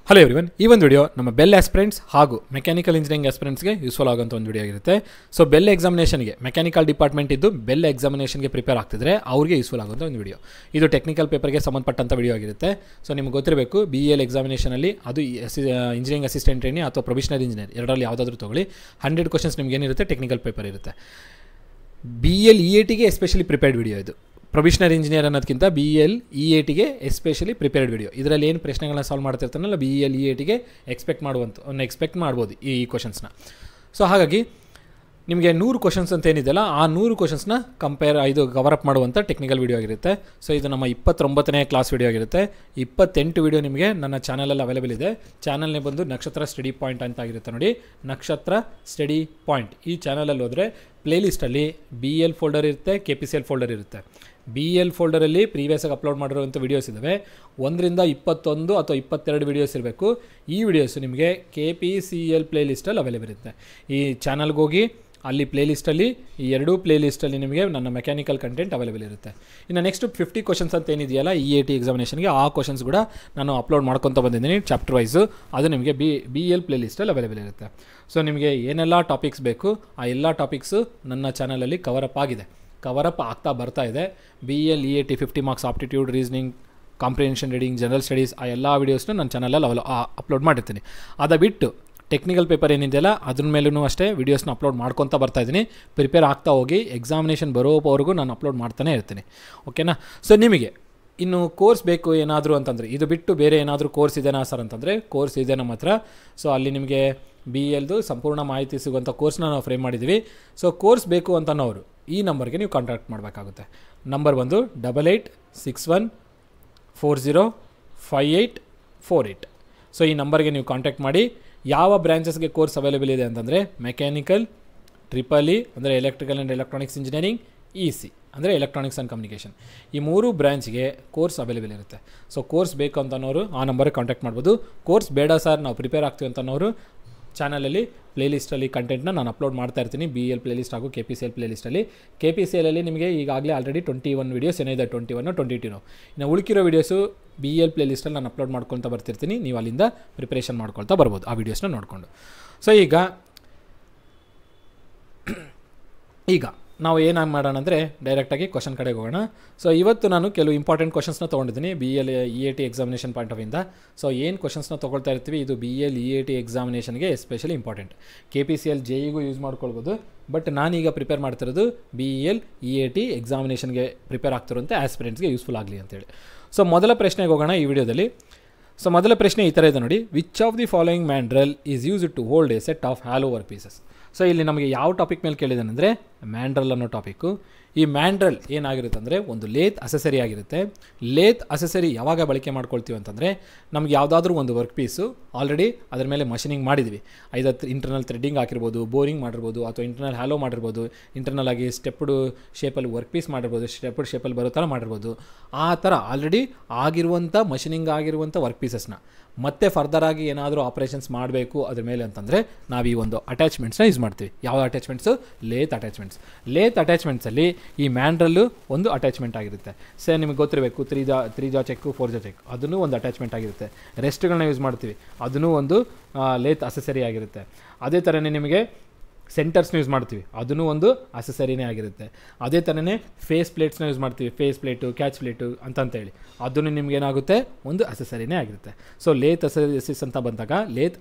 Hello everyone, ಈ ಒಂದು video ನಮ್ಮ ಬೆಲ್ ಆಸ್ಪಿರೆಂಟ್ಸ್ ಹಾಗೂ ಮೆಕ್ಯಾನಿಕಲ್ ಇಂಜಿನಿಯರಿಂಗ್ ಆಸ್ಪಿರೆಂಟ್ಸ್ಗೆ ಯೂಸ್ಫುಲ್ ಆಗುವಂಥ ಒಂದು ವಿಡಿಯೋ ಆಗಿರುತ್ತೆ. ಸೊ ಬೆಲ್ ಎಕ್ಸಾಮಿನೇಷನ್ಗೆ ಮೆಕ್ಯಾನಿಕಲ್ ಡಿಪಾರ್ಟ್ಮೆಂಟ್ ಇದ್ದು ಬೆಲ್ ಎಕ್ಸಾಮಿನೇಷನ್ಗೆ ಪ್ರಿಪೇರ್ ಆಗ್ತಿದ್ರೆ ಅವ್ರಿಗೆ ಯೂಸ್ಫುಲ್ ಆಗುವಂಥ ಒಂದು ವಿಡಿಯೋ. ಇದು ಟೆಕ್ನಿಕಲ್ ಪೇಪರ್ಗೆ ಸಂಬಂಧಪಟ್ಟಂಥ ವಿಡಿಯೋ ಆಗಿರುತ್ತೆ. ಸೊ ನಿಮ್ಗೆ ಗೊತ್ತಿರಬೇಕು, BEL ಎಕ್ಸಾಮಿನೇಷನಲ್ಲಿ ಅದು ಇಂಜಿನಿಯರಿಂಗ್ ಅಸಿಸ್ಟೆಂಟ್ ಟ್ರೈನಿ ಅಥವಾ ಪ್ರೊಫೆಷನಲ್ ಇಂಜಿನಿಯರ್ ಎರಡರಲ್ಲಿ ಯಾವುದಾದ್ರೂ ತೊಗೊಳ್ಳಿ, 100 ಕ್ವಶನ್ಸ್ ನಿಮ್ಗೆ ಏನಿರುತ್ತೆ ಟೆಕ್ನಿಕಲ್ ಪೇಪರ್ ಇರುತ್ತೆ. BEL EATಗೆ ಎಸ್ಪೆಷಲಿ ಪ್ರಿಪೇರ್ಡ್ ವಿಡಿಯೋ ಇದು. ಪ್ರೊಫೆಷನಲ್ ಇಂಜಿನಿಯರ್ ಅನ್ನೋದಕ್ಕಿಂತ BEL EATಗೆ ಎಸ್ಪೆಷಲಿ ಪ್ರಿಪೇರ್ಡ್ ವಿಡಿಯೋ. ಇದರಲ್ಲಿ ಏನು ಪ್ರಶ್ನೆಗಳನ್ನ ಸಾಲ್ವ್ ಮಾಡ್ತಿರ್ತಾನಲ್ಲ BEL EATಗೆ ಎಕ್ಸ್ಪೆಕ್ಟ್ ಮಾಡ್ಬೋದು ಈ ಕ್ವಶನ್ಸ್ನ. ಸೊ ಹಾಗಾಗಿ ನಿಮಗೆ 100 ಕ್ವಶನ್ಸ್ ಅಂತ ಏನಿದೆಯಲ್ಲ, ಆ 100 ಕ್ವಶನ್ಸ್ನ ಕವರಪ್ ಮಾಡುವಂಥ ಟೆಕ್ನಿಕಲ್ ವಿಡಿಯೋ ಆಗಿರುತ್ತೆ. ಸೊ ಇದು ನಮ್ಮ 29ನೇ ಕ್ಲಾಸ್ ವಿಡಿಯೋ ಆಗಿರುತ್ತೆ. 28 ವಿಡಿಯೋ ನಿಮಗೆ ನನ್ನ ಚಾನಲಲ್ಲಿ ಅವೈಲೇಬಲ್ ಇದೆ. ಚಾನಲ್ನೇ ಬಂದು ನಕ್ಷತ್ರ ಸ್ಟಡಿ ಪಾಯಿಂಟ್ ಅಂತ ಆಗಿರುತ್ತೆ ನೋಡಿ, ನಕ್ಷತ್ರ ಸ್ಟಡಿ ಪಾಯಿಂಟ್. ಈ ಚಾನಲಲ್ಲಿ ಹೋದರೆ ಪ್ಲೇಲಿಸ್ಟಲ್ಲಿ BEL ಫೋಲ್ಡರ್ ಇರುತ್ತೆ, KPCL ಫೋಲ್ಡರ್ ಇರುತ್ತೆ. BEL ಫೋಲ್ಡರಲ್ಲಿ ಪ್ರೀವಿಯಸ್ಸಾಗಿ ಅಪ್ಲೋಡ್ ಮಾಡಿರುವಂಥ ವೀಡಿಯೋಸ್ ಇದ್ದಾವೆ. 1ರಿಂದ 21 ಅಥವಾ 22 ವೀಡಿಯೋಸ್ ಇರಬೇಕು. ಈ ವಿಡಿಯೋಸು ನಿಮಗೆ KPCL ಪ್ಲೇಲಿಸ್ಟಲ್ಲಿ ಅವೈಲೇಬಲ್ ಇರುತ್ತೆ. ಈ ಚಾನಲ್ಗೆ ಹೋಗಿ ಅಲ್ಲಿ ಪ್ಲೇಲಿಸ್ಟಲ್ಲಿ ಈ ಎರಡೂ ಪ್ಲೇಲಿಸ್ಟಲ್ಲಿ ನಿಮಗೆ ನನ್ನ ಮೆಕ್ಯಾನಿಕಲ್ ಕಂಟೆಂಟ್ ಅವೈಲೇಬಲ್ ಇರುತ್ತೆ. ಇನ್ನು ನೆಕ್ಸ್ಟ್ 50 ಕ್ವಶನ್ಸ್ ಅಂತ ಏನಿದೆಯಲ್ಲ EAT ಎಕ್ಸಾಮಿನೇಷನ್ಗೆ, ಆ ಕ್ವಶನ್ಸ್ ಕೂಡ ನಾನು ಅಪ್ಲೋಡ್ ಮಾಡ್ಕೊತ ಬಂದಿದ್ದೀನಿ ಚಾಪ್ಟರ್ ವೈಸು. ಅದು ನಿಮಗೆ BEL ಪ್ಲೇಲಿಸ್ಟಲ್ಲಿ ಅವೈಲೇಬಲ್ ಇರುತ್ತೆ. ಸೊ ನಿಮಗೆ ಏನೆಲ್ಲ ಟಾಪಿಕ್ಸ್ ಬೇಕು ಆ ಎಲ್ಲ ಟಾಪಿಕ್ಸು ನನ್ನ ಚಾನಲಲ್ಲಿ ಕವರಪ್ ಆಗ್ತಾ ಬರ್ತಾ ಇದೆ. BEL EAT 50 marks aptitude, reasoning, comprehension reading, general studies, ಆ ಎಲ್ಲ ವೀಡಿಯೋಸ್ನು ನನ್ನ ಚಾನಲಲ್ಲಿ ಅಪ್ಲೋಡ್ ಮಾಡಿರ್ತೀನಿ. ಅದು ಬಿಟ್ಟು ಟೆಕ್ನಿಕಲ್ ಪೇಪರ್ ಏನಿದೆಯಲ್ಲ ಅದ್ರ ಮೇಲೂ ಅಷ್ಟೇ ವೀಡಿಯೋಸ್ನ ಅಪ್ಲೋಡ್ ಮಾಡ್ಕೊತಾ ಬರ್ತಾಯಿದ್ದೀನಿ. ಪ್ರಿಪೇರ್ ಆಗ್ತಾ ಹೋಗಿ ಎಕ್ಸಾಮಿನೇಷನ್ ಬರೋವರೆಗೂ ನಾನು ಅಪ್ಲೋಡ್ ಮಾಡ್ತಾನೆ ಇರ್ತೀನಿ. ಓಕೆನಾ? ಸೊ ನಿಮಗೆ ಇನ್ನು ಕೋರ್ಸ್ ಬೇಕು ಏನಾದರೂ ಅಂತಂದರೆ, ಇದು ಬಿಟ್ಟು ಬೇರೆ ಏನಾದರೂ ಕೋರ್ಸ್ ಇದೆನಾ ಸರ್ ಅಂತಂದರೆ, ಕೋರ್ಸ್ ಇದೆ ನಮ್ಮ ಹತ್ರ. ಸೊ ಅಲ್ಲಿ ನಿಮಗೆ BELದು ಸಂಪೂರ್ಣ ಮಾಹಿತಿ ಸಿಗುವಂಥ ಕೋರ್ಸ್ನ ನಾವು ಫ್ರೇಮ್ ಮಾಡಿದ್ದೀವಿ. ಸೊ ಕೋರ್ಸ್ ಬೇಕು ಅಂತನೋರು ಈ ನಂಬರ್ಗೆ ನೀವು ಕಾಂಟ್ಯಾಕ್ಟ್ ಮಾಡಬೇಕಾಗುತ್ತೆ. ನಂಬರ್ ಬಂದು 8861405848. ಸೊ ಈ ನಂಬರ್ಗೆ ನೀವು ಕಾಂಟ್ಯಾಕ್ಟ್ ಮಾಡಿ. ಯಾವ ಬ್ರ್ಯಾಂಚಸ್ಗೆ ಕೋರ್ಸ್ ಅವೈಲೇಬಲ್ ಇದೆ ಅಂತಂದರೆ ಮೆಕ್ಯಾನಿಕಲ್, EEE ಅಂದರೆ electrical and electronics engineering, EC ಅಂದರೆ ಎಲೆಕ್ಟ್ರಾನಿಕ್ಸ್ ಆ್ಯಂಡ್ ಕಮ್ಯುನಿಕೇಷನ್, ಈ 3 ಬ್ರ್ಯಾಂಚ್ಗೆ ಕೋರ್ಸ್ ಅವೈಲೇಬಲ್ ಇರುತ್ತೆ. ಸೊ ಕೋರ್ಸ್ ಬೇಕು ಅಂತನೋರು ಆ ನಂಬರ್ಗೆ ಕಾಂಟ್ಯಾಕ್ಟ್ ಮಾಡ್ಬೋದು. ಕೋರ್ಸ್ ಬೇಡ ಸರ್ ನಾವು ಪ್ರಿಪೇರ್ ಆಗ್ತೀವಿ ಅಂತನೋರು ಚಾನಲಲ್ಲಿ ಪ್ಲೇಲಿಸ್ಟಲ್ಲಿ ಕಂಟೆಂಟ್ನ ನಾನು ಅಪ್ಲೋಡ್ ಮಾಡ್ತಾ ಇರ್ತೀನಿ. BEL ಪ್ಲೇಲಿಸ್ಟ್ ಹಾಗೂ KPCL ಪ್ಲೇಲಿಸ್ಟಲ್ಲಿ. KPCLಲ್ಲಿ ನಿಮಗೆ ಈಗಾಗಲೇ ಆಲ್ರೆಡಿ 21 ವೀಡಿಯೋಸ್ ಏನಿದೆ, 21 22. ಇನ್ನು ಉಳಿಕಿರೋ ವೀಡಿಯೋಸು BEL ಪ್ಲೇಲಿಸ್ಟಲ್ಲಿ ನಾನು ಅಪ್ಲೋಡ್ ಮಾಡ್ಕೊಳ್ತಾ ಬರ್ತಿರ್ತೀನಿ. ನೀವು ಅಲ್ಲಿಂದ ಪ್ರಿಪ್ರೇಷನ್ ಮಾಡ್ಕೊಳ್ತಾ ಬರ್ಬೋದು ಆ ವೀಡಿಯೋಸ್ನ ನೋಡಿಕೊಂಡು. ಸೊ ಈಗ ನಾವು ಏನಾಗಿ ಮಾಡೋಣ ಅಂದರೆ ಡೈರೆಕ್ಟಾಗಿ ಕ್ವಶನ್ ಕಡೆಗೆ ಹೋಗೋಣ. ಸೊ ಇವತ್ತು ನಾನು ಕೆಲವು ಇಂಪಾರ್ಟೆಂಟ್ ಕ್ವಶನ್ಸ್ನ ತೊಗೊಂಡಿದ್ದೀನಿ BEL EAT examination point of ಇಂದ. ಸೊ ಏನು ಕ್ವಶನ್ಸ್ನ ತೊಗೊಳ್ತಾ ಇರ್ತೀವಿ, ಇದು BEL EAT ಎಕ್ಸಾಮಿನೇಷನ್ಗೆ ಎಸ್ಪೆಷಲಿ ಇಂಪಾರ್ಟೆಂಟ್. KPCL JEಗೂ ಯೂಸ್ ಮಾಡ್ಕೊಳ್ಬೋದು, ಬಟ್ ನಾನೀಗ ಪ್ರಿಪೇರ್ ಮಾಡ್ತಿರೋದು BEL EAT ಎಕ್ಸಾಮಿನೇಷನ್ಗೆ ಪ್ರಿಪೇರ್ ಆಗ್ತಿರೋಂಥ ಆಸ್ಪಿರೆಂಟ್ಸ್ಗೆ ಯೂಸ್ಫುಲ್ ಆಗಲಿ ಅಂತೇಳಿ. ಸೊ ಮೊದಲ ಪ್ರಶ್ನೆಗೆ ಹೋಗೋಣ ಈ ವಿಡಿಯೋದಲ್ಲಿ. ಸೊ ಮೊದಲ ಪ್ರಶ್ನೆ ಈ ಥರ ಇದೆ ನೋಡಿ, which of the following mandrel is used to hold a set of hollow work pieces. So ಇಲ್ಲಿ ನಮಗೆ ಯಾವ ಟಾಪಿಕ್ ಮೇಲೆ ಕೇಳಿದ್ದಾನೆ ಅಂದರೆ ಮ್ಯಾಂಡ್ರಲ್ ಅನ್ನೋ ಟಾಪಿಕ್ಕು. ಈ ಮ್ಯಾಂಡ್ರಲ್ ಏನಾಗಿರುತ್ತೆ ಅಂದರೆ ಒಂದು ಲೇತ್ ಅಸೆಸರಿ ಆಗಿರುತ್ತೆ. ಲೇತ್ ಅಸೆಸರಿ ಯಾವಾಗ ಬಳಕೆ ಮಾಡ್ಕೊಳ್ತೀವಿ ಅಂತಂದರೆ, ನಮ್ಗೆ ಯಾವುದಾದ್ರೂ ಒಂದು ವರ್ಕ್ ಪೀಸು ಆಲ್ರೆಡಿ ಅದರ ಮೇಲೆ ಮಷಿನಿಂಗ್ ಮಾಡಿದ್ವಿ. ಇಂಟರ್ನಲ್ ಥ್ರೆಡ್ಡಿಂಗ್ ಹಾಕಿರ್ಬೋದು, ಬೋರಿಂಗ್ ಮಾಡಿರ್ಬೋದು, ಅಥವಾ ಇಂಟರ್ನಲ್ ಹ್ಯಾಲೋ ಮಾಡಿರ್ಬೋದು, ಇಂಟರ್ನಲ್ ಆಗಿ ಸ್ಟೆಪ್ಡ್ ಶೇಪಲ್ಲಿ ವರ್ಕ್ ಪೀಸ್ ಮಾಡಿರ್ಬೋದು, ಸ್ಟೆಪ್ಡ್ ಶೇಪಲ್ಲಿ ಬರೋ ಥರ ಮಾಡಿರ್ಬೋದು. ಆ ಥರ ಆಲ್ರೆಡಿ ಆಗಿರುವಂಥ ಮಷಿನಿಂಗ್ ಆಗಿರುವಂಥ ವರ್ಕ್ ಪೀಸಸ್ನ ಮತ್ತೆ ಫರ್ದರಾಗಿ ಏನಾದರೂ ಆಪ್ರೇಷನ್ಸ್ ಮಾಡಬೇಕು ಅದ್ರ ಮೇಲೆ ಅಂತಂದರೆ ನಾವು ಈ ಒಂದು ಅಟ್ಯಾಚ್ಮೆಂಟ್ಸ್ನ ಯೂಸ್ ಮಾಡ್ತೀವಿ. ಯಾವ ಅಟ್ಯಾಚ್ಮೆಂಟ್ಸು? Lathe attachments. ಲೇತ್ ಅಟ್ಯಾಚ್ಮೆಂಟ್ಸಲ್ಲಿ ಈ ಮ್ಯಾಂಡ್ರಲ್ಲು ಒಂದು ಅಟ್ಯಾಚ್ಮೆಂಟ್ ಆಗಿರುತ್ತೆ. ನಿಮಗೆ ಗೊತ್ತಿರಬೇಕು, 3 ಜಾ ಚೆಕ್ಕು, 4 ಜಾ ಚೆಕ್, ಅದನ್ನು ಒಂದು ಅಟ್ಯಾಚ್ಮೆಂಟ್ ಆಗಿರುತ್ತೆ. ರೆಸ್ಟ್ಗಳನ್ನ ಯೂಸ್ ಮಾಡ್ತೀವಿ, ಅದನ್ನು ಒಂದು ಲೇತ್ ಅಸೆಸರಿ ಆಗಿರುತ್ತೆ. ಅದೇ ಥರನೇ ನಿಮಗೆ ಸೆಂಟರ್ಸ್ನ ಯೂಸ್ ಮಾಡ್ತೀವಿ, ಅದನ್ನು ಒಂದು ಅಸೆಸರಿನೇ ಆಗಿರುತ್ತೆ. ಅದೇ ಥರನೇ ಫೇಸ್ ಪ್ಲೇಟ್ಸ್ನ ಯೂಸ್ ಮಾಡ್ತೀವಿ, ಫೇಸ್ ಪ್ಲೇಟು, ಕ್ಯಾಚ್ ಪ್ಲೇಟು ಅಂತಂತೇಳಿ, ಅದನ್ನು ನಿಮಗೇನಾಗುತ್ತೆ ಒಂದು ಅಸೆಸರಿನೇ ಆಗಿರುತ್ತೆ. ಸೊ ಲೇತ್ ಅಸೆಸರೀಸ್ ಅಂತ ಬಂದಾಗ, ಲೇತ್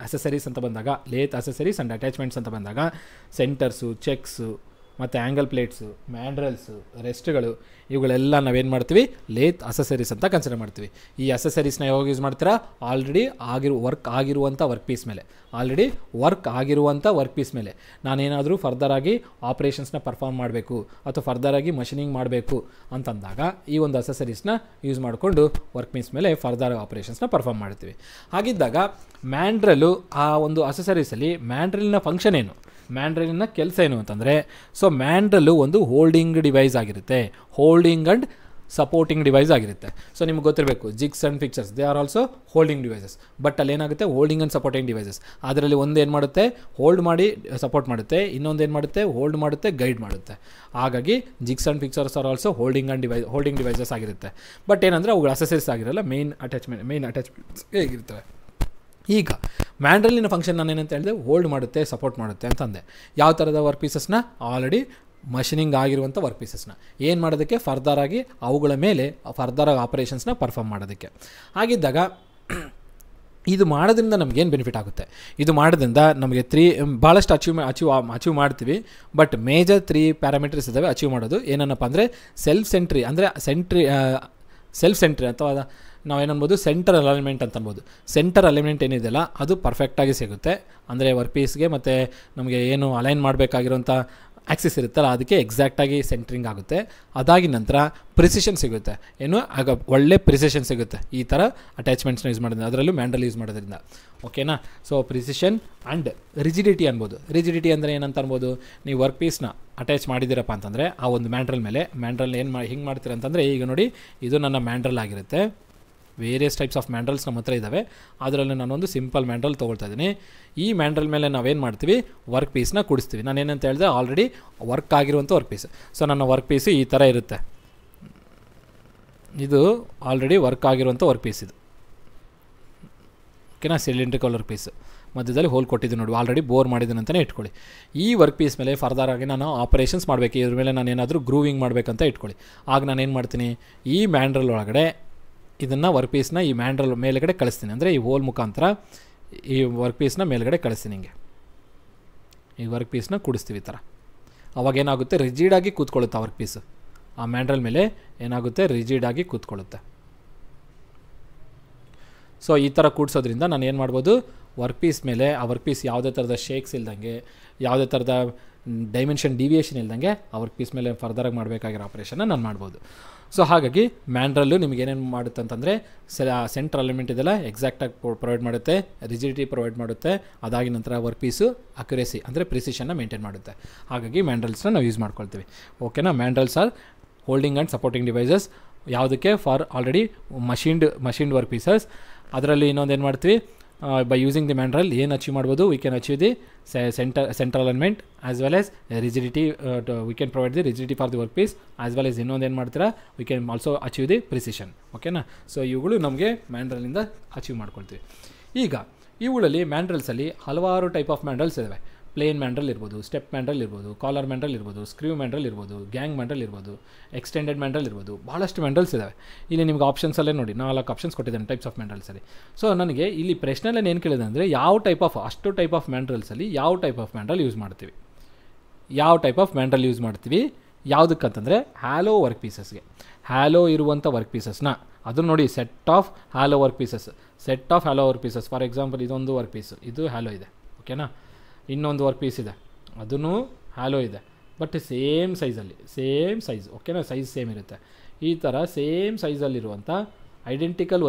ಅಸೆಸರೀಸ್ ಆ್ಯಂಡ್ ಅಟ್ಯಾಚ್ಮೆಂಟ್ಸ್ ಅಂತ ಬಂದಾಗ ಸೆಂಟರ್ಸು, ಚೆಕ್ಸು ಮತ್ತು ಆ್ಯಂಗಲ್ ಪ್ಲೇಟ್ಸು, ಮ್ಯಾಂಡ್ರಲ್ಸು, ರೆಸ್ಟ್ಗಳು, ಇವುಗಳೆಲ್ಲ ನಾವೇನು ಮಾಡ್ತೀವಿ ಲೇತ್ ಅಸೆಸರೀಸ್ ಅಂತ ಕನ್ಸಿಡರ್ ಮಾಡ್ತೀವಿ. ಈ ಅಸೆಸರೀಸ್ನ ಯಾವಾಗ ಯೂಸ್ ಮಾಡ್ತೀರಾ? ಆಲ್ರೆಡಿ ವರ್ಕ್ ಆಗಿರುವಂಥ ವರ್ಕ್ ಪೀಸ್ ಮೇಲೆ ನಾನೇನಾದರೂ ಫರ್ದರಾಗಿ ಆಪ್ರೇಷನ್ಸ್ನ ಪರ್ಫಾರ್ಮ್ ಮಾಡಬೇಕು ಅಥವಾ ಫರ್ದರಾಗಿ ಮಷಿನಿಂಗ್ ಮಾಡಬೇಕು ಅಂತಂದಾಗ ಈ ಒಂದು ಅಸೆಸರೀಸ್ನ ಯೂಸ್ ಮಾಡಿಕೊಂಡು ವರ್ಕ್ ಪೀಸ್ ಮೇಲೆ ಫರ್ದರ್ ಆಪ್ರೇಷನ್ಸ್ನ ಪರ್ಫಾರ್ಮ್ ಮಾಡ್ತೀವಿ. ಹಾಗಿದ್ದಾಗ ಮ್ಯಾಂಡ್ರಲ್ಲು ಆ ಒಂದು ಅಸೆಸರೀಸಲ್ಲಿ ಮ್ಯಾಂಡ್ರಲ್ನ ಫಂಕ್ಷನ್ ಏನು, ಮ್ಯಾಂಡ್ರಲಿನ ಕೆಲಸ ಏನು ಅಂತಂದರೆ, ಸೊ ಮ್ಯಾಂಡ್ರಲ್ಲು ಒಂದು ಹೋಲ್ಡಿಂಗ್ ಡಿವೈಸ್ ಆಗಿರುತ್ತೆ, ಹೋಲ್ಡಿಂಗ್ ಆ್ಯಂಡ್ ಸಪೋರ್ಟಿಂಗ್ ಡಿವೈಸ್ ಆಗಿರುತ್ತೆ. ಸೊ ನಿಮ್ಗೆ ಗೊತ್ತಿರಬೇಕು, jigs and fixtures they are also holding devices. But ಅಲ್ಲಿ ಏನಾಗುತ್ತೆ ಹೋಲ್ಡಿಂಗ್ ಆ್ಯಂಡ್ ಸಪೋರ್ಟಿಂಗ್ ಡಿವೈಸಸ್. ಅದರಲ್ಲಿ ಒಂದು ಏನು ಮಾಡುತ್ತೆ, ಹೋಲ್ಡ್ ಮಾಡಿ ಸಪೋರ್ಟ್ ಮಾಡುತ್ತೆ, ಇನ್ನೊಂದು ಏನು ಮಾಡುತ್ತೆ, ಹೋಲ್ಡ್ ಮಾಡುತ್ತೆ, ಗೈಡ್ ಮಾಡುತ್ತೆ. ಹಾಗಾಗಿ jigs and fixtures are also holding devices ಆಗಿರುತ್ತೆ. ಬಟ್ ಏನಂದರೆ ಅವುಗಳು ಅಸೆಸರೀಸ್ ಆಗಿರಲ್ಲ, ಮೇನ್ ಅಟ್ಯಾಚ್ಮೆಂಟ್ಸ್ ಹೇಗಿರ್ತವೆ. ಈಗ ಮ್ಯಾಂಡ್ರಲಿನ ಫಂಕ್ಷನ್ ನಾನು ಏನಂತ ಹೇಳಿದೆ, ಹೋಲ್ಡ್ ಮಾಡುತ್ತೆ, ಸಪೋರ್ಟ್ ಮಾಡುತ್ತೆ ಅಂತಂದೆ. ಯಾವ ಥರದ ವರ್ಕ್ ಪೀಸಸ್ನ? ಆಲ್ರೆಡಿ ಮಷಿನಿಂಗ್ ಆಗಿರುವಂಥ ವರ್ಕ್ ಪೀಸಸ್ನ ಏನು ಮಾಡೋದಕ್ಕೆ, ಫರ್ದರಾಗಿ ಅವುಗಳ ಮೇಲೆ ಫರ್ದರಾಗಿ ಆಪರೇಷನ್ಸ್ನ ಪರ್ಫಾರ್ಮ್ ಮಾಡೋದಕ್ಕೆ. ಹಾಗಿದ್ದಾಗ ಇದು ಮಾಡೋದ್ರಿಂದ ನಮಗೇನು ಬೆನಿಫಿಟ್ ಆಗುತ್ತೆ? ಇದು ಮಾಡೋದ್ರಿಂದ ನಮಗೆ ಭಾಳಷ್ಟು ಅಚೀವ್ ಮಾಡ್ತೀವಿ. ಬಟ್ ಮೇಜರ್ 3 ಪ್ಯಾರಾಮೀಟರ್ಸ್ ಇದ್ದಾವೆ ಅಚೀವ್ ಮಾಡೋದು. ಏನನ್ನಪ್ಪ ಅಂದರೆ ಸೆಲ್ಫ್ ಸೆಂಟ್ರಿ ಅಥವಾ ನಾವೇನನ್ಬೋದು ಸೆಂಟರ್ ಅಲೈನ್ಮೆಂಟ್ ಅಂತ ಅನ್ಬೋದು. ಸೆಂಟರ್ ಅಲೈನ್ಮೆಂಟ್ ಏನಿದೆಯಲ್ಲ ಅದು ಪರ್ಫೆಕ್ಟಾಗಿ ಸಿಗುತ್ತೆ. ಅಂದರೆ ವರ್ಕ್ ಪೀಸ್ಗೆ ಮತ್ತು ನಮಗೆ ಏನು ಅಲೈನ್ ಮಾಡಬೇಕಾಗಿರೋಂಥ ಆಕ್ಸಿಸ್ ಇರುತ್ತಲ್ಲ ಅದಕ್ಕೆ ಎಕ್ಸಾಕ್ಟಾಗಿ ಸೆಂಟ್ರಿಂಗ್ ಆಗುತ್ತೆ. ಅದಾಗಿ ನಂತರ ಪ್ರಿಸಿಷನ್ ಸಿಗುತ್ತೆ. ಏನು ಆಗ ಒಳ್ಳೆ ಪ್ರಿಸಿಷನ್ ಸಿಗುತ್ತೆ ಈ ಥರ ಅಟ್ಯಾಚ್ಮೆಂಟ್ಸ್ನ ಯೂಸ್ ಮಾಡೋದ್ರಿಂದ, ಅದರಲ್ಲೂ ಮ್ಯಾಂಡಲ್ ಯೂಸ್ ಮಾಡೋದ್ರಿಂದ. ಓಕೆನಾ? ಸೊ ಪ್ರಿಸಿಷನ್ ಆ್ಯಂಡ್ ರಿಜಿಡಿಟಿ ಅನ್ಬೋದು. ರಿಜಿಡಿಟಿ ಅಂದರೆ ಏನಂತ ಅನ್ಬೋದು? ನೀವು ವರ್ಕ್ ಪೀಸ್ನ ಅಟ್ಯಾಚ್ ಮಾಡಿದ್ದೀರಪ್ಪ ಅಂತಂದರೆ ಆ ಒಂದು ಮ್ಯಾಂಡ್ರಲ್ ಮೇಲೆ ಹಿಂಗೆ ಮಾಡ್ತೀರ ಅಂತಂದರೆ, ಈಗ ನೋಡಿ ಇದು ನನ್ನ ಮ್ಯಾಂಡ್ರಲ್ ಆಗಿರುತ್ತೆ. ವೇರಿಯಸ್ ಟೈಪ್ಸ್ ಆಫ್ ಮ್ಯಾಂಡ್ರಲ್ಸ್ ನಮ್ಮ ಹತ್ರ ಇದ್ದಾವೆ. ಅದರಲ್ಲಿ ನಾನೊಂದು ಸಿಂಪಲ್ ಮ್ಯಾಂಡ್ರಲ್ ತೊಗೊಳ್ತಾ ಇದ್ದೀನಿ. ಈ ಮ್ಯಾಂಡ್ರಲ್ ಮೇಲೆ ನಾವೇನು ಮಾಡ್ತೀವಿ? ವರ್ಕ್ ಪೀಸ್ನ ಕೂಡಿಸ್ತೀವಿ. ನಾನೇನಂತ ಹೇಳಿದೆ, ಆಲ್ರೆಡಿ ವರ್ಕ್ ಆಗಿರುವಂಥ ವರ್ಕ್ ಪೀಸ್. ಸೊ ನನ್ನ ವರ್ಕ್ ಪೀಸು ಈ ಥರ ಇರುತ್ತೆ. ಇದು ಆಲ್ರೆಡಿ ವರ್ಕ್ ಆಗಿರುವಂಥ ವರ್ಕ್ ಪೀಸ್ ಇದು. ಓಕೆನಾ? ಸಿಲಿಂಡ್ರಿಕಲ್ ವರ್ಕ್ ಪೀಸ್ ಮಧ್ಯದಲ್ಲಿ ಹೋಲ್ ಕೊಟ್ಟಿದ್ದೀನಿ ನೋಡಿ, ಆಲ್ರೆಡಿ ಬೋರ್ ಮಾಡಿದ್ದೀನಿ ಅಂತಲೇ ಇಟ್ಕೊಳ್ಳಿ. ಈ ವರ್ಕ್ ಪೀಸ್ ಮೇಲೆ ಫರ್ದರಾಗಿ ನಾನು ಆಪರೇಷನ್ಸ್ ಮಾಡಬೇಕು. ಇದ್ರ ಮೇಲೆ ನಾನು ಏನಾದರೂ ಗ್ರೂವಿಂಗ್ ಮಾಡಬೇಕಂತ ಇಟ್ಕೊಳ್ಳಿ. ಆಗ ನಾನೇನು ಮಾಡ್ತೀನಿ? ಈ ಮ್ಯಾಂಡ್ರಲ್ ಒಳಗಡೆ ಇದನ್ನು ವರ್ಕ್ ಪೀಸ್ನ ಈ ಮ್ಯಾಂಡ್ರಲ್ ಮೇಲ್ಗಡೆ ಕಳಿಸ್ತೀನಿ. ಅಂದರೆ ಈ ಹೋಲ್ ಮುಖಾಂತರ ಈ ವರ್ಕ್ ಪೀಸ್ನ ಮೇಲ್ಗಡೆ ಕಳಿಸ್ತೀನಿ. ಹಿಂಗೆ ಈ ವರ್ಕ್ ಪೀಸ್ನ ಕೂಡಿಸ್ತೀವಿ ಈ ಥರ. ಅವಾಗೇನಾಗುತ್ತೆ? ರಿಜಿಡಾಗಿ ಕೂತ್ಕೊಳ್ಳುತ್ತೆ ಆ ವರ್ಕ್ ಪೀಸು. ಆ ಮ್ಯಾಂಡ್ರಲ್ ಮೇಲೆ ಏನಾಗುತ್ತೆ? ರಿಜಿಡಾಗಿ ಕೂತ್ಕೊಳ್ಳುತ್ತೆ. ಸೊ ಈ ಥರ ಕೂಡಿಸೋದ್ರಿಂದ ನಾನು ಏನು ಮಾಡ್ಬೋದು? ವರ್ಕ್ ಪೀಸ್ ಮೇಲೆ ಆ ವರ್ಕ್ ಪೀಸ್ ಯಾವುದೇ ಥರದ ಶೇಕ್ಸ್ ಇಲ್ದಂಗೆ, ಯಾವುದೇ ಥರದ ಡೈಮೆನ್ಷನ್ ಡಿವಿಯೇಷನ್ ಇಲ್ದಂಗೆ ಆ ವರ್ಕ್ ಪೀಸ್ ಮೇಲೆ ಫರ್ದರಾಗಿ ಮಾಡಬೇಕಾಗಿರೋ ಆಪ್ರೇಷನ್ನ ನಾನು ಮಾಡ್ಬೋದು. ಸೊ ಹಾಗಾಗಿ ಮ್ಯಾಂಡ್ರಲ್ಲು ನಿಮಗೆ ಏನೇನು ಮಾಡುತ್ತೆ ಅಂತಂದರೆ, ಸೆಂಟ್ರ್ ಅಲೈನ್ಮೆಂಟ್ ಇದೆಲ್ಲ ಎಕ್ಸಾಕ್ಟಾಗಿ ಪ್ರೊವೈಡ್ ಮಾಡುತ್ತೆ, ರಿಜಿಡಿಟಿ ಪ್ರೊವೈಡ್ ಮಾಡುತ್ತೆ. ಅದಾಗಿ ನಂತರ ವರ್ಕ್ ಪೀಸು ಅಕ್ಯುರೇಸಿ ಅಂದರೆ ಪ್ರಿಸಿಷನ್ನ ಮೇಂಟೈನ್ ಮಾಡುತ್ತೆ. ಹಾಗಾಗಿ ಮ್ಯಾಂಡ್ರಲ್ಸ್ನ ನಾವು ಯೂಸ್ ಮಾಡ್ಕೊಳ್ತೀವಿ. ಓಕೆನಾ? Mandrels are holding and supporting devices. ಯಾವುದಕ್ಕೆ? For already machined work pieces. ಅದರಲ್ಲಿ ಇನ್ನೊಂದು ಏನು ಮಾಡ್ತೀವಿ? ಬೈ ಯೂಸಿಂಗ್ ದಿ ಮ್ಯಾಂಡ್ರಲ್ ಏನು ಅಚೀವ್ ಮಾಡ್ಬೋದು? We can achieve the centre alignment as well as rigidity. We can provide the rigidity for the work piece as well as ಇನ್ನೊಂದು ಏನು ಮಾಡ್ತೀರಾ? We can also achieve the precision. ಓಕೆನಾ? So ಇವುಗಳು ನಮಗೆ ಮ್ಯಾಂಡ್ರಲಿಂದ achieve ಮಾಡ್ಕೊಳ್ತೀವಿ. ಈಗ ಇವುಗಳಲ್ಲಿ ಮ್ಯಾಂಡ್ರಲ್ಸಲ್ಲಿ ಹಲವಾರು ಟೈಪ್ ಆಫ್ ಮ್ಯಾಂಡ್ರಲ್ಸ್ ಇದ್ದಾವೆ. ಪ್ಲೇನ್ ಮ್ಯಾಂಡ್ರಲ್ ಇರ್ಬೋದು, ಸ್ಟೆಪ್ ಮ್ಯಾಂಡ್ರಲ್ ಇರ್ಬೋದು, ಕಾಲರ್ ಮ್ಯಾಂಡ್ರಲ್ ಇರ್ಬೋದು, ಸ್ಕ್ರೂ ಮ್ಯಾಂಡ್ರಲ್ ಇರ್ಬೋದು, ಗ್ಯಾಂಗ್ ಮ್ಯಾಂಡ್ರಲ್ ಇರ್ಬೋದು, ಎಕ್ಸ್ಟೆಂಡೆಡ್ ಮ್ಯಾಂಡ್ರಲ್ ಇರ್ಬೋದು. ಭಾಳಷ್ಟು ಮ್ಯಾಂಡ್ರಲ್ಸ್ ಇದ್ದಾವೆ. ಇಲ್ಲಿ ನಿಮ್ಗೆ ಆಪ್ಷನ್ಸಲ್ಲೇ ನೋಡಿ 4 ಆಪ್ಷನ್ಸ್ ಕೊಟ್ಟಿದ್ದಾನೆ ಟೈಪ್ಸ್ ಆಫ್ ಮ್ಯಾಂಡ್ರಲ್ಸಲ್ಲಿ. ಸೊ ನನಗೆ ಇಲ್ಲಿ ಪ್ರಶ್ನೆಯಲ್ಲಿ ಏನು ಕೇಳಿದೆ ಅಂದರೆ, ಅಷ್ಟು ಟೈಪ್ ಆಫ್ ಮ್ಯಾಂಡ್ರಲ್ಸಲ್ಲಿ ಯಾವ ಟೈಪ್ ಆಫ್ ಮ್ಯಾಂಡ್ರಲ್ ಯೂಸ್ ಮಾಡ್ತೀವಿ? ಯಾವುದಕ್ಕಂತಂದರೆ ಹ್ಯಾಲೋ ವರ್ಕ್ ಪೀಸಸ್ಗೆ. ಹ್ಯಾಲೋ ಇರುವಂಥ ವರ್ಕ್ ಪೀಸಸ್ನ ಅದು ನೋಡಿ, set of hollow work pieces. For example ಇದೊಂದು ವರ್ಕ್ ಪೀಸು, ಇದು ಹ್ಯಾಲೋ ಇದೆ. ಓಕೆನಾ? ಇನ್ನೊಂದು ವರ್ಕ್ ಪೀಸ್ ಇದೆ, ಅದೂ ಹ್ಯಾಲೋ ಇದೆ. But same size. ಓಕೆನಾ? ಸೈಜ್ ಸೇಮ್ ಇರುತ್ತೆ. ಈ ಥರ ಸೇಮ್ ಸೈಜಲ್ಲಿರುವಂಥ ಐಡೆಂಟಿಕಲ್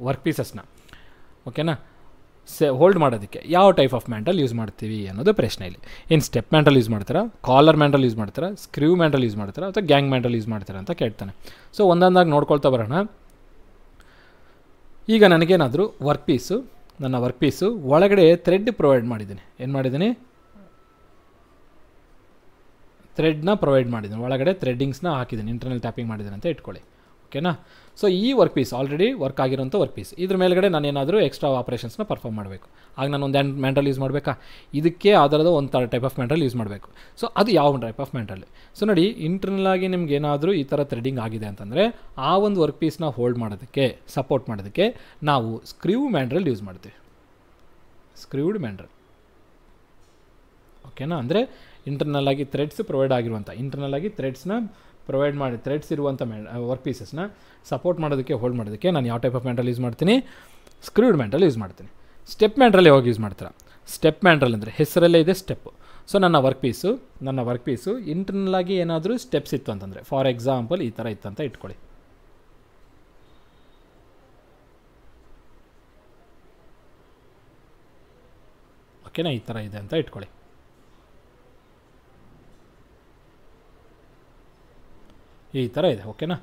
ವರ್ಕ್ ಪೀಸಸ್ನ ಓಕೆನಾ ಹೋಲ್ಡ್ ಮಾಡೋದಕ್ಕೆ ಯಾವ ಟೈಪ್ ಆಫ್ ಮ್ಯಾಂಡ್ರಲ್ ಯೂಸ್ ಮಾಡ್ತೀವಿ ಅನ್ನೋದು ಪ್ರಶ್ನೆ ಇಲ್ಲಿ. ಏನು ಸ್ಟೆಪ್ ಮ್ಯಾಂಡ್ರಲ್ ಯೂಸ್ ಮಾಡ್ತೀರಾ, ಕಾಲರ್ ಮ್ಯಾಂಡ್ರಲ್ ಯೂಸ್ ಮಾಡ್ತೀರಾ, ಸ್ಕ್ರೂ ಮ್ಯಾಂಡ್ರಲ್ ಯೂಸ್ ಮಾಡ್ತೀರಾ, ಅಥವಾ ಗ್ಯಾಂಗ್ ಮ್ಯಾಂಡ್ರಲ್ ಯೂಸ್ ಮಾಡ್ತೀರಾ ಅಂತ ಕೇಳ್ತಾನೆ. ಸೊ ಒಂದೊಂದಾಗಿ ನೋಡ್ಕೊಳ್ತಾ ಬರೋಣ. ಈಗ ನನಗೇನಾದರೂ ನನ್ನ ವರ್ಕ್ ಪೀಸು ಒಳಗಡೆ ಥ್ರೆಡ್ ಪ್ರೊವೈಡ್ ಮಾಡಿದ್ದೀನಿ. ಏನು ಮಾಡಿದ್ದೀನಿ? ಥ್ರೆಡ್ನ ಪ್ರೊವೈಡ್ ಮಾಡಿದ್ದೀನಿ. ಒಳಗಡೆ ಥ್ರೆಡ್ಡಿಂಗ್ಸ್ನ ಹಾಕಿದ್ದೀನಿ, ಇಂಟರ್ನಲ್ ಟ್ಯಾಪಿಂಗ್ ಮಾಡಿದ್ದೀನಿ ಅಂತ ಇಟ್ಕೊಳ್ಳಿ. ಓಕೆನಾ? ಸೊ ಈ ವರ್ಕ್ ಪೀಸ್ ಆಲ್ರೆಡಿ ವರ್ಕ್ ಆಗಿರೋಂಥ ವರ್ಕ್ ಪೀಸ್. ಇದ್ರ ಮೇಲ್ಗಡೆ ನಾನು ಏನಾದರೂ ಎಕ್ಸ್ಟ್ರಾ ಆಪ್ರೇಷನ್ಸ್ನ ಪರ್ಫಾರ್ಮ್ ಮಾಡಬೇಕು. ಆಗ ನಾನು ಒಂದು ಮ್ಯಾಂಡ್ರಲ್ ಯೂಸ್ ಮಾಡಬೇಕಾ? ಇದಕ್ಕೆ ಅದರದ್ದು ಒಂದು ಟೈಪ್ ಆಫ್ ಮ್ಯಾಂಡ್ರಲ್ ಯೂಸ್ ಮಾಡಬೇಕು. ಸೊ ಅದು ಯಾವ ಟೈಪ್ ಆಫ್ ಮ್ಯಾಂಡ್ರಲ್? ಸೊ ನೋಡಿ, ಇಂಟರ್ನಲ್ ಆಗಿ ನಿಮ್ಗೆ ಏನಾದರೂ ಈ ಥರ ಥ್ರೆಡ್ಡಿಂಗ್ ಆಗಿದೆ ಅಂತಂದರೆ ಆ ಒಂದು ವರ್ಕ್ ಪೀಸ್ನ ಹೋಲ್ಡ್ ಮಾಡೋದಕ್ಕೆ, ಸಪೋರ್ಟ್ ಮಾಡೋದಕ್ಕೆ ನಾವು ಸ್ಕ್ರೂ ಮ್ಯಾಂಡ್ರಲ್ ಯೂಸ್ ಮಾಡ್ತೀವಿ. Screwed mandrel. ಓಕೆನಾ? ಅಂದರೆ ಇಂಟರ್ನಲ್ ಆಗಿ ಥ್ರೆಡ್ಸ್ ಪ್ರೊವೈಡ್ ಆಗಿರುವಂಥ, ಥ್ರೆಡ್ಸ್ ಇರುವಂಥ ವರ್ಕ್ ಪೀಸಸ್ನ ಸಪೋರ್ಟ್ ಮಾಡೋದಕ್ಕೆ, ಹೋಲ್ಡ್ ಮಾಡೋದಕ್ಕೆ ನಾನು ಯಾವ ಟೈಪ್ ಆಫ್ ಮ್ಯಾಂಡ್ರಲ್ ಯೂಸ್ ಮಾಡ್ತೀನಿ? ಸ್ಕ್ರೂಡ್ ಮ್ಯಾಂಡ್ರಲ್ ಯೂಸ್ ಮಾಡ್ತೀನಿ. ಸ್ಟೆಪ್ ಮ್ಯಾಂಡ್ರಲ್ ಯಾವಾಗ ಯೂಸ್ ಮಾಡ್ತೀರಾ? ಸ್ಟೆಪ್ ಮ್ಯಾಂಡ್ರಲ್ ಅಂದರೆ ಹೆಸರಲ್ಲೇ ಇದೆ ಸ್ಟೆಪ್ಪು. ಸೊ ನನ್ನ ವರ್ಕ್ ಪೀಸು ಇಂಟರ್ನಲ್ ಆಗಿ ಏನಾದರೂ ಸ್ಟೆಪ್ಸ್ ಇತ್ತು ಅಂತಂದರೆ, ಫಾರ್ ಎಕ್ಸಾಂಪಲ್ ಈ ಥರ ಇತ್ತು ಅಂತ ಇಟ್ಕೊಳ್ಳಿ. ಓಕೆನಾ? ಈ ಥರ ಇದೆ ಅಂತ ಇಟ್ಕೊಳ್ಳಿ. ಈ ಥರ ಇದೆ. ಓಕೆನಾ?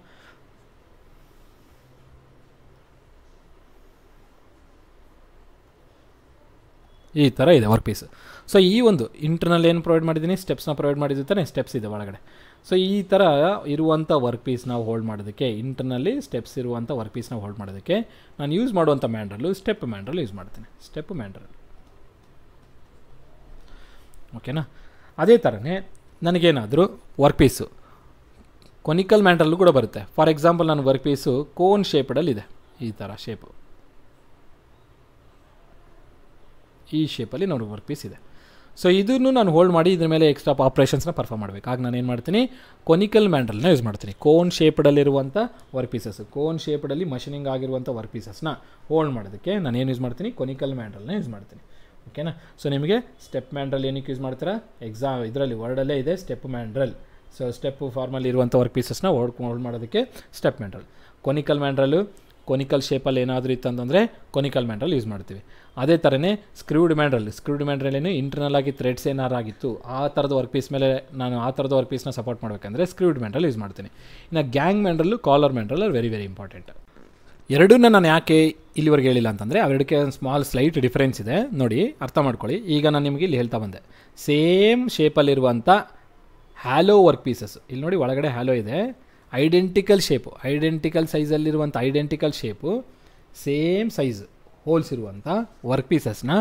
ಈ ಥರ ಇದೆ ವರ್ಕ್ ಪೀಸ್. ಸೊ ಈ ಒಂದು ಇಂಟರ್ನಲ್ ಏನು ಪ್ರೊವೈಡ್ ಮಾಡಿದ್ದೀನಿ, ಸ್ಟೆಪ್ಸ್ನ ಪ್ರೊವೈಡ್ ಮಾಡಿದ್ದು ತಾನೆ, ಸ್ಟೆಪ್ಸ್ ಇದೆ ಒಳಗಡೆ. ಸೊ ಈ ಥರ ಇರುವಂಥ ವರ್ಕ್ ಪೀಸ್ನ ಹೋಲ್ಡ್ ಮಾಡೋದಕ್ಕೆ, ಇಂಟರ್ನಲ್ಲಿ ಸ್ಟೆಪ್ಸ್ ಇರುವಂಥ ವರ್ಕ್ ಪೀಸ್ನ ಹೋಲ್ಡ್ ಮಾಡೋದಕ್ಕೆ ನಾನು ಯೂಸ್ ಮಾಡುವಂಥ ಮ್ಯಾಂಡ್ರಲ್ಲು ಸ್ಟೆಪ್ ಮ್ಯಾಂಡ್ರಲ್ ಯೂಸ್ ಮಾಡ್ತೀನಿ, ಸ್ಟೆಪ್ ಮ್ಯಾಂಡ್ರಲ್. ಓಕೆನಾ. ಅದೇ ಥರನೇ ನನಗೇನಾದರೂ ವರ್ಕ್ ಪೀಸು ಕೊನಿಕಲ್ ಮ್ಯಾಂಡ್ರಲ್ಲು ಕೂಡ ಬರುತ್ತೆ. ಫಾರ್ ಎಕ್ಸಾಂಪಲ್ ನನ್ನ ವರ್ಕ್ ಪೀಸು ಕೋನ್ ಶೇಪಡಲ್ಲಿದೆ, ಈ ಥರ ಶೇಪು, ಈ ಶೇಪಲ್ಲಿ ನೋಡಿ ವರ್ಕ್ ಪೀಸ್ ಇದೆ. ಸೊ ಇದನ್ನು ನಾನು ಹೋಲ್ಡ್ ಮಾಡಿ ಇದ್ರ ಮೇಲೆ ಎಕ್ಸ್ಟ್ರಾ ಆಪ್ರೇಷನ್ಸ್ನ ಪರ್ಫಾರ್ಮ್ ಮಾಡಬೇಕು. ಆಗ ನಾನು ಏನು ಮಾಡ್ತೀನಿ, ಕೊನಿಕಲ್ ಮ್ಯಾಂಡ್ರಲ್ನ ಯೂಸ್ ಮಾಡ್ತೀನಿ. ಕೋನ್ ಶೇಪಡಲ್ಲಿರುವಂಥ ವರ್ಕ್ ಪೀಸಸ್, ಕೋನ್ ಶೇಪಡಲ್ಲಿ ಮಷಿನಿಂಗ್ ಆಗಿರುವಂಥ ವರ್ಕ್ ಪೀಸಸ್ನ ಹೋಲ್ಡ್ ಮಾಡೋದಕ್ಕೆ ನಾನು ಏನು ಯೂಸ್ ಮಾಡ್ತೀನಿ, ಕೊನಿಕಲ್ ಮ್ಯಾಂಡ್ರಲ್ನ ಯೂಸ್ ಮಾಡ್ತೀನಿ. ಓಕೆನಾ. ಸೊ ನಿಮಗೆ ಸ್ಟೆಪ್ ಮ್ಯಾಂಡ್ರಲ್ ಏನಕ್ಕೆ ಯೂಸ್ ಮಾಡ್ತೀರಾ, ಇದರಲ್ಲಿ ವರ್ಡಲ್ಲೇ ಇದೆ ಸ್ಟೆಪ್ ಮ್ಯಾಂಡ್ರಲ್. ಸೊ ಸ್ಟೆಪ್ ಫಾರ್ಮಲ್ಲಿ ಇರುವಂಥ ವರ್ಕ್ ಪೀಸಸ್ನ ಹೋಲ್ಡ್ ಮಾಡೋದಕ್ಕೆ ಸ್ಟೆಪ್ ಮ್ಯಾಂಡ್ರಲ್. ಕೊನಿಕಲ್ ಮ್ಯಾಂಡ್ರಲ್ಲು ಕೊನಿಕಲ್ ಶೇಪಲ್ಲಿ ಏನಾದರೂ ಇತ್ತಂತಂದರೆ ಕೊನಿಕಲ್ ಮ್ಯಾಂಡ್ರಲ್ ಯೂಸ್ ಮಾಡ್ತೀವಿ. ಅದೇ ಥರನೇ ಸ್ಕ್ರೂಡ್ ಮ್ಯಾಂಡ್ರಲ್ ಏನು ಇಂಟರ್ನಲ್ ಆಗಿ ಥ್ರೆಡ್ಸ್ ಏನಾರು ಆಗಿತ್ತು ಆ ಥರದ ವರ್ಕ್ ಪೀಸ್ ಮೇಲೆ ನಾನು ಆ ಥರದ ವರ್ಕ್ ಪೀಸ್ನ ಸಪೋರ್ಟ್ ಮಾಡಬೇಕಂದ್ರೆ ಸ್ಕ್ರೂಡ್ ಮ್ಯಾಂಡ್ರಲ್ ಯೂಸ್ ಮಾಡ್ತೀನಿ. ಇನ್ನು gang mandrel, collar mandrel are very very important. ಎರಡನ್ನ ನಾನು ಯಾಕೆ ಇಲ್ಲಿವರೆಗೆ ಹೇಳಿಲ್ಲ ಅಂತಂದರೆ ಅವೆರಡಕ್ಕೆ ಒಂದು ಸ್ಮಾಲ್ ಸ್ಲೈಟ್ ಡಿಫ್ರೆನ್ಸ್ ಇದೆ, ನೋಡಿ ಅರ್ಥ ಮಾಡ್ಕೊಳ್ಳಿ. ಈಗ ನಾನು ನಿಮಗೆ ಇಲ್ಲಿ ಹೇಳ್ತಾ ಬಂದೆ, ಸೇಮ್ ಶೇಪಲ್ಲಿರುವಂಥ ಹ್ಯಾಲೋ ವರ್ಕ್ ಪೀಸಸ್, ಇಲ್ಲಿ ನೋಡಿ ಒಳಗಡೆ ಹ್ಯಾಲೋ ಇದೆ, ಐಡೆಂಟಿಕಲ್ ಶೇಪು, ಐಡೆಂಟಿಕಲ್ ಸೈಜಲ್ಲಿರುವಂಥ identical shape, same size holes ಇರುವಂಥ ವರ್ಕ್ ಪೀಸಸ್ನ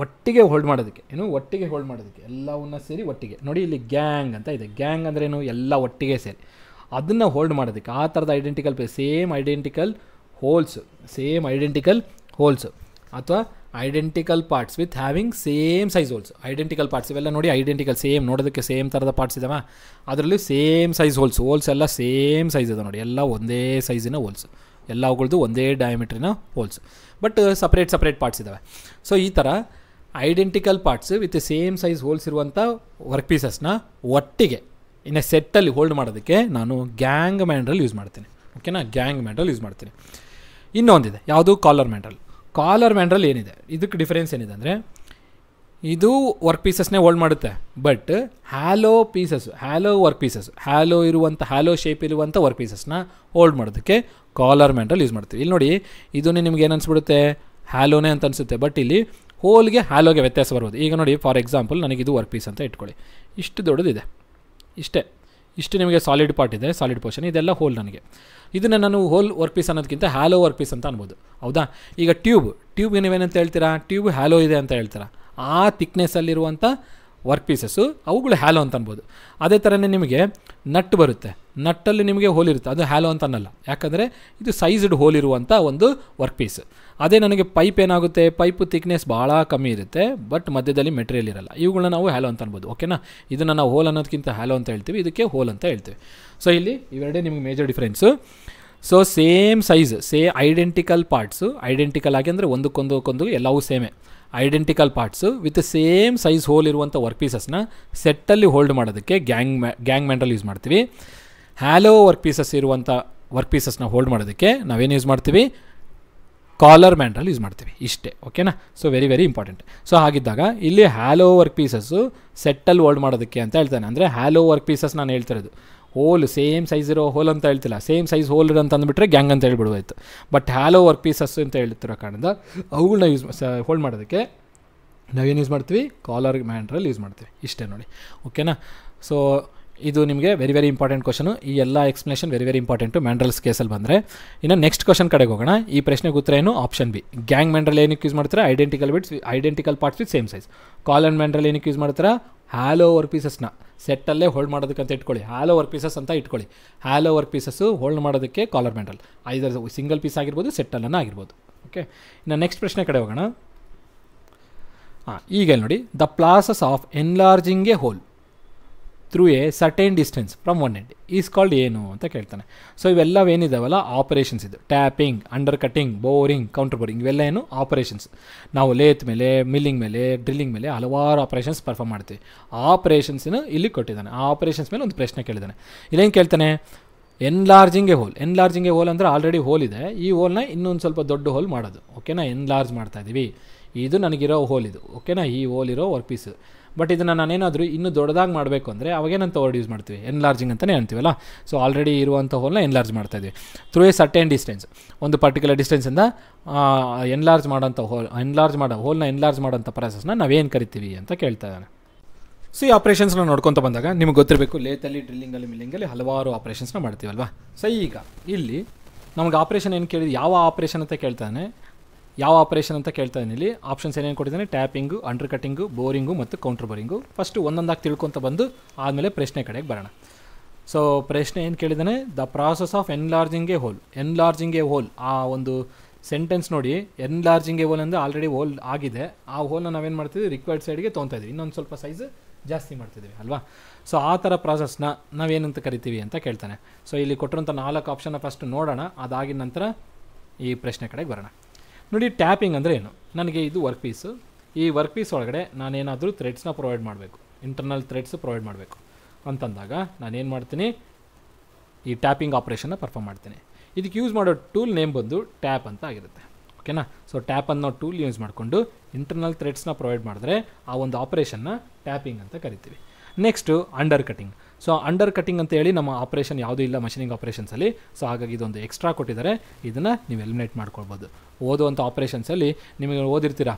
ಒಟ್ಟಿಗೆ ಹೋಲ್ಡ್ ಮಾಡೋದಕ್ಕೆ, ಒಟ್ಟಿಗೆ ಹೋಲ್ಡ್ ಮಾಡೋದಕ್ಕೆ ಎಲ್ಲವನ್ನ ಸೇರಿ ಒಟ್ಟಿಗೆ ನೋಡಿ, ಇಲ್ಲಿ ಗ್ಯಾಂಗ್ ಅಂತ ಇದೆ. ಗ್ಯಾಂಗ್ ಅಂದ್ರೇನು, ಎಲ್ಲ ಒಟ್ಟಿಗೆ ಸೇರಿ ಅದನ್ನು ಹೋಲ್ಡ್ ಮಾಡೋದಕ್ಕೆ ಆ ಥರದ ಐಡೆಂಟಿಕಲ್ ಸೇಮ್ ಐಡೆಂಟಿಕಲ್ ಹೋಲ್ಸು ಅಥವಾ identical parts with having same size holes. Identical parts ಇವೆಲ್ಲ ನೋಡಿ ಐಡೆಂಟಿಕಲ್, ಸೇಮ್ ನೋಡೋದಕ್ಕೆ ಸೇಮ್ ಥರದ ಪಾರ್ಟ್ಸ್ ಇದಾವೆ, ಅದರಲ್ಲಿ ಸೇಮ್ ಸೈಜ್ ಹೋಲ್ಸ್ ಎಲ್ಲ ಸೇಮ್ ಸೈಜ್ ಇದೆ ನೋಡಿ, ಎಲ್ಲ ಒಂದೇ ಸೈಜಿನ ಹೋಲ್ಸ್, ಎಲ್ಲವುಗಳದ್ದು ಒಂದೇ ಡಯಾಮೀಟ್ರಿನ ಹೋಲ್ಸ್, ಬಟ್ ಸಪ್ರೇಟ್ ಪಾರ್ಟ್ಸ್ ಇದ್ದಾವೆ. ಸೊ ಈ ಥರ identical parts with same size holes ಇರುವಂಥ ವರ್ಕ್ ಪೀಸಸ್ನ ಒಟ್ಟಿಗೆ ಇನ್ನು ಸೆಟ್ಟಲ್ಲಿ ಹೋಲ್ಡ್ ಮಾಡೋದಕ್ಕೆ ನಾನು ಗ್ಯಾಂಗ್ ಮ್ಯಾಂಡ್ರಲ್ ಯೂಸ್ ಮಾಡ್ತೀನಿ. ಓಕೆನಾ, ಗ್ಯಾಂಗ್ ಮ್ಯಾಂಡ್ರಲ್ ಯೂಸ್ ಮಾಡ್ತೀನಿ. ಇನ್ನೊಂದಿದೆ, ಯಾವುದು, ಕಾಲರ್ ಮ್ಯಾಂಡ್ರಲ್. ಕಾಲರ್ ಮ್ಯಾಂಡ್ರಲ್ ಏನಿದೆ, ಇದಕ್ಕೆ ಡಿಫರೆನ್ಸ್ ಏನಿದೆ ಅಂದರೆ ಇದು ವರ್ಕ್ ಪೀಸಸ್ನೇ ಹೋಲ್ಡ್ ಮಾಡುತ್ತೆ, but hello work pieces, hello shape ಇರುವಂಥ ವರ್ಕ್ ಪೀಸಸ್ನ ಹೋಲ್ಡ್ ಮಾಡೋದಕ್ಕೆ ಕಾಲರ್ ಮ್ಯಾಂಡ್ರಲ್ ಯೂಸ್ ಮಾಡ್ತೀವಿ. ಇಲ್ಲಿ ನೋಡಿ, ಇದನ್ನೇ ನಿಮ್ಗೆ ಏನು ಅನಿಸ್ಬಿಡುತ್ತೆ, ಹ್ಯಾಲೋನೇ ಅಂತ ಅನಿಸುತ್ತೆ, ಬಟ್ ಇಲ್ಲಿ ಹ್ಯಾಲೋಗೆ ವ್ಯತ್ಯಾಸ ಬರ್ಬೋದು. ಈಗ ನೋಡಿ, ಫಾರ್ ಎಕ್ಸಾಂಪಲ್ ನನಗಿದು ವರ್ಕ್ ಪೀಸ್ ಅಂತ ಇಟ್ಕೊಳ್ಳಿ, ಇಷ್ಟು ದೊಡ್ಡದಿದೆ, ಇಷ್ಟು ನಿಮಗೆ ಸಾಲಿಡ್ ಪಾರ್ಟ್ ಇದೆ, ಸಾಲಿಡ್ ಪೋರ್ಷನ್, ಇದೆಲ್ಲ ಹೋಲ್. ನನಗೆ ಇದನ್ನು ನಾನು ಹೋಲ್ ವರ್ಕ್ ಪೀಸ್ ಅನ್ನೋದಕ್ಕಿಂತ ಹ್ಯಾಲೋ ವರ್ಕ್ ಪೀಸ್ ಅಂತ ಅನ್ಬೋದು, ಹೌದಾ. ಈಗ ಟ್ಯೂಬ್ ನೀವೇನಂತ ಹೇಳ್ತೀರಾ, ಟ್ಯೂಬ್ ಹ್ಯಾಲೋ ಇದೆ ಅಂತ ಹೇಳ್ತೀರಾ. ಆ ಥಿಕ್ನೆಸ್ಸಲ್ಲಿರುವಂಥ ವರ್ಕ್ ಪೀಸಸ್ಸು ಅವುಗಳು ಹ್ಯಾಲೋ ಅಂತ ಅನ್ಬೋದು. ಅದೇ ಥರನೇ ನಿಮಗೆ ನಟ್ ಬರುತ್ತೆ, ನಟ್ಟಲ್ಲಿ ನಿಮಗೆ ಹೋಲ್ ಇರುತ್ತೆ, ಅದು ಹ್ಯಾಲೋ ಅಂತ ಅನ್ನಲ್ಲ, ಯಾಕಂದರೆ ಇದು ಸೈಜ್ಡ್ ಹೋಲ್ ಇರುವಂಥ ಒಂದು ವರ್ಕ್ ಪೀಸ್. ಅದೇ ನನಗೆ ಪೈಪ್ ಏನಾಗುತ್ತೆ, ಪೈಪು ಥಿಕ್ನೆಸ್ ಭಾಳ ಕಮ್ಮಿ ಇರುತ್ತೆ, ಬಟ್ ಮಧ್ಯದಲ್ಲಿ ಮೆಟೀರಿಯಲ್ ಇರಲ್ಲ, ಇವುಗಳನ್ನ ನಾವು ಹ್ಯಾಲೋ ಅಂತ ಅನ್ಬೋದು. ಓಕೆನಾ, ಇದನ್ನು ನಾವು ಹೋಲ್ ಅನ್ನೋದಕ್ಕಿಂತ ಹ್ಯಾಲೋ ಅಂತ ಹೇಳ್ತೀವಿ, ಇದಕ್ಕೆ ಹೋಲ್ ಅಂತ ಹೇಳ್ತೀವಿ. ಸೊ ಇಲ್ಲಿ ಇವೆರಡೇ ನಿಮಗೆ major difference. So same size, identical parts, identical ಆಗಿ ಅಂದರೆ ಒಂದಕ್ಕೊಂದು ಎಲ್ಲವೂ ಸೇಮೇ, identical parts with same size hole ಇರುವಂಥ ವರ್ಕ್ ಪೀಸಸ್ನ ಸೆಟ್ಟಲ್ಲಿ ಹೋಲ್ಡ್ ಮಾಡೋದಕ್ಕೆ ಗ್ಯಾಂಗ್ ಮ್ಯಾಂಡ್ರಲ್ ಯೂಸ್ ಮಾಡ್ತೀವಿ. ಹ್ಯಾಲೋ ವರ್ಕ್ ಪೀಸಸ್ ಇರುವಂಥ ವರ್ಕ್ ಪೀಸಸ್ನ ಹೋಲ್ಡ್ ಮಾಡೋದಕ್ಕೆ ನಾವೇನು ಯೂಸ್ ಮಾಡ್ತೀವಿ, ಕಾಲರ್ ಮ್ಯಾಂಡ್ರಲ್ ಯೂಸ್ ಮಾಡ್ತೀವಿ, ಇಷ್ಟೇ. ಓಕೆನಾ. So very very important. So ಹಾಗಿದ್ದಾಗ ಇಲ್ಲಿ ಹ್ಯಾಲೋ ವರ್ಕ್ ಪೀಸಸ್ಸು ಸೆಟ್ಟಲ್ಲಿ ಹೋಲ್ಡ್ ಮಾಡೋದಕ್ಕೆ ಅಂತ ಹೇಳ್ತಾನೆ, ಅಂದರೆ ಹ್ಯಾಲೋ ವರ್ಕ್ ಪೀಸಸ್ ನಾನು ಹೇಳ್ತಿರೋದು ಹೋಲ್, ಸೇಮ್ ಸೈಜ್ ಇರೋ ಹೋಲ್ ಅಂತ ಹೇಳ್ತಿಲ್ಲ, ಸೇಮ್ ಸೈಜ್ ಹೋಲ್ ಅಂತ ಅಂದ್ಬಿಟ್ರೆ ಗ್ಯಾಂಗ್ ಅಂತ ಹೇಳ್ಬಿಡ್ಬೋದಾಯ್ತು. ಬಟ್ ಹ್ಯಾಲೋ ವರ್ಕ್ ಪೀಸಸ್ ಅಂತ ಹೇಳ್ತಿರೋ ಕಾರಣದಿಂದ ಅವುಗಳನ್ನ ಹೋಲ್ಡ್ ಮಾಡೋದಕ್ಕೆ ನಾವೇನು ಯೂಸ್ ಮಾಡ್ತೀವಿ, ಕಾಲರ್ ಮ್ಯಾಂಡ್ರಲ್ ಯೂಸ್ ಮಾಡ್ತೀವಿ, ಇಷ್ಟೇ ನೋಡಿ. ಓಕೆನಾ. ಸೊ ಇದು ನಿಮಗೆ ವೆರಿ ವೆರಿ ಇಂಪಾರ್ಟೆಂಟ್ ಕ್ವಶನು. ಈ ಎಲ್ಲ ಎಕ್ಸ್ಪ್ಲನೇಷನ್ ವೆರಿ ವೆರಿ ಇಂಪಾರ್ಟೆಂಟು ಮ್ಯಾಂಡ್ರಲ್ಸ್ ಕೇಸಲ್ಲಿ ಬಂದರೆ. ಇನ್ನು ನೆಕ್ಸ್ಟ್ ಕ್ವಶನ್ ಕಡೆಗೆ ಹೋಗೋಣ. ಈ ಪ್ರಶ್ನೆಗೆ ಉತ್ತರ ಏನು, ಆಪ್ಷನ್ ಬಿ. ಗ್ಯಾಂಗ್ ಮ್ಯಾಂಡ್ರಲ್ ಏನಕ್ಕೆ ಯೂಸ್ ಮಾಡ್ತಾರೆ, identical parts with same size. Collar mandrel ಏನಕ್ಕೆ ಯೂಸ್ ಮಾಡ್ತಾರೆ, ಹ್ಯಾಲೋ ವರ್ಕ್ ಪೀಸಸ್ನ ಸೆಟ್ಟಲ್ಲೇ ಹೋಲ್ಡ್ ಮಾಡೋದಕ್ಕಂತ ಇಟ್ಕೊಳ್ಳಿ, ಹ್ಯಾಲೋ ವರ್ಕ್ ಪೀಸಸ್ ಅಂತ ಇಟ್ಕೊಳ್ಳಿ. ಹ್ಯಾಲೋ ವರ್ಕ್ ಪೀಸಸ್ಸು ಹೋಲ್ಡ್ ಮಾಡೋದಕ್ಕೆ collar mandrel, either single piece ಆಗಿರ್ಬೋದು, ಸೆಟ್ಟಲ್ಲೂ ಆಗಿರ್ಬೋದು. ಓಕೆ, ಇನ್ನು ನೆಕ್ಸ್ಟ್ ಪ್ರಶ್ನೆ ಕಡೆ ಹೋಗೋಣ. ಈಗ ನೋಡಿ, the process of enlarging a hole through a certain distance from one end is called ಏನು ಅಂತ ಕೇಳ್ತಾನೆ. ಸೊ ಇವೆಲ್ಲವೇನಿದಾವಲ್ಲ ಆಪರೇಷನ್ಸ್, ಇದು tapping, undercutting, boring, counterboring, ಇವೆಲ್ಲ ಏನು ಆಪರೇಷನ್ಸ್. ನಾವು ಲೇತ್ ಮೇಲೆ, ಮಿಲ್ಲಿಂಗ್ ಮೇಲೆ, ಡ್ರಿಲ್ಲಿಂಗ್ ಮೇಲೆ ಹಲವಾರು ಆಪರೇಷನ್ಸ್ ಪರ್ಫಾರ್ಮ್ ಮಾಡ್ತೀವಿ. ಆಪರೇಷನ್ಸ್ನ ಇಲ್ಲಿ ಕೊಟ್ಟಿದ್ದಾನೆ, ಆ ಆಪರೇಷನ್ಸ್ ಮೇಲೆ ಒಂದು ಪ್ರಶ್ನೆ ಕೇಳಿದ್ದಾನೆ. ಇಲ್ಲೇನು ಕೇಳ್ತಾನೆ, ಎನ್ಲಾರ್ಜಿಂಗ್ ಎ ಹೋಲ್ ಅಂದರೆ ಆಲ್ರೆಡಿ ಹೋಲ್ ಇದೆ, ಈ ಹೋಲ್ನ ಇನ್ನೊಂದು ಸ್ವಲ್ಪ ದೊಡ್ಡ ಹೋಲ್ ಮಾಡೋದು. ಓಕೆನಾ, ಎನ್ಲಾರ್ಜ್ ಮಾಡ್ತಾ ಇದ್ದೀವಿ, ಇದು ನನಗಿರೋ ಹೋಲ್ ಇದು. ಓಕೆನಾ, ಈ ಹೋಲ್ ಇರೋ ವರ್ಕ್ ಪೀಸ್, ಬಟ್ ಇದನ್ನು ನಾನೇನಾದರೂ ಇನ್ನೂ ದೊಡ್ಡದಾಗಿ ಮಾಡಬೇಕು ಅಂದರೆ ಅವಾಗೇನಂತ ವರ್ಡ್ ಯೂಸ್ ಮಾಡ್ತೀವಿ, ಎನ್ಲಾರ್ಜಿಂಗ್ ಅಂತಲೇ ಅಂತೀವಲ್ಲ. ಸೊ ಆಲ್ರೆಡಿ ಇರುವಂಥ ಹೋಲ್ನ ಎನ್ಲಾರ್ಜ್ ಮಾಡ್ತಾಯಿದ್ವಿ ಥ್ರೂ ಎ ಸರ್ಟೇನ್ ಡಿಸ್ಟೆನ್ಸ್. ಒಂದು ಪರ್ಟಿಕ್ಯುಲರ್ ಡಿಸ್ಟೆನ್ಸಿಂದ ಎನ್ಲಾರ್ಜ್ ಮಾಡೋಂಥ ಹೋಲ್ನ ಎನ್ಲಾರ್ಜ್ ಮಾಡೋಂಥ ಪ್ರಾಸೆಸ್ನ ನಾವೇನು ಕರಿತೀವಿ ಅಂತ ಕೇಳ್ತಾ ಇದ್ದಾನೆ. ಸೊ ಈ ಆಪ್ರೇಷನ್ಸ್ನ ನೋಡ್ಕೊತ ಬಂದಾಗ ನಿಮ್ಗೆ ಗೊತ್ತಿರಬೇಕು, ಲೇತಲ್ಲಿ, ಡ್ರಿಲ್ಲಿಂಗಲ್ಲಿ, ಮಿಲ್ಲಿಂಗಲ್ಲಿ ಹಲವಾರು ಆಪ್ರೇಷನ್ಸ್ನ ಮಾಡ್ತೀವಲ್ವಾ. ಸೊ ಈಗ ಇಲ್ಲಿ ನಮ್ಗೆ ಆಪ್ರೇಷನ್ ಏನು ಕೇಳಿದ್ದು, ಯಾವ ಆಪ್ರೇಷನ್ ಅಂತ ಕೇಳ್ತಾನೆ, ಯಾವ ಆಪ್ರೇಷನ್ ಅಂತ ಕೇಳ್ತಾನೆ. ಇಲ್ಲಿ ಆಪ್ಷನ್ಸ್ ಏನೇನು ಕೊಟ್ಟಿದ್ದಾನೆ, ಟ್ಯಾಪಿಂಗು, ಅಂಡರ್ ಕಟ್ಟಿಂಗು, ಬೋರಿಂಗು ಮತ್ತು ಕೌಂಟರ್ ಬೋರಿಂಗು. ಫಸ್ಟು ಒಂದೊಂದಾಗಿ ತಿಳ್ಕೊತ ಬಂದು ಆದಮೇಲೆ ಪ್ರಶ್ನೆ ಕಡೆಗೆ ಬರೋಣ. ಸೊ ಪ್ರಶ್ನೆ ಏನು ಕೇಳಿದ್ದಾನೆ, the process of enlarging a hole. Enlarging a hole, ಆ ಒಂದು ಸೆಂಟೆನ್ಸ್ ನೋಡಿ, ಎನ್ಲಾರ್ಜಿಂಗ್ ಎ ಹೋಲ್ ಅಂದರೆ ಆಲ್ರೆಡಿ ಹೋಲ್ ಆಗಿದೆ, ಆ ಹೋಲ್ನ ನಾವೇನು ಮಾಡ್ತೀವಿ, ರಿಕ್ವೈರ್ಡ್ ಸೈಡ್ಗೆ ತೊಗೊತಾ ಇದ್ವಿ, ಇನ್ನೊಂದು ಸ್ವಲ್ಪ ಸೈಜ್ ಜಾಸ್ತಿ ಮಾಡ್ತಿದ್ದೀವಿ ಅಲ್ವಾ. ಸೊ ಆ ಥರ ಪ್ರಾಸೆಸ್ನ ನಾವೇನಂತ ಕರಿತೀವಿ ಅಂತ ಕೇಳ್ತಾನೆ. ಸೊ ಇಲ್ಲಿ ಕೊಟ್ಟಿರೋಂಥ 4 ಆಪ್ಷನ್ನ ಫಸ್ಟ್ ನೋಡೋಣ, ಅದಾಗಿದ ನಂತರ ಈ ಪ್ರಶ್ನೆ ಕಡೆಗೆ ಬರೋಣ. ನೋಡಿ, ಟ್ಯಾಪಿಂಗ್ ಅಂದರೆ ಏನು, ನನಗೆ ಇದು ವರ್ಕ್ ಪೀಸು, ಈ ವರ್ಕ್ ಪೀಸ್ ಒಳಗಡೆ ನಾನೇನಾದರೂ ಥ್ರೆಡ್ಸ್ನ ಪ್ರೊವೈಡ್ ಮಾಡಬೇಕು, ಇಂಟರ್ನಲ್ ಥ್ರೆಡ್ಸ್ ಪ್ರೊವೈಡ್ ಮಾಡಬೇಕು ಅಂತಂದಾಗ ನಾನೇನು ಮಾಡ್ತೀನಿ, ಈ ಟ್ಯಾಪಿಂಗ್ ಆಪ್ರೇಷನ್ನ ಪರ್ಫಾರ್ಮ್ ಮಾಡ್ತೀನಿ. ಇದಕ್ಕೆ ಯೂಸ್ ಮಾಡೋ ಟೂಲ್ ನೇಮ್ ಬಂದು ಟ್ಯಾಪ್ ಅಂತ ಆಗಿರುತ್ತೆ, ಓಕೆನಾ. ಸೊ ಟ್ಯಾಪ್ ಅನ್ನೋ ಟೂಲ್ ಯೂಸ್ ಮಾಡಿಕೊಂಡು ಇಂಟರ್ನಲ್ ಥ್ರೆಡ್ಸ್ನ ಪ್ರೊವೈಡ್ ಮಾಡಿದ್ರೆ ಆ ಒಂದು ಆಪ್ರೇಷನ್ನ ಟ್ಯಾಪಿಂಗ್ ಅಂತ ಕರಿತೀವಿ. Next under cutting. So under cutting ಅಂತ ಹೇಳಿ ನಮ್ಮ ಆಪ್ರೇಷನ್ ಯಾವುದೂ ಇಲ್ಲ ಮಷಿನಿಂಗ್ ಆಪ್ರೇಷನ್ಸಲ್ಲಿ. ಸೊ ಹಾಗಾಗಿ ಇದೊಂದು ಎಕ್ಸ್ಟ್ರಾ ಕೊಟ್ಟಿದ್ದಾರೆ, ಇದನ್ನು ನೀವು ಎಲಿಮಿನೇಟ್ ಮಾಡ್ಕೊಳ್ಬೋದು. ಓದುವಂಥ ಆಪ್ರೇಷನ್ಸಲ್ಲಿ ನಿಮಗೆ ಓದಿರ್ತೀರಾ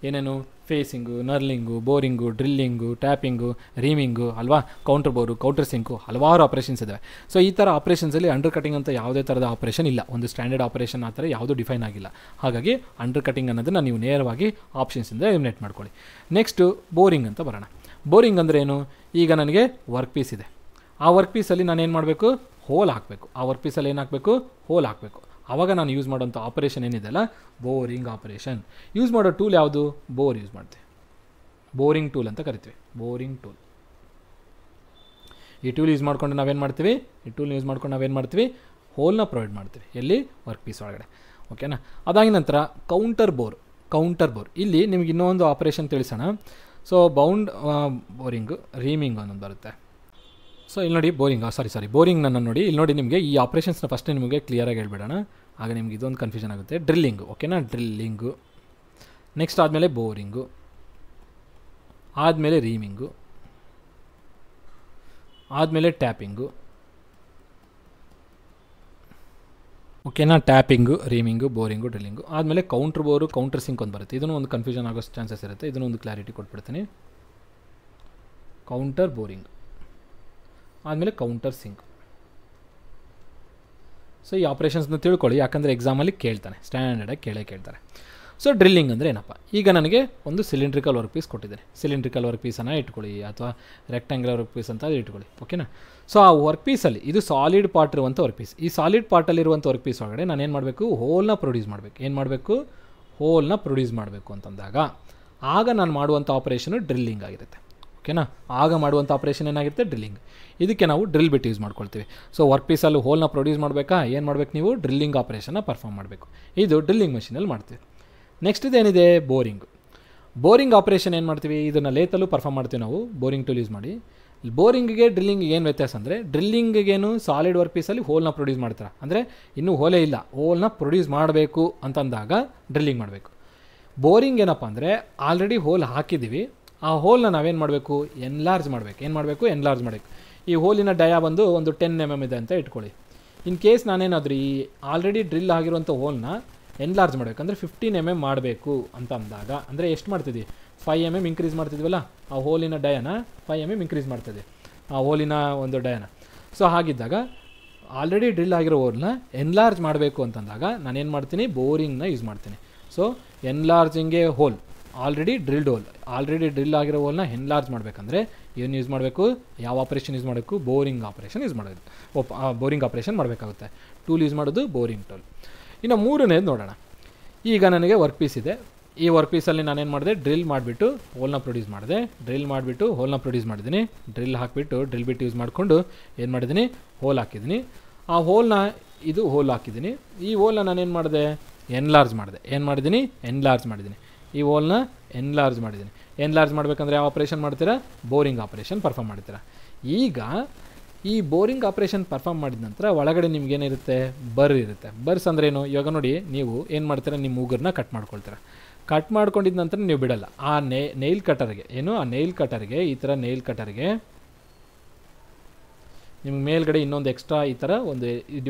ಏನೇನು, ಫೇಸಿಂಗು, ನರ್ಲಿಂಗು, ಬೋರಿಂಗು, ಡ್ರಿಲ್ಲಿಂಗು, ಟ್ಯಾಪಿಂಗು, ರೀಮಿಂಗು ಅಲ್ವಾ, ಕೌಂಟರ್ ಬೋರು, ಕೌಂಟರ್ ಸಿಂಕು, ಹಲವಾರು ಆಪ್ರೇಷನ್ಸ್ ಇದ್ದಾವೆ. ಸೊ ಈ ಥರ ಆಪ್ರೇಷನ್ಸಲ್ಲಿ ಅಂಡರ್ ಕಟಿಂಗ್ ಅಂತ ಯಾವುದೇ ಥರದ ಆಪ್ರೇಷನ್ ಇಲ್ಲ, ಒಂದು ಸ್ಟ್ಯಾಂಡರ್ಡ್ ಆಪ್ರೇಷನ್ ಆ ಥರ ಯಾವುದೂ ಡಿಫೈನ್ ಆಗಿಲ್ಲ. ಹಾಗಾಗಿ ಅಂಡರ್ ಕಟಿಂಗ್ ಅನ್ನೋದನ್ನು ನೀವು ನೇರವಾಗಿ ಆಪ್ಷನ್ಸಿಂದ ಎಲಿಮಿನೇಟ್ ಮಾಡ್ಕೊಳ್ಳಿ. ನೆಕ್ಸ್ಟು ಬೋರಿಂಗ್ ಅಂತ ಬರೋಣ. ಬೋರಿಂಗ್ ಅಂದರೆ ಏನು, ಈಗ ನನಗೆ ವರ್ಕ್ ಪೀಸ್ ಇದೆ, ಆ ವರ್ಕ್ ಪೀಸಲ್ಲಿ ನಾನೇನು ಮಾಡಬೇಕು, ಹೋಲ್ ಹಾಕಬೇಕು. ಆ ವರ್ಕ್ ಪೀಸಲ್ಲಿ ಏನು ಹಾಕಬೇಕು, ಹೋಲ್ ಹಾಕಬೇಕು. ಆವಾಗ ನಾನು ಯೂಸ್ ಮಾಡೋಂಥ ಆಪ್ರೇಷನ್ ಏನಿದೆಯಲ್ಲ, ಬೋರಿಂಗ್ ಆಪ್ರೇಷನ್. ಯೂಸ್ ಮಾಡೋ ಟೂಲ್ ಯಾವುದು, ಬೋರ್ ಯೂಸ್ ಮಾಡ್ತೀವಿ, ಬೋರಿಂಗ್ ಟೂಲ್ ಅಂತ ಕರಿತೀವಿ, ಬೋರಿಂಗ್ ಟೂಲ್. ಈ ಟೂಲ್ ಯೂಸ್ ಮಾಡ್ಕೊಂಡು ನಾವೇನು ಮಾಡ್ತೀವಿ, ಹೋಲ್ನ ಪ್ರೊವೈಡ್ ಮಾಡ್ತೀವಿ, ಎಲ್ಲಿ, ವರ್ಕ್ ಪೀಸ್ ಒಳಗಡೆ, ಓಕೆನಾ. ಅದಾಗಿದ ನಂತರ ಕೌಂಟರ್ ಬೋರ್. ಇಲ್ಲಿ ನಿಮಗೆ ಇನ್ನೊಂದು ಆಪ್ರೇಷನ್ ತಿಳಿಸೋಣ. ಸೊ ಬೌಂಡ್ ಬೋರಿಂಗು, ರೀಮಿಂಗ್ ಅನ್ನೋದು ಬರುತ್ತೆ. ಸೊ ಇಲ್ಲಿ ನೋಡಿ ಬೋರಿಂಗ್ ನನ್ನ ನೋಡಿ, ಇಲ್ಲಿ ನೋಡಿ ನಿಮಗೆ ಈ ಆಪ್ರೇಷನ್ಸ್ನ ಫಸ್ಟ್ ನಿಮಗೆ ಕ್ಲಿಯರಾಗಿ ಹೇಳ್ಬಿಡೋಣ, ಆಗ ನಿಮ್ಗೆ ಇದೊಂದು ಕನ್ಫ್ಯೂಷನ್ ಆಗುತ್ತೆ. ಡ್ರಿಲ್ಲಿಂಗು, ಓಕೆನಾ, ಡ್ರಿಲ್ಲಿಂಗು. ನೆಕ್ಸ್ಟ್ ಆದಮೇಲೆ ಬೋರಿಂಗು, ಆದಮೇಲೆ ರೀಮಿಂಗು, ಆದಮೇಲೆ ಟ್ಯಾಪಿಂಗು, ಓಕೆನಾ. ಟ್ಯಾಪಿಂಗು, ರೀಮಿಂಗು, ಬೋರಿಂಗು, ಡ್ರಿಲ್ಲಿಂಗು ಆದಮೇಲೆ ಕೌಂಟರ್ ಬೋರು, ಕೌಂಟರ್ ಸಿಂಕ್ ಒಂದು ಬರುತ್ತೆ. ಇದನ್ನು ಒಂದು ಕನ್ಫ್ಯೂಷನ್ ಆಗೋ ಚಾನ್ಸಸ್ ಇರುತ್ತೆ, ಇದನ್ನು ಒಂದು ಕ್ಲಾರಿಟಿ ಕೊಟ್ಬಿಡ್ತೀನಿ. ಕೌಂಟರ್ ಬೋರಿಂಗ್ ಆದಮೇಲೆ ಕೌಂಟರ್ ಸಿಂಕ್. ಸೊ ಈ ಆಪ್ರೇಷನ್ಸ್ನ ತಿಳ್ಕೊಳ್ಳಿ, ಯಾಕಂದರೆ ಎಕ್ಸಾಮಲ್ಲಿ ಕೇಳ್ತಾನೆ, ಸ್ಟ್ಯಾಂಡರ್ಡಾಗಿ ಕೇಳ್ತಾರೆ. ಸೊ ಡ್ರಿಲ್ಲಿಂಗ್ ಅಂದರೆ ಏನಪ್ಪ, ಈಗ ನನಗೆ ಒಂದು ಸಿಲಿಂಡ್ರಿಕಲ್ ವರ್ಕ್ ಪೀಸ್ ಕೊಟ್ಟಿದ್ದೇನೆ, ಸಿಲಿಂಡ್ರಿಕಲ್ ವರ್ಕ್ ಪೀಸನ್ನು ಇಟ್ಕೊಳ್ಳಿ ಅಥವಾ ರೆಕ್ಟ್ಯಾಂಗ್ಯುಲರ್ ವರ್ಕ್ ಪೀಸ್ ಅಂತ ಇಟ್ಕೊಳ್ಳಿ, ಓಕೆನಾ. ಸೊ ಆ ವರ್ಕ್ ಪೀಸಲ್ಲಿ ಇದು ಸಾಲಿಡ್ ಪಾರ್ಟ್ ಇರುವಂಥ ವರ್ಕ್ ಪೀಸ್, ಈ ಸಾಲಿಡ್ ಪಾರ್ಟಲ್ಲಿರುವಂಥ ವರ್ಕ್ ಪೀಸ್ ಒಳಗಡೆ ನಾನು ಏನು ಮಾಡಬೇಕು, ಹೋಲ್ನ ಪ್ರೊಡ್ಯೂಸ್ ಮಾಡಬೇಕು ಅಂತಂದಾಗ ಆಗ ನಾನು ಮಾಡುವಂಥ ಆಪ್ರೇಷನು ಡ್ರಿಲ್ಲಿಂಗ್ ಆಗಿರುತ್ತೆ, ಓಕೆನಾ. ಆಗ ಮಾಡುವಂಥ ಆಪ್ರೇಷನ್ ಏನಾಗಿರುತ್ತೆ, ಡ್ರಿಲ್ಲಿಂಗ್. ಇದಕ್ಕೆ ನಾವು ಡ್ರಿಲ್ ಬಿಟ್ ಯೂಸ್ ಮಾಡ್ಕೊಳ್ತೀವಿ. ಸೊ ವರ್ಕ್ ಪೀಸಲ್ಲಿ ಹೋಲ್ನ ಪ್ರೊಡ್ಯೂಸ್ ಮಾಡಬೇಕಾ, ಏನು ಮಾಡಬೇಕು ನೀವು, ಡ್ರಿಲ್ಲಿಂಗ್ ಆಪ್ರೇಷನ್ನ ಪರ್ಫಾರ್ಮ್ ಮಾಡಬೇಕು. ಇದು ಡ್ರಿಲ್ಲಿಂಗ್ ಮಷೀನಲ್ಲಿ ಮಾಡ್ತೀವಿ. ನೆಕ್ಸ್ಟ್ ಇದೇನಿದೆ, ಬೋರಿಂಗ್ ಆಪ್ರೇಷನ್ ಏನು ಮಾಡ್ತೀವಿ, ಇದನ್ನು ಲೇತಲ್ಲೂ ಪರ್ಫಾರ್ಮ್ ಮಾಡ್ತೀವಿ ನಾವು ಬೋರಿಂಗ್ ಟೂಲ್ ಯೂಸ್ ಮಾಡಿ. ಬೋರಿಂಗಿಗೆ ಡ್ರಿಲ್ಲಿಂಗಿಗೆ ಏನು ವ್ಯತ್ಯಾಸ ಅಂದರೆ, ಡ್ರಿಲ್ಲಿಂಗಿಗೇನು ಸಾಲಿಡ್ ವರ್ಕ್ ಪೀಸಲ್ಲಿ ಹೋಲ್ನ ಪ್ರೊಡ್ಯೂಸ್ ಮಾಡ್ತಾರೆ, ಅಂದರೆ ಇನ್ನೂ ಹೋಲೇ ಇಲ್ಲ, ಹೋಲ್ನ ಪ್ರೊಡ್ಯೂಸ್ ಮಾಡಬೇಕು ಅಂತಂದಾಗ ಡ್ರಿಲ್ಲಿಂಗ್ ಮಾಡಬೇಕು. ಬೋರಿಂಗ್ ಏನಪ್ಪ ಅಂದರೆ ಆಲ್ರೆಡಿ ಹೋಲ್ ಹಾಕಿದ್ದೀವಿ, ಆ ಹೋಲ್ನ ನಾವೇನು ಮಾಡಬೇಕು, ಎನ್ಲಾರ್ಜ್ ಮಾಡಬೇಕು. ಈ ಹೋಲಿನ ಡಯಾ ಬಂದು ಒಂದು 10 mm ಇದೆ ಅಂತ ಇಟ್ಕೊಳ್ಳಿ. ಇನ್ ಕೇಸ್ ನಾನೇನಾದರೂ ಈ ಆಲ್ರೆಡಿ ಡ್ರಿಲ್ ಆಗಿರುವಂಥ ಹೋಲ್ನ ಎನ್ಲಾರ್ಜ್ ಮಾಡಬೇಕು ಅಂದರೆ 15 mm ಮಾಡಬೇಕು ಅಂತ ಅಂದಾಗ, ಅಂದರೆ ಎಷ್ಟು ಮಾಡ್ತಿದ್ವಿ, 5 mm ಇನ್ಕ್ರೀಸ್ ಮಾಡ್ತಿದ್ವಲ್ಲ, ಆ ಹೋಲಿನ ಡಯಾನ 5 mm ಇನ್ಕ್ರೀಸ್ ಮಾಡ್ತಿದ್ವಿ, ಆ ಹೋಲಿನ ಒಂದು ಡಯಾನ. ಸೊ ಹಾಗಿದ್ದಾಗ ಆಲ್ರೆಡಿ ಡ್ರಿಲ್ ಆಗಿರೋ ಹೋಲ್ನ ಎನ್ಲಾರ್ಜ್ ಮಾಡಬೇಕು ಅಂತಂದಾಗ ನಾನೇನು ಮಾಡ್ತೀನಿ, ಬೋರಿಂಗ್ನ ಯೂಸ್ ಮಾಡ್ತೀನಿ. So enlarging a hole, already drill ಆಗಿರೋ ಹೋಲ್ನ ಎನ್ಲಾರ್ಜ್ ಮಾಡಬೇಕಂದ್ರೆ ಏನು ಯೂಸ್ ಮಾಡಬೇಕು, ಯಾವ ಆಪ್ರೇಷನ್ ಯೂಸ್ ಮಾಡಬೇಕು, ಬೋರಿಂಗ್ ಆಪ್ರೇಷನ್ ಮಾಡಬೇಕಾಗುತ್ತೆ. ಟೂಲ್ ಯೂಸ್ ಮಾಡೋದು ಬೋರಿಂಗ್ ಟೂಲ್. ಇನ್ನು ಮೂರನೇದು ನೋಡೋಣ. ಈಗ ನನಗೆ ವರ್ಕ್ ಪೀಸ್ ಇದೆ, ಈ ವರ್ಕ್ ಪೀಸಲ್ಲಿ ನಾನೇನು ಮಾಡಿದೆ, ಡ್ರಿಲ್ ಮಾಡಿಬಿಟ್ಟು ಹೋಲ್ನ ಪ್ರೊಡ್ಯೂಸ್ ಮಾಡಿದ್ದೀನಿ. ಡ್ರಿಲ್ ಹಾಕಿಬಿಟ್ಟು ಡ್ರಿಲ್ ಬಿಟ್ ಯೂಸ್ ಮಾಡಿಕೊಂಡು ಏನು ಮಾಡಿದ್ದೀನಿ, ಹೋಲ್ ಹಾಕಿದ್ದೀನಿ. ಆ ಹೋಲ್ ಹಾಕಿದ್ದೀನಿ. ಈ ಹೋಲ್ನ ನಾನೇನು ಮಾಡಿದೆ, ಎನ್ಲಾರ್ಜ್ ಮಾಡಿದ್ದೀನಿ. ಈ ಹೋಲ್ನ ಎನ್ಲಾರ್ಜ್ ಮಾಡಬೇಕಂದ್ರೆ ಯಾವ ಆಪ್ರೇಷನ್ ಮಾಡ್ತೀರಾ, ಬೋರಿಂಗ್ ಆಪ್ರೇಷನ್ ಪರ್ಫಾರ್ಮ್ ಮಾಡ್ತೀರಾ. ಈಗ ಈ ಬೋರಿಂಗ್ ಆಪ್ರೇಷನ್ ಪರ್ಫಾರ್ಮ್ ಮಾಡಿದ ನಂತರ ಒಳಗಡೆ ನಿಮ್ಗೇನಿರುತ್ತೆ, ಬರ್ಸ್ ಅಂದ್ರೇನು, ಇವಾಗ ನೋಡಿ ನೀವು ಏನು ಮಾಡ್ತೀರಾ, ನಿಮ್ಮ ಮೂಗರನ್ನ ಕಟ್ ಮಾಡ್ಕೊಳ್ತೀರಾ. ಕಟ್ ಮಾಡ್ಕೊಂಡಿದ್ದ ನಂತರ ನೀವು ಬಿಡಲ್ಲ. ಆ ನೈಲ್ ಕಟರ್ಗೆ ಈ ಥರ ನೈಲ್ ಕಟರ್ಗೆ ನಿಮ್ಗೆ ಮೇಲ್ಗಡೆ ಇನ್ನೊಂದು ಎಕ್ಸ್ಟ್ರಾ ಈ ಥರ ಒಂದು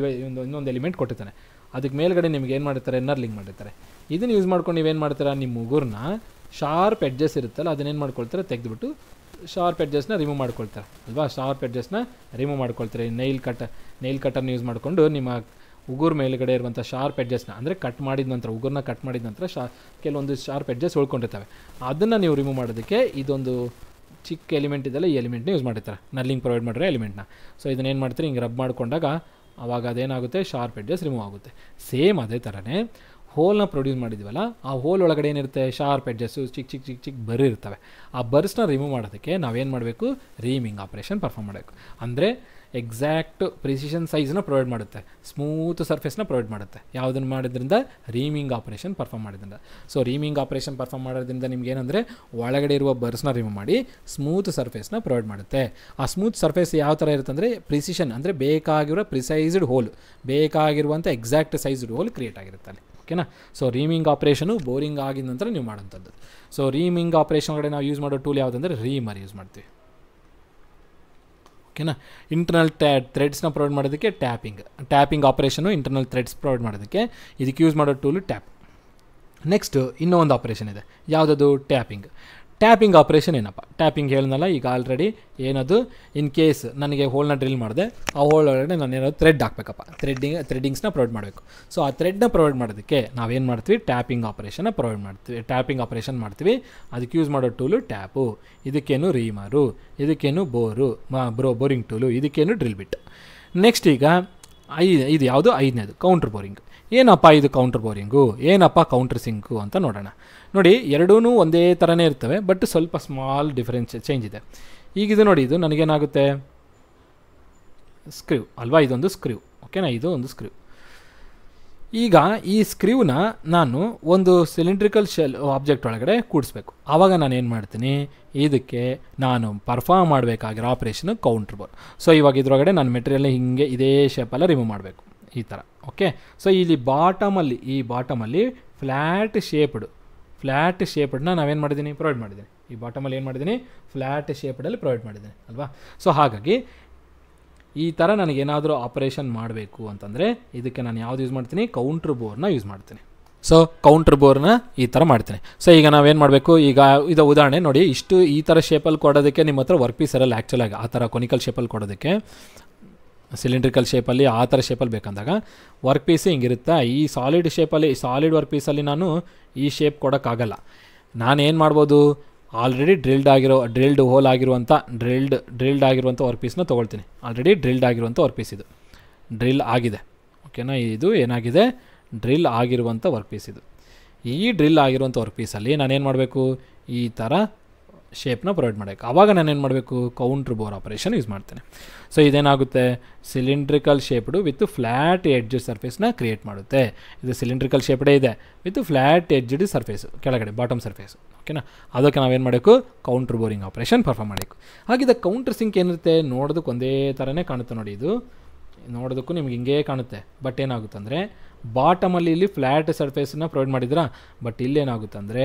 ಇನ್ನೊಂದು ಎಲಿಮೆಂಟ್ ಕೊಟ್ಟಿರ್ತಾನೆ. ಅದಕ್ಕೆ ಮೇಲ್ಗಡೆ ನಿಮ್ಗೆ ಏನು ಮಾಡಿರ್ತಾರೆ, ನರ್ಲಿಂಗ್ ಮಾಡಿರ್ತಾರೆ. ಇದನ್ನು ಯೂಸ್ ಮಾಡ್ಕೊಂಡು ನೀವೇನು ಮಾಡ್ತೀರಾ, ನಿಮ್ಮ ಉಗುರನ್ನ ಶಾರ್ಪ್ ಎಡ್ಜಸ್ ಇರುತ್ತಲ್ಲ ಅದನ್ನೇನು ಮಾಡ್ಕೊಳ್ತಾರೆ, ತೆಗೆದುಬಿಟ್ಟು ಶಾರ್ಪ್ ಎಡ್ಜಸ್ನ ರಿಮೂವ್ ಮಾಡ್ಕೊಳ್ತಾರೆ ಅಲ್ವಾ. ಶಾರ್ಪ್ ಎಡ್ಜಸ್ನ ರಿಮೂವ್ ಮಾಡ್ಕೊಳ್ತಾರೆ. ನೈಲ್ ಕಟರ್ನ ಯೂಸ್ ಮಾಡಿಕೊಂಡು ನಿಮ್ಮ ಉಗುರು ಮೇಲುಗಡೆ ಇರುವಂಥ ಶಾರ್ಪ್ ಎಡ್ಜಸ್ನ, ಅಂದರೆ ಕಟ್ ಮಾಡಿದ ನಂತರ ಉಗುರನ್ನ ಕಟ್ ಮಾಡಿದ ನಂತರ ಕೆಲವೊಂದು ಶಾರ್ಪ್ ಎಡ್ಜಸ್ ಉಳ್ಕೊಂಡಿರ್ತವೆ. ಅದನ್ನು ನೀವು ರಿಮೂವ್ ಮಾಡೋದಕ್ಕೆ ಇದೊಂದು ಚಿಕ್ಕ ಎಲಿಮೆಂಟ್ ಇದೆಲ್ಲ, ಈ ಎಲಿಮೆಂಟ್ನ ಯೂಸ್ ಮಾಡಿರ್ತಾರೆ, ನರ್ಲಿಂಗ್ ಪ್ರೊವೈಡ್ ಮಾಡಿರೋ ಎಲಿಮೆಂಟ್ನ. ಸೊ ಇದನ್ನೇನು ಮಾಡ್ತೀರಿ, ಹಿಂಗೆ ರಬ್ ಮಾಡಿಕೊಂಡಾಗ ಆವಾಗ ಅದೇನಾಗುತ್ತೆ, ಶಾರ್ಪ್ ಎಡ್ಜಸ್ ರಿಮೂವ್ ಆಗುತ್ತೆ. ಸೇಮ್ ಅದೇ ಥರನೇ ಹೋಲ್ನ ಪ್ರೊಡ್ಯೂಸ್ ಮಾಡಿದ್ವಲ್ಲ, ಆ ಹೋಲ್ ಒಳಗಡೆ ಏನಿರುತ್ತೆ, ಶಾರ್ಪ್ ಎಡ್ಜಸ್ಸು ಚಿಕ್ಕ ಬರ್ ಇರ್ತವೆ. ಆ ಬರ್ಸ್ನ ರಿಮೂವ್ ಮಾಡೋದಕ್ಕೆ ನಾವೇನು ಮಾಡಬೇಕು, ರೀಮಿಂಗ್ ಆಪ್ರೇಷನ್ ಪರ್ಫಾರ್ಮ್ ಮಾಡಬೇಕು. ಅಂದರೆ ಎಕ್ಸಾಕ್ಟ್ ಪ್ರಿಸಿಷನ್ ಸೈಜ್ನ ಪ್ರೊವೈಡ್ ಮಾಡುತ್ತೆ, ಸ್ಮೂತ್ ಸರ್ಫೇಸ್ನ ಪ್ರೊವೈಡ್ ಮಾಡುತ್ತೆ. ಯಾವುದನ್ನು ಮಾಡೋದ್ರಿಂದ, ರೀಮಿಂಗ್ ಆಪ್ರೇಷನ್ ಪರ್ಫಾರ್ಮ್ ಮಾಡೋದ್ರಿಂದ. ಸೊ ರೀಮಿಂಗ್ ಆಪ್ರೇಷನ್ ಪರ್ಫಾರ್ಮ್ ಮಾಡೋದ್ರಿಂದ ನಿಮ್ಗೆ ಏನಂದರೆ ಒಳಗಡೆ ಇರುವ ಬರ್ಸ್ನ ರಿಮೂವ್ ಮಾಡಿ ಸ್ಮೂತ್ ಸರ್ಫೇಸ್ನ ಪ್ರೊವೈಡ್ ಮಾಡುತ್ತೆ. ಆ ಸ್ಮೂತ್ ಸರ್ಫೇಸ್ ಯಾವ ಥರ ಇರುತ್ತೆ ಅಂದರೆ ಪ್ರಿಸಿಷನ್, ಅಂದರೆ ಬೇಕಾಗಿರೋ ಪ್ರಿಸೈಸ್ಡ್ ಹೋಲ್, ಬೇಕಾಗಿರುವಂಥ ಎಕ್ಸಾಕ್ಟ್ ಸೈಜ್ಡ್ ಹೋಲ್ ಕ್ರಿಯೇಟ್ ಆಗಿರುತ್ತೆ ಅಲ್ಲಿ. ಓಕೆನಾ. ಸೊ ರೀಮಿಂಗ್ ಆಪ್ರೇಷನು ಬೋರಿಂಗ್ ಆಗಿದ ನಂತರ ನೀವು ಮಾಡೋಂಥದ್ದು. ಸೊ ರೀಮಿಂಗ್ ಆಪ್ರೇಷನ್ ಕಡೆ ನಾವು ಯೂಸ್ ಮಾಡೋ ಟೂಲ್ ಯಾವುದಂದರೆ ರೀಮರ್ ಯೂಸ್ ಮಾಡ್ತೀವಿ. ಓಕೆನಾ. ಇಂಟರ್ನಲ್ ಥ್ರೆಡ್ಸ್ನ ಪ್ರೊವೈಡ್ ಮಾಡೋದಕ್ಕೆ tapping operation, internal threads provide ಮಾಡೋದಕ್ಕೆ ಇದಕ್ಕೆ ಯೂಸ್ ಮಾಡೋ ಟೂಲು ಟ್ಯಾಪ್. ನೆಕ್ಸ್ಟು ಇನ್ನೂ ಒಂದು ಆಪ್ರೇಷನ್ ಇದೆ, ಯಾವುದದು, ಟ್ಯಾಪಿಂಗ್ ಆಪ್ರೇಷನ್. ಏನಪ್ಪ ಟ್ಯಾಪಿಂಗ್ ಹೇಳಿದ್ನಲ್ಲ ಈಗ ಆಲ್ರೆಡಿ, ಏನದು, ಇನ್ ಕೇಸ್ ನನಗೆ ಹೋಲ್ನ ಡ್ರಿಲ್ ಮಾಡಿದೆ, ಆ ಹೋಲ್ ಒಳಗಡೆ ನಾನು ಏನಾದ್ರು ಥ್ರೆಡ್ ಹಾಕಬೇಕಪ್ಪ, ಥ್ರೆಡ್ಡಿಂಗ್ಸ್ನ ಪ್ರೊವೈಡ್ ಮಾಡಬೇಕು. ಸೊ ಆ ಥ್ರೆಡ್ನ ಪ್ರೊವೈಡ್ ಮಾಡೋದಕ್ಕೆ ನಾವೇನು ಮಾಡ್ತೀವಿ, ಟ್ಯಾಪಿಂಗ್ ಆಪ್ರೇಷನ್ನ ಪ್ರೊವೈಡ್ ಮಾಡ್ತೀವಿ, ಟ್ಯಾಪಿಂಗ್ ಆಪ್ರೇಷನ್ ಮಾಡ್ತೀವಿ. ಅದಕ್ಕೆ ಯೂಸ್ ಮಾಡೋ ಟೂಲು ಟ್ಯಾಪು, ಇದಕ್ಕೇನು ರೀಮರು, ಇದಕ್ಕೇನು ಬೋರಿಂಗ್ ಟೂಲು, ಇದಕ್ಕೇನು ಡ್ರಿಲ್ ಬಿಟ್. ನೆಕ್ಸ್ಟ್ ಈಗ ಇದು ಯಾವುದು, ಐದನೇದು ಕೌಂಟ್ರ್ ಬೋರಿಂಗ್. ಏನಪ್ಪ ಇದು ಕೌಂಟ್ರ್ ಬೋರಿಂಗು, ಏನಪ್ಪ ಕೌಂಟ್ರ್ ಸಿಂಕು ಅಂತ ನೋಡೋಣ. ನೋಡಿ, ಎರಡೂ ಒಂದೇ ಥರನೇ ಇರ್ತವೆ, ಬಟ್ ಸ್ವಲ್ಪ ಸ್ಮಾಲ್ ಚೇಂಜ್ ಇದೆ. ಈಗ ಇದು ನೋಡಿ, ಇದು ನನಗೇನಾಗುತ್ತೆ, ಸ್ಕ್ರೀವ್ ಅಲ್ವಾ, ಇದೊಂದು ಸ್ಕ್ರೀವ್. ಓಕೆನಾ, ಇದು ಒಂದು ಸ್ಕ್ರೀವ್. ಈಗ ಈ ಸ್ಕ್ರೀವ್ನ ನಾನು ಒಂದು ಸಿಲಿಂಡ್ರಿಕಲ್ ಶೆಲ್ ಆಬ್ಜೆಕ್ಟ್ ಒಳಗಡೆ ಕೂಡಿಸ್ಬೇಕು. ಆವಾಗ ನಾನು ಏನು ಮಾಡ್ತೀನಿ, ಇದಕ್ಕೆ ನಾನು ಪರ್ಫಾರ್ಮ್ ಮಾಡಬೇಕಾಗಿರೋ ಆಪ್ರೇಷನ್ ಕೌಂಟ್ರ್ ಬೋರ್. ಸೊ ಇವಾಗ ಇದರೊಳಗಡೆ ನಾನು ಮೆಟೀರಿಯಲ್ನ ಹಿಂಗೆ ಇದೇ ಶೇಪೆಲ್ಲ ರಿಮೂವ್ ಮಾಡಬೇಕು, ಈ ಥರ. ಓಕೆ. ಸೊ ಇಲ್ಲಿ ಬಾಟಮಲ್ಲಿ ಫ್ಲ್ಯಾಟ್ ಶೇಪ್ಡ್ನ ನಾವೇನು ಮಾಡಿದ್ದೀನಿ, ಪ್ರೊವೈಡ್ ಮಾಡಿದ್ದೀನಿ. ಈ ಬಾಟಮಲ್ಲಿ ಏನು ಮಾಡಿದ್ದೀನಿ, ಫ್ಲ್ಯಾಟ್ ಶೇಪ್ಡಲ್ಲಿ ಪ್ರೊವೈಡ್ ಮಾಡಿದ್ದೀನಿ ಅಲ್ವಾ. ಸೊ ಹಾಗಾಗಿ ಈ ಥರ ನನಗೇನಾದರೂ ಆಪ್ರೇಷನ್ ಮಾಡಬೇಕು ಅಂತಂದರೆ ಇದಕ್ಕೆ ನಾನು ಯಾವ್ದು ಯೂಸ್ ಮಾಡ್ತೀನಿ, ಕೌಂಟ್ರ್ ಬೋರ್ನ ಯೂಸ್ ಮಾಡ್ತೀನಿ. ಸೊ ಕೌಂಟ್ರ್ ಬೋರ್ನ ಈ ಥರ ಮಾಡ್ತೀನಿ. ಸೊ ಈಗ ನಾವೇನು ಮಾಡಬೇಕು, ಈಗ ಇದು ಉದಾಹರಣೆ ನೋಡಿ, ಈ ಥರ ಶೇಪಲ್ಲಿ ಕೊಡೋದಕ್ಕೆ ನಿಮ್ಮ ಹತ್ರ ವರ್ಕ್ ಪೀಸ್ ಇರಲ್ಲ ಆ್ಯಕ್ಚುಲಾಗಿ. ಆ ಥರ ಕೊನಿಕಲ್ ಶೇಪಲ್ಲಿ ಕೊಡೋದಕ್ಕೆ, ಸಿಲಿಂಡ್ರಿಕಲ್ ಶೇಪಲ್ಲಿ ಆ ಥರ ಶೇಪಲ್ಲಿ ಬೇಕಂದಾಗ ವರ್ಕ್ ಪೀಸ್ ಹಿಂಗಿರುತ್ತೆ. ಈ ಸಾಲಿಡ್ ವರ್ಕ್ ಪೀಸಲ್ಲಿ ನಾನು ಈ ಶೇಪ್ ಕೊಡೋಕ್ಕಾಗಲ್ಲ. ನಾನೇನು ಮಾಡ್ಬೋದು, ಆಲ್ರೆಡಿ ಡ್ರಿಲ್ಡ್ ಹೋಲ್ ಆಗಿರುವಂಥ ಡ್ರಿಲ್ಡ್ ಆಗಿರುವಂಥ ವರ್ಕ್ ಪೀಸ್ನ ತೊಗೊಳ್ತೀನಿ. ಆಲ್ರೆಡಿ ಡ್ರಿಲ್ಡ್ ಆಗಿರುವಂಥ ವರ್ಕ್ ಪೀಸ್ ಇದು ಡ್ರಿಲ್ ಆಗಿದೆ. ಓಕೆನಾ, ಇದು ಏನಾಗಿದೆ, ಡ್ರಿಲ್ ಆಗಿರುವಂಥ ವರ್ಕ್ ಪೀಸ್ ಇದು. ಈ ಡ್ರಿಲ್ ಆಗಿರುವಂಥ ವರ್ಕ್ ಪೀಸಲ್ಲಿ ನಾನೇನು ಮಾಡಬೇಕು, ಈ ಥರ ಶೇಪ್ನ ಪ್ರೊವೈಡ್ ಮಾಡಬೇಕು. ಆವಾಗ ನಾನೇನು ಮಾಡಬೇಕು, ಕೌಂಟ್ರ್ ಬೋರ್ ಆಪರೇಷನ್ ಯೂಸ್ ಮಾಡ್ತೇನೆ. ಸೊ ಇದೇನಾಗುತ್ತೆ, cylindrical shaped with flat edge ಸರ್ಫೇಸ್ನ ಕ್ರಿಯೇಟ್ ಮಾಡುತ್ತೆ. ಇದು ಸಿಲಿಂಡ್ರಿಕಲ್ ಶೇಪ್ಡೇ ಇದೆ ವಿತ್ ಫ್ಲ್ಯಾಟ್ ಎಡ್ಜ್ಡ್ ಸರ್ಫೇಸು, ಕೆಳಗಡೆ ಬಾಟಮ್ ಸರ್ಫೇಸು. ಓಕೆನಾ, ಅದಕ್ಕೆ ನಾವೇನು ಮಾಡಬೇಕು, ಕೌಂಟ್ರ್ ಬೋರಿಂಗ್ ಆಪ್ರೇಷನ್ ಪರ್ಫಾರ್ಮ್ ಮಾಡಬೇಕು. ಹಾಗಿದ್ದ ಕೌಂಟ್ರ್ ಸಿಂಕ್ ಏನಿರುತ್ತೆ, ನೋಡೋದಕ್ಕೆ ಒಂದೇ ಥರನೇ ಕಾಣುತ್ತೆ ನೋಡಿ. ಇದು ನೋಡೋದಕ್ಕೂ ನಿಮ್ಗೆ ಹಿಂಗೇ ಕಾಣುತ್ತೆ. ಬಟ್ ಏನಾಗುತ್ತೆ ಅಂದರೆ, ಬಾಟಮಲ್ಲಿ ಇಲ್ಲಿ ಫ್ಲ್ಯಾಟ್ ಸರ್ಫೇಸನ್ನ ಪ್ರೊವೈಡ್ ಮಾಡಿದ್ರಾ, ಬಟ್ ಇಲ್ಲೇನಾಗುತ್ತೆ ಅಂದರೆ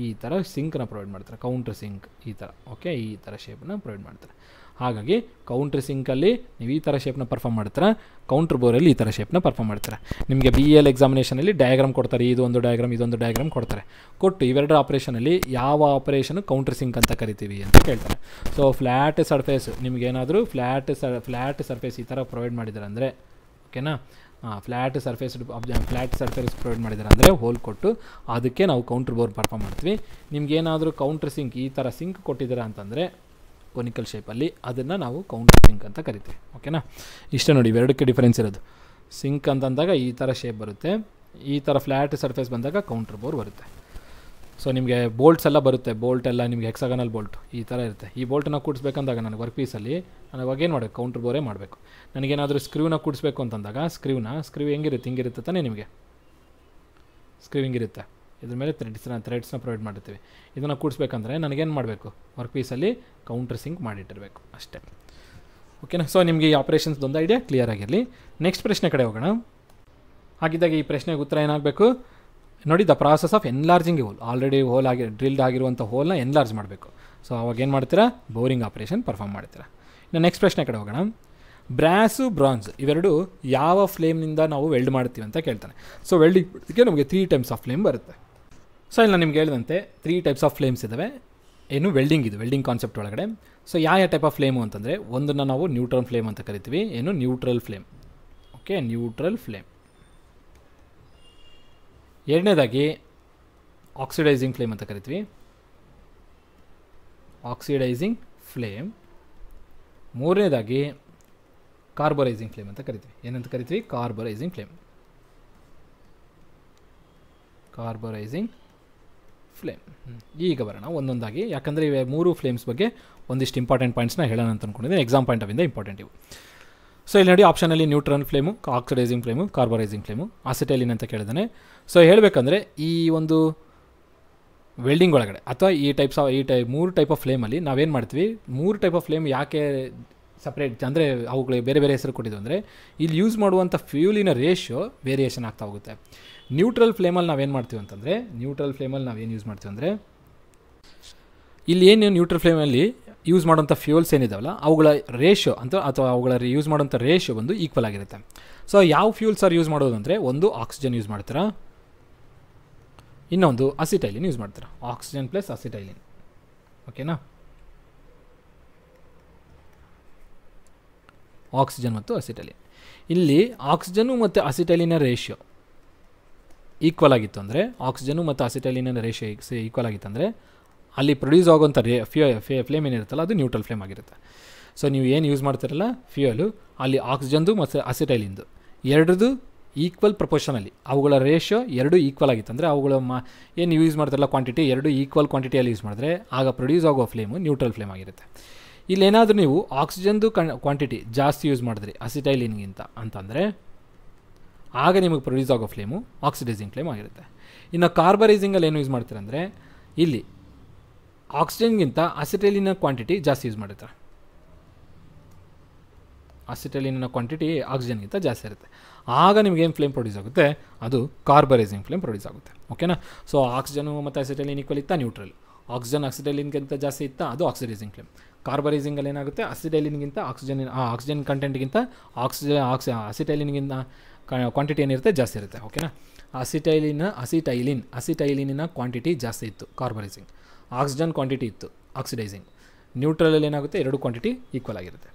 ಈ ಥರ ಸಿಂಕ್ನ ಪ್ರೊವೈಡ್ ಮಾಡ್ತಾರೆ, ಕೌಂಟ್ರ್ ಸಿಂಕ್ ಈ ಥರ. ಓಕೆ, ಈ ಥರ ಶೇಪ್ನ ಪ್ರೊವೈಡ್ ಮಾಡ್ತಾರೆ. ಹಾಗಾಗಿ ಕೌಂಟ್ರ್ ಸಿಂಕಲ್ಲಿ ನೀವು ಈ ಥರ ಶೇಪ್ನ ಪರ್ಫಾರ್ಮ್ ಮಾಡ್ತಾರೆ, ಕೌಂಟ್ರ್ ಬೋರಲ್ಲಿ ಈ ಥರ ಶೇಪ್ನ ಪರ್ಫಾರ್ಮ್ ಮಾಡ್ತಾರೆ. ನಿಮಗೆ BEL ಎಕ್ಸಾಮಿನೇಷನಲ್ಲಿ ಡಯಾಗ್ರಾಮ್ ಕೊಡ್ತಾರೆ, ಇದೊಂದು ಡಯಾಗ್ರಾಮ್ ಕೊಡ್ತಾರೆ. ಕೊಟ್ಟು ಇವೆರಡು ಆಪ್ರೇಷನಲ್ಲಿ ಯಾವ ಆಪ್ರೇಷನ್ ಕೌಂಟ್ರ್ ಸಿಂಕ್ ಅಂತ ಕರಿತೀವಿ ಅಂತ ಕೇಳ್ತಾರೆ. ಸೊ ಫ್ಲ್ಯಾಟ್ ಸರ್ಫೇಸ್, ನಿಮಗೇನಾದರೂ ಫ್ಲ್ಯಾಟ್ ಸರ್ಫೇಸ್ ಈ ಥರ ಪ್ರೊವೈಡ್ ಮಾಡಿದ್ದಾರೆ ಅಂದರೆ, ಓಕೆನಾ, ಫ್ಲ್ಯಾಟ್ ಸರ್ಫೇಸ್ ಪ್ರೊವೈಡ್ ಮಾಡಿದ್ದಾರೆ ಅಂದರೆ ಹೋಲ್ ಕೊಟ್ಟು ಅದಕ್ಕೆ ನಾವು ಕೌಂಟ್ರ್ ಬೋರ್ ಪರ್ಫಾರ್ಮ್ ಮಾಡ್ತೀವಿ. ನಿಮ್ಗೇನಾದರೂ ಕೌಂಟ್ರ್ ಸಿಂಕ್ ಈ ಥರ ಸಿಂಕ್ ಕೊಟ್ಟಿದ್ದಾರೆ ಅಂತಂದರೆ ಕೊನಿಕಲ್ ಶೇಪಲ್ಲಿ, ಅದನ್ನು ನಾವು ಕೌಂಟ್ರ್ ಸಿಂಕ್ ಅಂತ ಕರಿತೀವಿ. ಓಕೆನಾ, ಇಷ್ಟೇ ನೋಡಿ, ಇವೆರಡಕ್ಕೆ ಡಿಫರೆನ್ಸ್ ಇರೋದು. ಸಿಂಕ್ ಅಂತಂದಾಗ ಈ ಥರ ಶೇಪ್ ಬರುತ್ತೆ, ಈ ಥರ ಫ್ಲ್ಯಾಟ್ ಸರ್ಫೇಸ್ ಬಂದಾಗ ಕೌಂಟ್ರ್ ಬೋರ್ ಬರುತ್ತೆ. ಸೊ ನಿಮಗೆ ಬೋಲ್ಟ್ಸ್ ಎಲ್ಲ ಬರುತ್ತೆ, ಬೋಲ್ಟ್ ಎಲ್ಲ ನಿಮಗೆ ಹೆಕ್ಸಾಗನಲ್ ಬೋಲ್ಟ್ ಈ ಥರ ಇರುತ್ತೆ. ಈ ಬೋಲ್ಟನ್ನ ಕೂಡಿಸ್ಬೇಕಂದಾಗ ನನಗೆ ವರ್ಕ್ ಪೀಸಲ್ಲಿ ನಾನು ಅವಾಗ ಏನು ಮಾಡಬೇಕು, ಕೌಂಟ್ರ್ ಬೋರೇ ಮಾಡಬೇಕು. ನನಗೇನಾದರೂ ಸ್ಕ್ರೀವ್ನ ಕೂಡಿಸ್ಬೇಕು ಅಂತಂದಾಗ ಸ್ಕ್ರೀವ್ ಹಿಂಗಿರುತ್ತೆ ತಾನೇ, ನಿಮಗೆ ಸ್ಕ್ರೀವ್ ಹಿಂಗಿರುತ್ತೆ, ಇದ್ರ ಮೇಲೆ ಥ್ರೆಡ್ಸ್ನ ಪ್ರೊವೈಡ್ ಮಾಡಿರ್ತೀವಿ. ಇದನ್ನು ಕೂಡಿಸ್ಬೇಕಂದ್ರೆ ನನಗೇನು ಮಾಡಬೇಕು, ವರ್ಕ್ ಪೀಸಲ್ಲಿ ಕೌಂಟ್ರ್ ಸಿಂಕ್ ಮಾಡಿಟ್ಟಿರಬೇಕು ಅಷ್ಟೇ. ಓಕೆನಾ, ಸೊ ನಿಮಗೆ ಈ ಆಪ್ರೇಷನ್ಸ್ದೊಂದು ಐಡಿಯಾ ಕ್ಲಿಯರ್ ಆಗಿರಲಿ. ನೆಕ್ಸ್ಟ್ ಪ್ರಶ್ನೆ ಕಡೆ ಹೋಗೋಣ. ಹಾಗಿದ್ದಾಗ ಈ ಪ್ರಶ್ನೆಗೆ ಉತ್ತರ ಏನಾಗಬೇಕು, ನೋಡಿ the process of enlarging hole, already hole ಆಗಿ ಡ್ರಿಲ್ಡ್ ಆಗಿರುವಂಥ ಹೋಲ್ನ ಎನ್ಲಾರ್ಜ್ ಮಾಡಬೇಕು. ಸೊ ಅವಾಗ ಏನು ಮಾಡ್ತೀರಾ, ಬೋರಿಂಗ್ ಆಪ್ರೇಷನ್ ಪರ್ಫಾರ್ಮ್ ಮಾಡ್ತೀರಾ. ಇನ್ನು ನೆಕ್ಸ್ಟ್ ಪ್ರಶ್ನೆ ಕಡೆ ಹೋಗೋಣ. ಬ್ರಾಸು ಬ್ರಾನ್ಸ್ ಇವೆರಡು ಯಾವ ಫ್ಲೇಮ್ನಿಂದ ನಾವು ವೆಲ್ಡ್ ಮಾಡ್ತೀವಿ ಅಂತ ಕೇಳ್ತಾನೆ. ಸೊ ವೆಲ್ಡಿಂಗ್ಗೆ ನಮಗೆ 3 ಟೈಪ್ಸ್ ಆಫ್ ಫ್ಲೇಮ್ ಬರುತ್ತೆ. ಸೊ ಇಲ್ಲಿ ನಾನು ನಿಮ್ಗೆ ಹೇಳಿದಂತೆ 3 ಟೈಪ್ಸ್ ಆಫ್ ಫ್ಲೇಮ್ಸ್ ಇದ್ದಾವೆ. ಏನು ವೆಲ್ಡಿಂಗ್ ಇದು, ವೆಲ್ಡಿಂಗ್ ಕಾನ್ಸೆಪ್ಟ್ ಒಳಗಡೆ. ಸೊ ಯಾವ ಟೈಪ್ ಆಫ್ ಫ್ಲೇಮು ಅಂತಂದರೆ ಒಂದನ್ನು ನಾವು ನ್ಯೂಟ್ರಲ್ ಫ್ಲೇಮ್ ಅಂತ ಕರಿತೀವಿ. ಏನು neutral flame. Okay, neutral flame. ಎರಡನೇದಾಗಿ ಆಕ್ಸಿಡೈಸಿಂಗ್ ಫ್ಲೇಮ್ ಅಂತ ಕರಿತೀವಿ, ಆಕ್ಸಿಡೈಸಿಂಗ್ ಫ್ಲೇಮ್. ಮೂರನೇದಾಗಿ ಕಾರ್ಬರೈಸಿಂಗ್ ಫ್ಲೇಮ್ ಅಂತ ಕರಿತೀವಿ. ಏನಂತ ಕರಿತೀವಿ, ಕಾರ್ಬರೈಸಿಂಗ್ ಫ್ಲೇಮ್. ಕಾರ್ಬರೈಸಿಂಗ್ ಫ್ಲೇಮ್. ಈಗ ಬರೋಣ ಒಂದೊಂದಾಗಿ, ಯಾಕಂದರೆ ಇವೆ 3 ಫ್ಲೇಮ್ಸ್ ಬಗ್ಗೆ ಒಂದಿಷ್ಟು ಇಂಪಾರ್ಟೆಂಟ್ ಪಾಯಿಂಟ್ಸ್ನ ಹೇಳೋಣ ಅಂತ ಅಂದ್ಕೊಂಡಿದ್ದೀನಿ. ಎಕ್ಸಾಮ್ ಪಾಯಿಂಟ್ ಆಫ್ ಇಂದ ಇಂಪಾರ್ಟೆಂಟ್ ಇವು. ಸೊ ಇಲ್ಲಿ ನೋಡಿ ಆಪ್ಷನಲ್ಲಿ neutral flame, oxidising flame, carburising flame, acetylene ಅಂತ ಕೇಳಿದಾನೆ. ಸೊ ಹೇಳಬೇಕಂದ್ರೆ ಈ ಒಂದು ವೆಲ್ಡಿಂಗ್ ಒಳಗಡೆ ಅಥವಾ ಈ 3 ಟೈಪ್ ಆಫ್ ಫ್ಲೇಮಲ್ಲಿ ನಾವೇನು ಮಾಡ್ತೀವಿ, 3 ಟೈಪ್ ಆಫ್ ಫ್ಲೇಮ್ ಯಾಕೆ ಸಪ್ರೇಟ್ ಅಂದರೆ ಅವುಗಳಿಗೆ ಬೇರೆ ಬೇರೆ ಹೆಸರು ಕೊಟ್ಟಿದ್ದು ಅಂದರೆ ಇಲ್ಲಿ ಯೂಸ್ ಮಾಡುವಂಥ ಫ್ಯೂಲಿನ ರೇಷಿಯೋ ವೇರಿಯೇಷನ್ ಆಗ್ತಾ ಹೋಗುತ್ತೆ. ನ್ಯೂಟ್ರಲ್ ಫ್ಲೇಮಲ್ಲಿ ನಾವೇನು ಮಾಡ್ತೀವಿ ಅಂತಂದರೆ, ನ್ಯೂಟ್ರಲ್ ಫ್ಲೇಮಲ್ಲಿ ನಾವೇನು ಯೂಸ್ ಮಾಡ್ತೀವಿ ಅಂದರೆ ಇಲ್ಲಿ ಏನು ನ್ಯೂಟ್ರಲ್ ಫ್ಲೇಮಲ್ಲಿ ಯೂಸ್ ಮಾಡೋಂಥ ಫ್ಯೂಲ್ಸ್ ಏನಿದಾವಲ್ಲ ಅವುಗಳ ರೇಷಿಯೋ ಅಂತ ಅಥವಾ ಅವುಗಳ ಯೂಸ್ ಮಾಡೋಂಥ ರೇಷಿಯೋ ಬಂದು ಈಕ್ವಲ್ ಆಗಿರುತ್ತೆ. ಸೊ ಯಾವ ಫ್ಯೂಲ್ಸ್ ಆರ್ ಯೂಸ್ ಮಾಡೋದು ಅಂದರೆ ಒಂದು ಆಕ್ಸಿಜನ್ ಯೂಸ್ ಮಾಡ್ತೀರಾ, ಇನ್ನೊಂದು ಅಸಿಟೈಲಿನ್ ಯೂಸ್ ಮಾಡ್ತೀರಾ. Oxygen plus acetylene. ಓಕೆನಾ, ಆಕ್ಸಿಜನ್ ಮತ್ತು ಅಸಿಟೈಲಿನ್. ಇಲ್ಲಿ ಆಕ್ಸಿಜನ್ನು ಮತ್ತು ಅಸಿಟೈಲಿನ ರೇಷಿಯೋ ಈಕ್ವಲ್ ಆಗಿತ್ತು ಅಂದರೆ, ಆಕ್ಸಿಜನು ಮತ್ತು ಅಸಿಟೈಲಿನ ರೇಷಿಯೋ ಈಕ್ವಲ್ ಆಗಿತ್ತು ಅಂದರೆ ಅಲ್ಲಿ ಪ್ರೊಡ್ಯೂಸ್ ಆಗುವಂಥ ಫ್ಲೇಮ್ ಏನಿರುತ್ತಲ್ಲ ಅದು ನ್ಯೂಟ್ರಲ್ ಫ್ಲೇಮ್ ಆಗಿರುತ್ತೆ. ಸೊ ನೀವು ಏನು ಯೂಸ್ ಮಾಡ್ತಿರಲ್ಲ ಫ್ಯೂಯಲು, ಅಲ್ಲಿ ಆಕ್ಸಿಜನ್ದು ಮತ್ತು ಅಸಿಟೈಲಿಂದು ಎರಡದು ಈಕ್ವಲ್ ಪ್ರಪೋರ್ಷನಲ್ಲಿ ಅವುಗಳ ರೇಷಿಯೋ ಎರಡು ಈಕ್ವಲ್ ಆಗಿತ್ತು ಅಂದರೆ ಅವುಗಳ ಏನು ಯೂಸ್ ಮಾಡ್ತಾರಲ್ಲ ಕ್ವಾಂಟಿಟಿ ಎರಡು ಈಕ್ವಲ್ ಕ್ವಾಂಟಿಟಿಯಲ್ಲಿ ಯೂಸ್ ಮಾಡಿದ್ರೆ ಆಗ ಪ್ರೊಡ್ಯೂಸ್ ಆಗೋ ಫ್ಲೇಮು ನ್ಯೂಟ್ರಲ್ ಫ್ಲೇಮ್ ಆಗಿರುತ್ತೆ. ಇಲ್ಲೇನಾದರೂ ನೀವು ಆಕ್ಸಿಜನ್ದು ಕ್ವಾಂಟಿಟಿ ಜಾಸ್ತಿ ಯೂಸ್ ಮಾಡಿದ್ರಿ ಅಸಿಟೈಲಿನ್ಗಿಂತ ಅಂತಂದರೆ ಆಗ ನಿಮಗೆ ಪ್ರೊಡ್ಯೂಸ್ ಆಗೋ ಫ್ಲೇಮು ಆಕ್ಸಿಡೈಸಿಂಗ್ ಫ್ಲೇಮ್ ಆಗಿರುತ್ತೆ. ಇನ್ನು ಕಾರ್ಬರೈಸಿಂಗಲ್ಲಿ ಏನು ಯೂಸ್ ಮಾಡ್ತೀರ ಅಂದರೆ ಇಲ್ಲಿ ಆಕ್ಸಿಜನ್ಗಿಂತ ಅಸಿಟೈಲಿನ ಕ್ವಾಂಟಿಟಿ ಜಾಸ್ತಿ ಯೂಸ್ ಮಾಡಿರ್ತಾರೆ. ಅಸಿಟೈಲಿನ ಕ್ವಾಂಟಿಟಿ ಆಕ್ಸಿಜನ್ಗಿಂತ ಜಾಸ್ತಿ ಇರುತ್ತೆ. ಆಗ ನಿಮ್ಗೆ ಏನು ಫ್ಲೇಮ್ ಪ್ರೊಡ್ಯೂಸ್ ಆಗುತ್ತೆ, ಅದು ಕಾರ್ಬರೈಸಿಂಗ್ ಫ್ಲೇಮ್ ಪ್ರೊಡ್ಯೂಸ್ ಆಗುತ್ತೆ. ಓಕೆನಾ. ಸೊ ಆಕ್ಸಿಜನು ಮತ್ತು ಅಸಿಟೈಲಿನ್ ಈಕ್ವಲ್ ಇತ್ತಾ ನ್ಯೂಟ್ರಲ್, ಆಕ್ಸಿಜನ್ ಅಸಿಟೈಲಿನ್ಗಿಂತ ಜಾಸ್ತಿ ಇತ್ತಾ ಅದು ಆಕ್ಸಿಡೈಸಿಂಗ್ ಫ್ಲೇಮ್. ಕಾರ್ಬರೈಸಿಂಗಲ್ಲಿ ಏನಾಗುತ್ತೆ, ಅಸಿಟೈಲಿನ್ಗಿಂತ ಆಕ್ಸಿಜನ್ ಕಂಟೆಂಟ್ಗಿಂತ ಅಸಿಟೈಲಿನ್ಗಿಂತ ಕ್ವಾಂಟಿಟಿ ಏನಿರುತ್ತೆ ಜಾಸ್ತಿ ಇರುತ್ತೆ. ಓಕೆನಾ. ಅಸಿಟೈಲಿನಿನ ಕ್ವಾಂಟಿಟಿ ಜಾಸ್ತಿ ಇತ್ತು ಕಾರ್ಬರೈಸಿಂಗ್, ಆಕ್ಸಿಜನ್ ಕ್ವಾಂಟಿಟಿ ಇತ್ತು ಆಕ್ಸಿಡೈಸಿಂಗ್. ನ್ಯೂಟ್ರಲಲ್ಲಿ ಏನಾಗುತ್ತೆ, ಎರಡು ಕ್ವಾಂಟಿಟಿ ಈಕ್ವಲ್ ಆಗಿರುತ್ತೆ.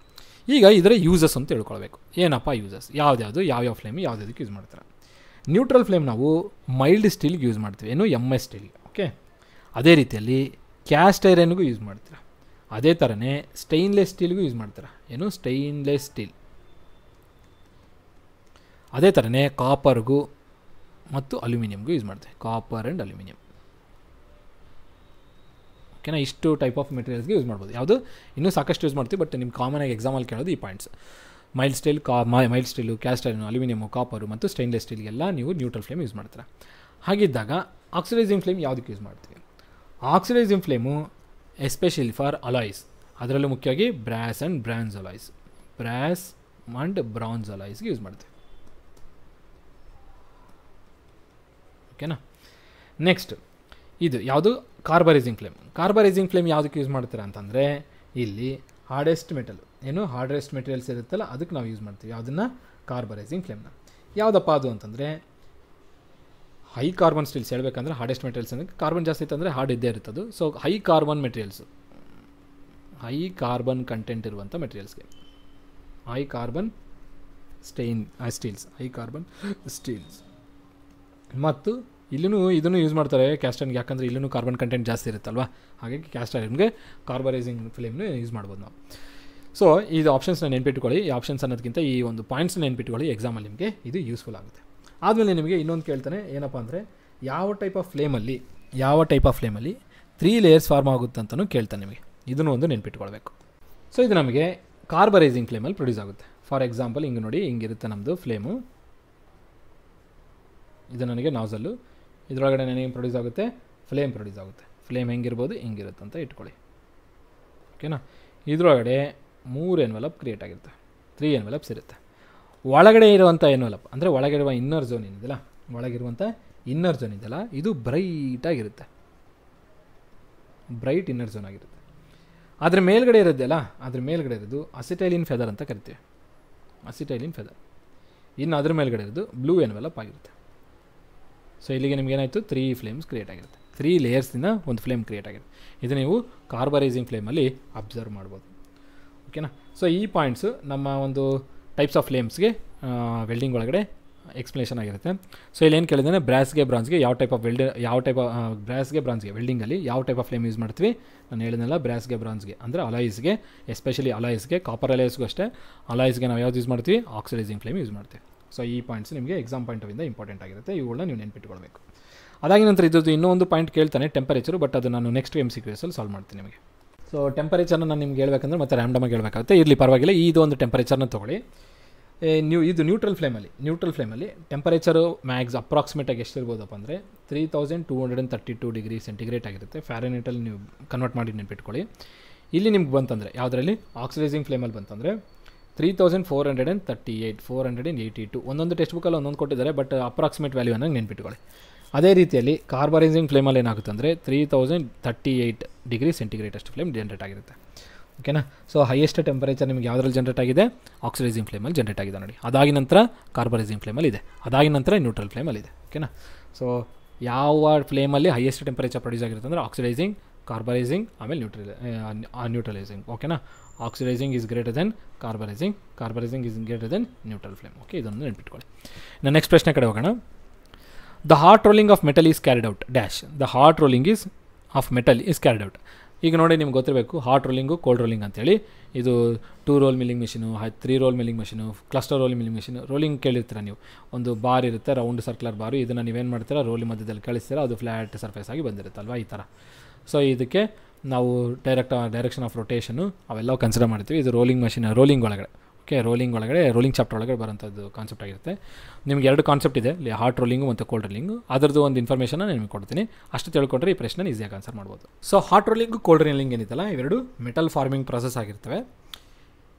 ಈಗ ಇದರ ಯೂಸಸ್ ಅಂತ ತಿಳ್ಕೊಳ್ಬೇಕು. ಏನಪ್ಪ ಯೂಸಸ್, ಯಾವ್ಯಾವ ಫ್ಲೇಮ್ ಯಾವುದಕ್ಕೆ ಯೂಸ್ ಮಾಡ್ತಾರೆ. ನ್ಯೂಟ್ರಲ್ ಫ್ಲೇಮ್ ನಾವು ಮೈಲ್ಡ್ ಸ್ಟೀಲ್ಗೆ ಯೂಸ್ ಮಾಡ್ತೀವಿ, ಏನು MS ಸ್ಟೀಲ್ಗೆ. ಓಕೆ. ಅದೇ ರೀತಿಯಲ್ಲಿ ಕ್ಯಾಸ್ಟ್ ಐರನ್ಗೂ ಯೂಸ್ ಮಾಡ್ತೀರಾ. ಅದೇ ಥರನೇ ಸ್ಟೈನ್ಲೆಸ್ ಸ್ಟೀಲ್ಗೂ ಯೂಸ್ ಮಾಡ್ತೀರಾ, ಏನು ಸ್ಟೈನ್ಲೆಸ್ ಸ್ಟೀಲ್. ಅದೇ ಥರನೇ ಕಾಪರ್ಗೂ ಮತ್ತು ಅಲ್ಯೂಮಿನಿಯಮ್ಗೂ ಯೂಸ್ ಮಾಡ್ತೀವಿ, ಕಾಪರ್ ಆ್ಯಂಡ್ ಅಲ್ಯೂಮಿನಿಯಂ. ಓಕೆನಾ. ಇಷ್ಟು ಟೈಪ್ ಆಫ್ ಮೆಟೀರಿಯಲ್ಸ್ಗೆ ಯೂಸ್ ಮಾಡ್ಬೋದು. ಯಾವುದು ಇನ್ನೂ ಸಾಕಷ್ಟು ಯೂಸ್ ಮಾಡ್ತೀವಿ, ಬಟ್ ನಿಮ್ಮ ಕಾಮನಾಗಿ ಎಕ್ಸಾಮಲ್ಲಿ ಕೇಳೋದು ಈ points. Mild steel, caste iron, aluminium, copper ಮತ್ತು ಸ್ಟೈನ್ಲೆಸ್ ಸ್ಟೀಲ್ಗೆಲ್ಲ ನೀವು ನ್ಯೂಟ್ರಲ್ ಫ್ಲೇಮ್ ಯೂಸ್ ಮಾಡ್ತೀರಾ. ಹಾಗಿದ್ದಾಗ ಆಕ್ಸಿಡೈಸಿಂಗ್ ಫ್ಲೇಮ್ ಯಾವುದಕ್ಕೆ ಯೂಸ್ ಮಾಡ್ತೀವಿ. Oxidising flame especially for alloys, ಅದರಲ್ಲೂ ಮುಖ್ಯವಾಗಿ ಬ್ರಾಸ್ ಆ್ಯಂಡ್ ಬ್ರಾನ್ಸ್ ಅಲಾಯ್ಸ್ಗೆ ಯೂಸ್ ಮಾಡ್ತೀವಿ. ಓಕೆನಾ. ನೆಕ್ಸ್ಟ್ ಇದು ಯಾವುದು, ಕಾರ್ಬರೈಸಿಂಗ್ ಫ್ಲೇಮ್ ಯಾವುದಕ್ಕೆ ಯೂಸ್ ಮಾಡ್ತೀರಾ ಅಂತಂದರೆ ಇಲ್ಲಿ ಹಾರ್ಡೆಸ್ಟ್ ಮೆಟೀರಿಯಲ್ಸ್ ಇರುತ್ತಲ್ಲ ಅದಕ್ಕೆ ನಾವು ಯೂಸ್ ಮಾಡ್ತೀವಿ. ಯಾವುದನ್ನು, ಕಾರ್ಬರೈಸಿಂಗ್ ಫ್ಲೇಮ್ನ. ಯಾವುದಪ್ಪ ಅದು ಅಂತಂದರೆ ಹೈ ಕಾರ್ಬನ್ ಸ್ಟೀಲ್ಸ್. ಹೇಳ್ಬೇಕಂದ್ರೆ ಹಾರ್ಡೆಸ್ಟ್ ಮೆಟೀರಿಯಲ್ಸ್ ಅಂದರೆ ಕಾರ್ಬನ್ ಜಾಸ್ತಿ ಇತ್ತಂದರೆ ಹಾರ್ಡ್ ಇದ್ದೇ ಇರುತ್ತದು. ಸೊ ಹೈ ಕಾರ್ಬನ್ ಕಂಟೆಂಟ್ ಇರುವಂಥ ಮೆಟೀರಿಯಲ್ಸ್ಗೆ ಹೈ ಕಾರ್ಬನ್ ಸ್ಟೀಲ್ಸ್. ಮತ್ತು ಇದನ್ನು ಯೂಸ್ ಮಾಡ್ತಾರೆ ಕ್ಯಾಸ್ಟ್ ಐರನ್ಗೆ, ಯಾಕಂದರೆ ಇಲ್ಲೂ ಕಾರ್ಬನ್ ಕಂಟೆಂಟ್ ಜಾಸ್ತಿ ಇರುತ್ತಲ್ವ, ಹಾಗಾಗಿ ಕ್ಯಾಸ್ಟ್ ಐರನ್ಗೆ ಕಾರ್ಬರೈಸಿಂಗ್ ಫ್ಲೇಮ್ನ ಯೂಸ್ ಮಾಡ್ಬೋದು ನಾವು. ಸೊ ಇದು ಆಪ್ಷನ್ಸ್ನ ನೆನ್ಪಿಟ್ಕೊಳ್ಳಿ. ಈ ಆಪ್ಷನ್ಸ್ ಅನ್ನೋದಕ್ಕಿಂತ ಈ ಒಂದು ಪಾಯಿಂಟ್ಸ್ನ ನೆನ್ಪಿಟ್ಕೊಳ್ಳಿ, ಎಕ್ಸಾಮಲ್ಲಿ ನಿಮಗೆ ಇದು ಯೂಸ್ಫುಲ್ ಆಗುತ್ತೆ. ಆದಮೇಲೆ ನಿಮಗೆ ಇನ್ನೊಂದು ಕೇಳ್ತಾನೆ, ಏನಪ್ಪ ಅಂದರೆ ಯಾವ ಟೈಪ್ ಆಫ್ ಫ್ಲೇಮಲ್ಲಿ 3 ಲೇಯರ್ಸ್ ಫಾರ್ಮ್ ಆಗುತ್ತೆ ಅಂತಲೂ ಕೇಳ್ತಾನೆ ನಿಮಗೆ. ಇದನ್ನು ಒಂದು ನೆನ್ಪಿಟ್ಕೊಳ್ಬೇಕು. ಸೊ ಇದು ನಮಗೆ ಕಾರ್ಬರೈಸಿಂಗ್ ಫ್ಲೇಮಲ್ಲಿ ಪ್ರೊಡ್ಯೂಸ್ ಆಗುತ್ತೆ. ಫಾರ್ ಎಕ್ಸಾಂಪಲ್ ಹಿಂಗೆ ನೋಡಿ, ಹಿಂಗಿರುತ್ತೆ ನಮ್ಮದು ಫ್ಲೇಮು. ಇದು ನನಗೆ ನಾಸಲ್ಲು, ಇದರೊಳಗಡೆ ನನಗೆ ಪ್ರೊಡ್ಯೂಸ್ ಆಗುತ್ತೆ, ಫ್ಲೇಮ್ ಪ್ರೊಡ್ಯೂಸ್ ಆಗುತ್ತೆ. ಫ್ಲೇಮ್ ಹೆಂಗಿರ್ಬೋದು, ಹಿಂಗಿರುತ್ತೆ ಅಂತ ಇಟ್ಕೊಳ್ಳಿ. ಓಕೆನಾ. ಇದರೊಳಗಡೆ 3 ಎನ್ವೆಲಪ್ ಕ್ರಿಯೇಟ್ ಆಗಿರುತ್ತೆ, 3 ಎನ್ವೆಲಪ್ಸ್ ಇರುತ್ತೆ. ಒಳಗಡೆ ಇರುವಂಥ ಎನ್ವೆಲಪ್ ಅಂದರೆ ಒಳಗಡೆ ಇರುವ ಇನ್ನರ್ ಝೋನ್ ಏನಿದೆಯಲ್ಲ ಒಳಗಿರುವಂಥ ಇನ್ನರ್ ಝೋನ್ ಇದೆಯಲ್ಲ ಇದು ಬ್ರೈಟಾಗಿರುತ್ತೆ, ಬ್ರೈಟ್ ಇನ್ನರ್ ಝೋನ್ ಆಗಿರುತ್ತೆ. ಅದ್ರ ಮೇಲ್ಗಡೆ ಇರೋದೆಯಲ್ಲ, ಅದ್ರ ಮೇಲ್ಗಡೆ ಇರೋದು ಅಸಿಟೈಲಿನ್ ಫೆದರ್ ಅಂತ ಕರಿತೀವಿ, ಅಸಿಟೈಲಿನ್ ಫೆದರ್. ಇನ್ನು ಅದ್ರ ಮೇಲ್ಗಡೆ ಇರೋದು ಬ್ಲೂ ಎನ್ವೆಲಪ್ ಆಗಿರುತ್ತೆ. ಸೊ ಇಲ್ಲಿಗೆ ನಿಮ್ಗೆ ಏನಾಯಿತು, 3 ಫ್ಲೇಮ್ಸ್ ಕ್ರಿಯೇಟ್ ಆಗಿರುತ್ತೆ, 3 ಲೇಯರ್ಸಿಂದ ಒಂದು ಫ್ಲೇಮ್ ಕ್ರಿಯೇಟ್ ಆಗಿದೆ. ಇದು ನೀವು ಕಾರ್ಬರೈಸಿಂಗ್ ಫ್ಲೇಮಲ್ಲಿ ಅಬ್ಸರ್ವ್ ಮಾಡ್ಬೋದು. ಓಕೆನಾ. ಸೊ ಈ ಪಾಯಿಂಟ್ಸು ನಮ್ಮ ಒಂದು ಟೈಪ್ಸ್ ಆಫ್ ಫ್ಲೇಮ್ಸ್ಗೆ ವೆಲ್ಡಿಂಗ್ ಒಳಗಡೆ ಎಕ್ಸ್ಪ್ಲೇಷನ್ ಆಗಿರುತ್ತೆ. ಸೊ ಇಲ್ಲಿ ಏನು ಕೇಳಿದ್ರೆ ಬ್ರಾಸ್ಗೆ ಬ್ರಾನ್ಸ್ಗೆ ಯಾವ ಟೈಪ್ ಆಫ್ ಬ್ರಾಸ್ಗೆ ಬ್ರಾನ್ಸ್ಗೆ ವೆಲ್ಡಿಂಗಲ್ಲಿ ಯಾವ ಟೈಪ್ ಆಫ್ ಫ್ಲೇಮ್ ಯೂಸ್ ಮಾಡ್ತೀವಿ. ನಾನು ಹೇಳಿದ್ನಲ್ಲ, ಬ್ರಾಸ್ಗೆ ಬ್ರಾನ್ಸ್ಗೆ ಅಂದರೆ ಅಲಾಯ್ಸ್ಗೆ, ಎಸ್ಪೆಷಲಿ ಅಲಾಯ್ಸ್ಗೆ, ಕಾಪರ್ ಅಲಾಯ್ಸ್ಗೂ ಅಷ್ಟೇ. ಅಲಾಯ್ಸ್ಗೆ ನಾವು ಯಾವ್ದು ಯೂಸ್ ಮಾಡ್ತೀವಿ, ಆಕ್ಸಿಡೈಸಿಂಗ್ ಫ್ಲೇಮ್ ಯೂಸ್ ಮಾಡ್ತೀವಿ. ಸೊ ಈ ಪಾಯಿಂಟ್ಸ್ ನಿಮಗೆ ಎಕ್ಸಾಮ್ ಪಾಯಿಂಟ್ ಆಫ್ ಇಂದ ಇಂಪಾರ್ಟೆಂಟ್ ಆಗಿರುತ್ತೆ, ಇವುಗಳನ್ನ ನೀವು ನೆನ್ಪಿಟ್ಕೊಳ್ಬೇಕು. ಅದಾಗಿ ನಂತರ ಇದ್ದು ಇನ್ನೂ ಒಂದು ಪಾಯಿಂಟ್ ಕೇಳ್ತಾನೆ, ಟೆಂಪರೇಚರು, ಬಟ್ ಅದು ನಾನು ನೆಕ್ಸ್ಟ್ MCQSಲ್ಲಿ ಸಾಲ್ವ್ ಮಾಡ್ತೀನಿ ನಿಮಗೆ. ಸೊ ಟೆಂಪರೇಚರ್ನ ನಾನು ನಿಮ್ಗೆ ಹೇಳ್ಬೇಕಂದ್ರೆ ಮತ್ತೆ ರ್ಯಾಂಡಮಾಗಿ ಹೇಳ್ಬೇಕಾಗುತ್ತೆ, ಇರಲಿ ಪರವಾಗಿಲ್ಲ. ಇದು ಒಂದು ಟೆಂಪರೇಚರ್ನ ತೊಗೊಳ್ಳಿ. ಇದು ನ್ಯೂಟ್ರಲ್ ಫ್ಲೇಮಲ್ಲಿ ಟೆಂಪರೇಚರು ಅಪ್ರಾಕ್ಸಿಮೇಟಾಗಿ ಎಷ್ಟಿರ್ಬೋದಪ್ಪ ಅಂದರೆ 3232 ಡಿಗ್ರಿ ಸೆಂಟಿಗ್ರೇಡ್ ಆಗಿರುತ್ತೆ. ಫ್ಯಾರನೈಟಲ್ಲಿ ನೀವು ಕನ್ವರ್ಟ್ ಮಾಡಿ ನೆನ್ಪಿಟ್ಕೊಳ್ಳಿ. ಇಲ್ಲಿ ನಿಮ್ಗೆ ಬಂತಂದರೆ ಯಾವುದರಲ್ಲಿ, ಆಕ್ಸಿಡೈಸಿಂಗ್ ಫ್ಲೇಮಲ್ಲಿ ಬಂತಂದರೆ 3438 482. ಒಂದೊಂದು ಟೆಕ್ಸ್ಟ್ ಬುಕ್ಕಲ್ಲಿ ಒಂದೊಂದು ಕೊಟ್ಟಿದ್ದಾರೆ, ಬಟ್ ಅಪ್ರಾಕ್ಸಿಮೇಟ್ ವ್ಯಾಲ್ಯೂ ಅನ್ನೋಂಗೆ ನೆನ್ಪಿಟ್ಕೊಳ್ಳಿ. ಅದೇ ರೀತಿಯಲ್ಲಿ ಕಾರ್ಬರೈಸಿಂಗ್ ಫ್ಲೇಮಲ್ಲಿ ಏನಾಗುತ್ತೆ ಅಂದರೆ 3038 ಡಿಗ್ರಿ ಸೆಂಟಿಗ್ರೇಡ್ ಅಷ್ಟು ಫ್ಲೇಮ್ ಜನರೇಟ್ ಆಗಿರುತ್ತೆ. ಓಕೆನಾ. ಸೊ ಹೈಯೆಸ್ಟ್ ಟೆಂಪರೇಚರ್ ನಿಮಗೆ ಯಾವುದ್ರಲ್ಲಿ ಜನರೇಟ್ ಆಗಿದೆ, ಆಕ್ಸಿಡೈಸಿಂಗ್ ಫ್ಲೇಮಲ್ಲಿ ಜನರೇಟ್ ಆಗಿದೆ ನೋಡಿ. ಅದಾಗಿ ನಂತರ ಕಾರ್ಬರೈಸಿಂಗ್ ಫ್ಲೇಮಲ್ಲಿ ಇದೆ, ಅದಾಗಿ ನಂತರ ನ್ಯೂಟ್ರಲ್ ಫ್ಲೇಮಲ್ಲಿ ಇದೆ. ಓಕೆನಾ. ಸೊ ಯಾವ ಫ್ಲೇಮಲ್ಲಿ ಹೈಯೆಸ್ಟ್ ಟೆಂಪರೇಚರ್ ಪ್ರೊಡ್ಯೂಸ್ ಆಗಿರುತ್ತೆ ಅಂದರೆ ಆಕ್ಸಿಡೈಸಿಂಗ್, ಕಾರ್ಬರೈಸಿಂಗ್, ಆಮೇಲೆ ನ್ಯೂಟ್ರಲೈಸಿಂಗ್. ಓಕೆನಾ. Oxidising is greater than carburising is greater than neutral flame. Okay, ಇದನ್ನು ನೆನ್ಪಿಟ್ಕೊಳ್ಳಿ. ನಾನು ನೆಕ್ಸ್ಟ್ ಪ್ರಶ್ನೆ ಕಡೆ ಹೋಗೋಣ. The hot rolling of metal is carried out dash. The hot rolling of metal is carried out. ಈಗ ನೋಡಿ, ನಿಮ್ಗೆ ಗೊತ್ತಿರಬೇಕು ಹಾಟ್ ರೋಲಿಂಗು, ಕೋಲ್ಡ್ ರೋಲಿಂಗ್ ಅಂತೇಳಿ. ಇದು 2 roll milling machine, 3 roll milling machine, cluster roll milling machine. Rolling ಕೇಳಿರ್ತೀರ ನೀವು, ಒಂದು bar ಇರುತ್ತೆ, ರೌಂಡ್ ಸರ್ಕ್ಯುಲರ್ ಬಾರು. ಇದನ್ನು ನೀವೇನು ಮಾಡ್ತೀರಾ, ರೋಲಿ ಮಧ್ಯದಲ್ಲಿ ಕಳಿಸ್ತೀರಾ, ಅದು ಫ್ಲ್ಯಾಟ್ ಸರ್ಫೇಸ್ ಆಗಿ ಬಂದಿರುತ್ತಲ್ವ, ಈ ಥರ. ಸೊ ಇದಕ್ಕೆ ನಾವು ಡೈರೆಕ್ಷನ್ ಆಫ್ ರೊಟೇಷನು ಅವೆಲ್ಲ ಕನ್ಸಿಡರ್ ಮಾಡ್ತೀವಿ. ಇದು ರೋಲಿಂಗ್ ಒಳಗಡೆ. ಓಕೆ, ರೋಲಿಂಗ್ ಚಾಪ್ಟರ್ ಒಳಗಡೆ ಬರೋಂಥದ್ದು ಕಾನ್ಸೆಪ್ಟ್ ಆಗಿರುತ್ತೆ. ನಿಮ್ಗೆ 2 ಕಾನ್ಸೆಪ್ಟ್ ಇದೆ ಇಲ್ಲಿ, ಹಾಟ್ ರೋಲಿಂಗು ಮತ್ತು ಕೋಲ್ಡ್ ರೋಲಿಂಗು. ಅದರದ್ದು ಒಂದು ಇನ್ಫಾರ್ಮೇಷನ್ ನಾನು ನಿಮಗೆ ಕೊಡ್ತೀನಿ, ಅಷ್ಟು ತಿಳ್ಕೊಂಡ್ರೆ ಈ ಪ್ರಶ್ನೆ ಈಸಿಯಾಗಿ ಆನ್ಸರ್ ಮಾಡ್ಬೋದು. ಸೊ ಹಾಟ್ ರೋಲಿಂಗು, ಕೋಲ್ಡ್ ರೋಲಿಂಗ್ ಏನಿತ್ತಲ್ಲ, ಇವೆರಡು ಮೆಟಲ್ ಫಾರ್ಮಿಂಗ್ ಪ್ರೊಸೆಸ್ ಆಗಿರ್ತವೆ.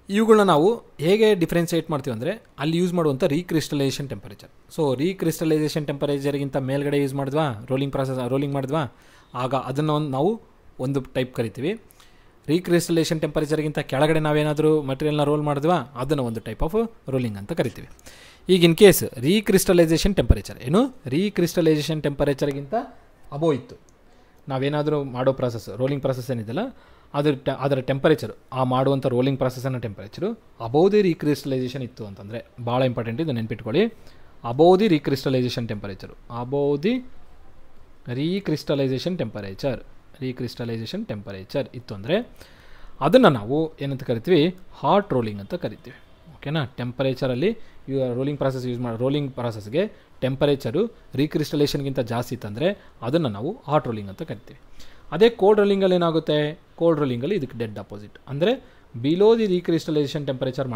ಇವುಗಳನ್ನ ನಾವು ಹೇಗೆ ಡಿಫ್ರೆನ್ಸಿಯೇಟ್ ಮಾಡ್ತೀವಿ ಅಂದರೆ, ಅಲ್ಲಿ ಯೂಸ್ ಮಾಡುವಂಥ ರೀಕ್ರಿಸ್ಟಲೈಸೇಷನ್ ಟೆಂಪರೇಚರ್. ಸೊ ರೀಕ್ರಿಸ್ಟಲೈಸೇಷನ್ ಟೆಂಪರೇಚರ್ಗಿಂತ ಮೇಲ್ಗಡೆ ಯೂಸ್ ಮಾಡಿದ್ವಾ, ರೋಲಿಂಗ್ ಮಾಡಿದ್ವಾ, ಆಗ ಅದನ್ನು ನಾವು ಒಂದು ಟೈಪ್ ಕರಿತೀವಿ. ರೀಕ್ರಿಸ್ಟಲೈಸೇಷನ್ ಟೆಂಪರೇಚರ್ಗಿಂತ ಕೆಳಗಡೆ ನಾವೇನಾದರೂ ಮಟೀರಿಯಲ್ನ ರೋಲ್ ಮಾಡಿದ್ವಾ, ಅದನ್ನು ಒಂದು ಟೈಪ್ ಆಫ್ ರೋಲಿಂಗ್ ಅಂತ ಕರಿತೀವಿ. ಈಗ ಇನ್ ಕೇಸ್ ರೀಕ್ರಿಸ್ಟಲೈಸೇಷನ್ ಟೆಂಪರೇಚರ್ಗಿಂತ ಅಬೋ ಇತ್ತು, ನಾವೇನಾದರೂ ಮಾಡೋ ಪ್ರಾಸೆಸ್, ರೋಲಿಂಗ್ ಪ್ರಾಸೆಸ್ ಏನಿದೆಯಲ್ಲ, ಅದರ ಟೆಂಪರೇಚರು, ಆ ಮಾಡುವಂಥ ರೋಲಿಂಗ್ ಪ್ರಾಸೆಸ್ನ ಟೆಂಪರೇಚರು ಅಬೌವ್ ದಿ ರೀಕ್ರಿಸ್ಟಲೈಸೇಷನ್ ಇತ್ತು ಅಂತಂದರೆ, ಭಾಳ ಇಂಪಾರ್ಟೆಂಟ್ ಇದು, ನೆನ್ಪಿಟ್ಕೊಳ್ಳಿ. ಅಬೌವ್ ದಿ ರೀಕ್ರಿಸ್ಟಲೈಸೇಷನ್ ಟೆಂಪರೇಚರ್ ಇತ್ತು ಅಂದರೆ ಅದನ್ನು ನಾವು ಏನಂತ ಕರಿತೀವಿ, ಹಾಟ್ ರೋಲಿಂಗ್ ಅಂತ ಕರಿತೀವಿ. ಓಕೆನಾ. ಟೆಂಪರೇಚರಲ್ಲಿ ರೋಲಿಂಗ್ ಪ್ರಾಸೆಸ್ಗೆ ಟೆಂಪರೇಚರು ರೀಕ್ರಿಸ್ಟಲೈಸೇಷನ್ಗಿಂತ ಜಾಸ್ತಿ ಇತ್ತಂದರೆ ಅದನ್ನು ನಾವು ಹಾಟ್ ರೋಲಿಂಗ್ ಅಂತ ಕರಿತೀವಿ. ಅದೇ ಕೋಲ್ಡ್ ರೋಲಿಂಗಲ್ಲಿ ಏನಾಗುತ್ತೆ, ಕೋಲ್ಡ್ ರೋಲಿಂಗಲ್ಲಿ ಇದಕ್ಕೆ ಡೆಡ್ ಅಪೋಸಿಟ್. ಅಂದರೆ ಬಿಲೋ ದಿ ರೀಕ್ರಿಸ್ಟಲೈಸೇಷನ್ ಟೆಂಪರೇಚರ್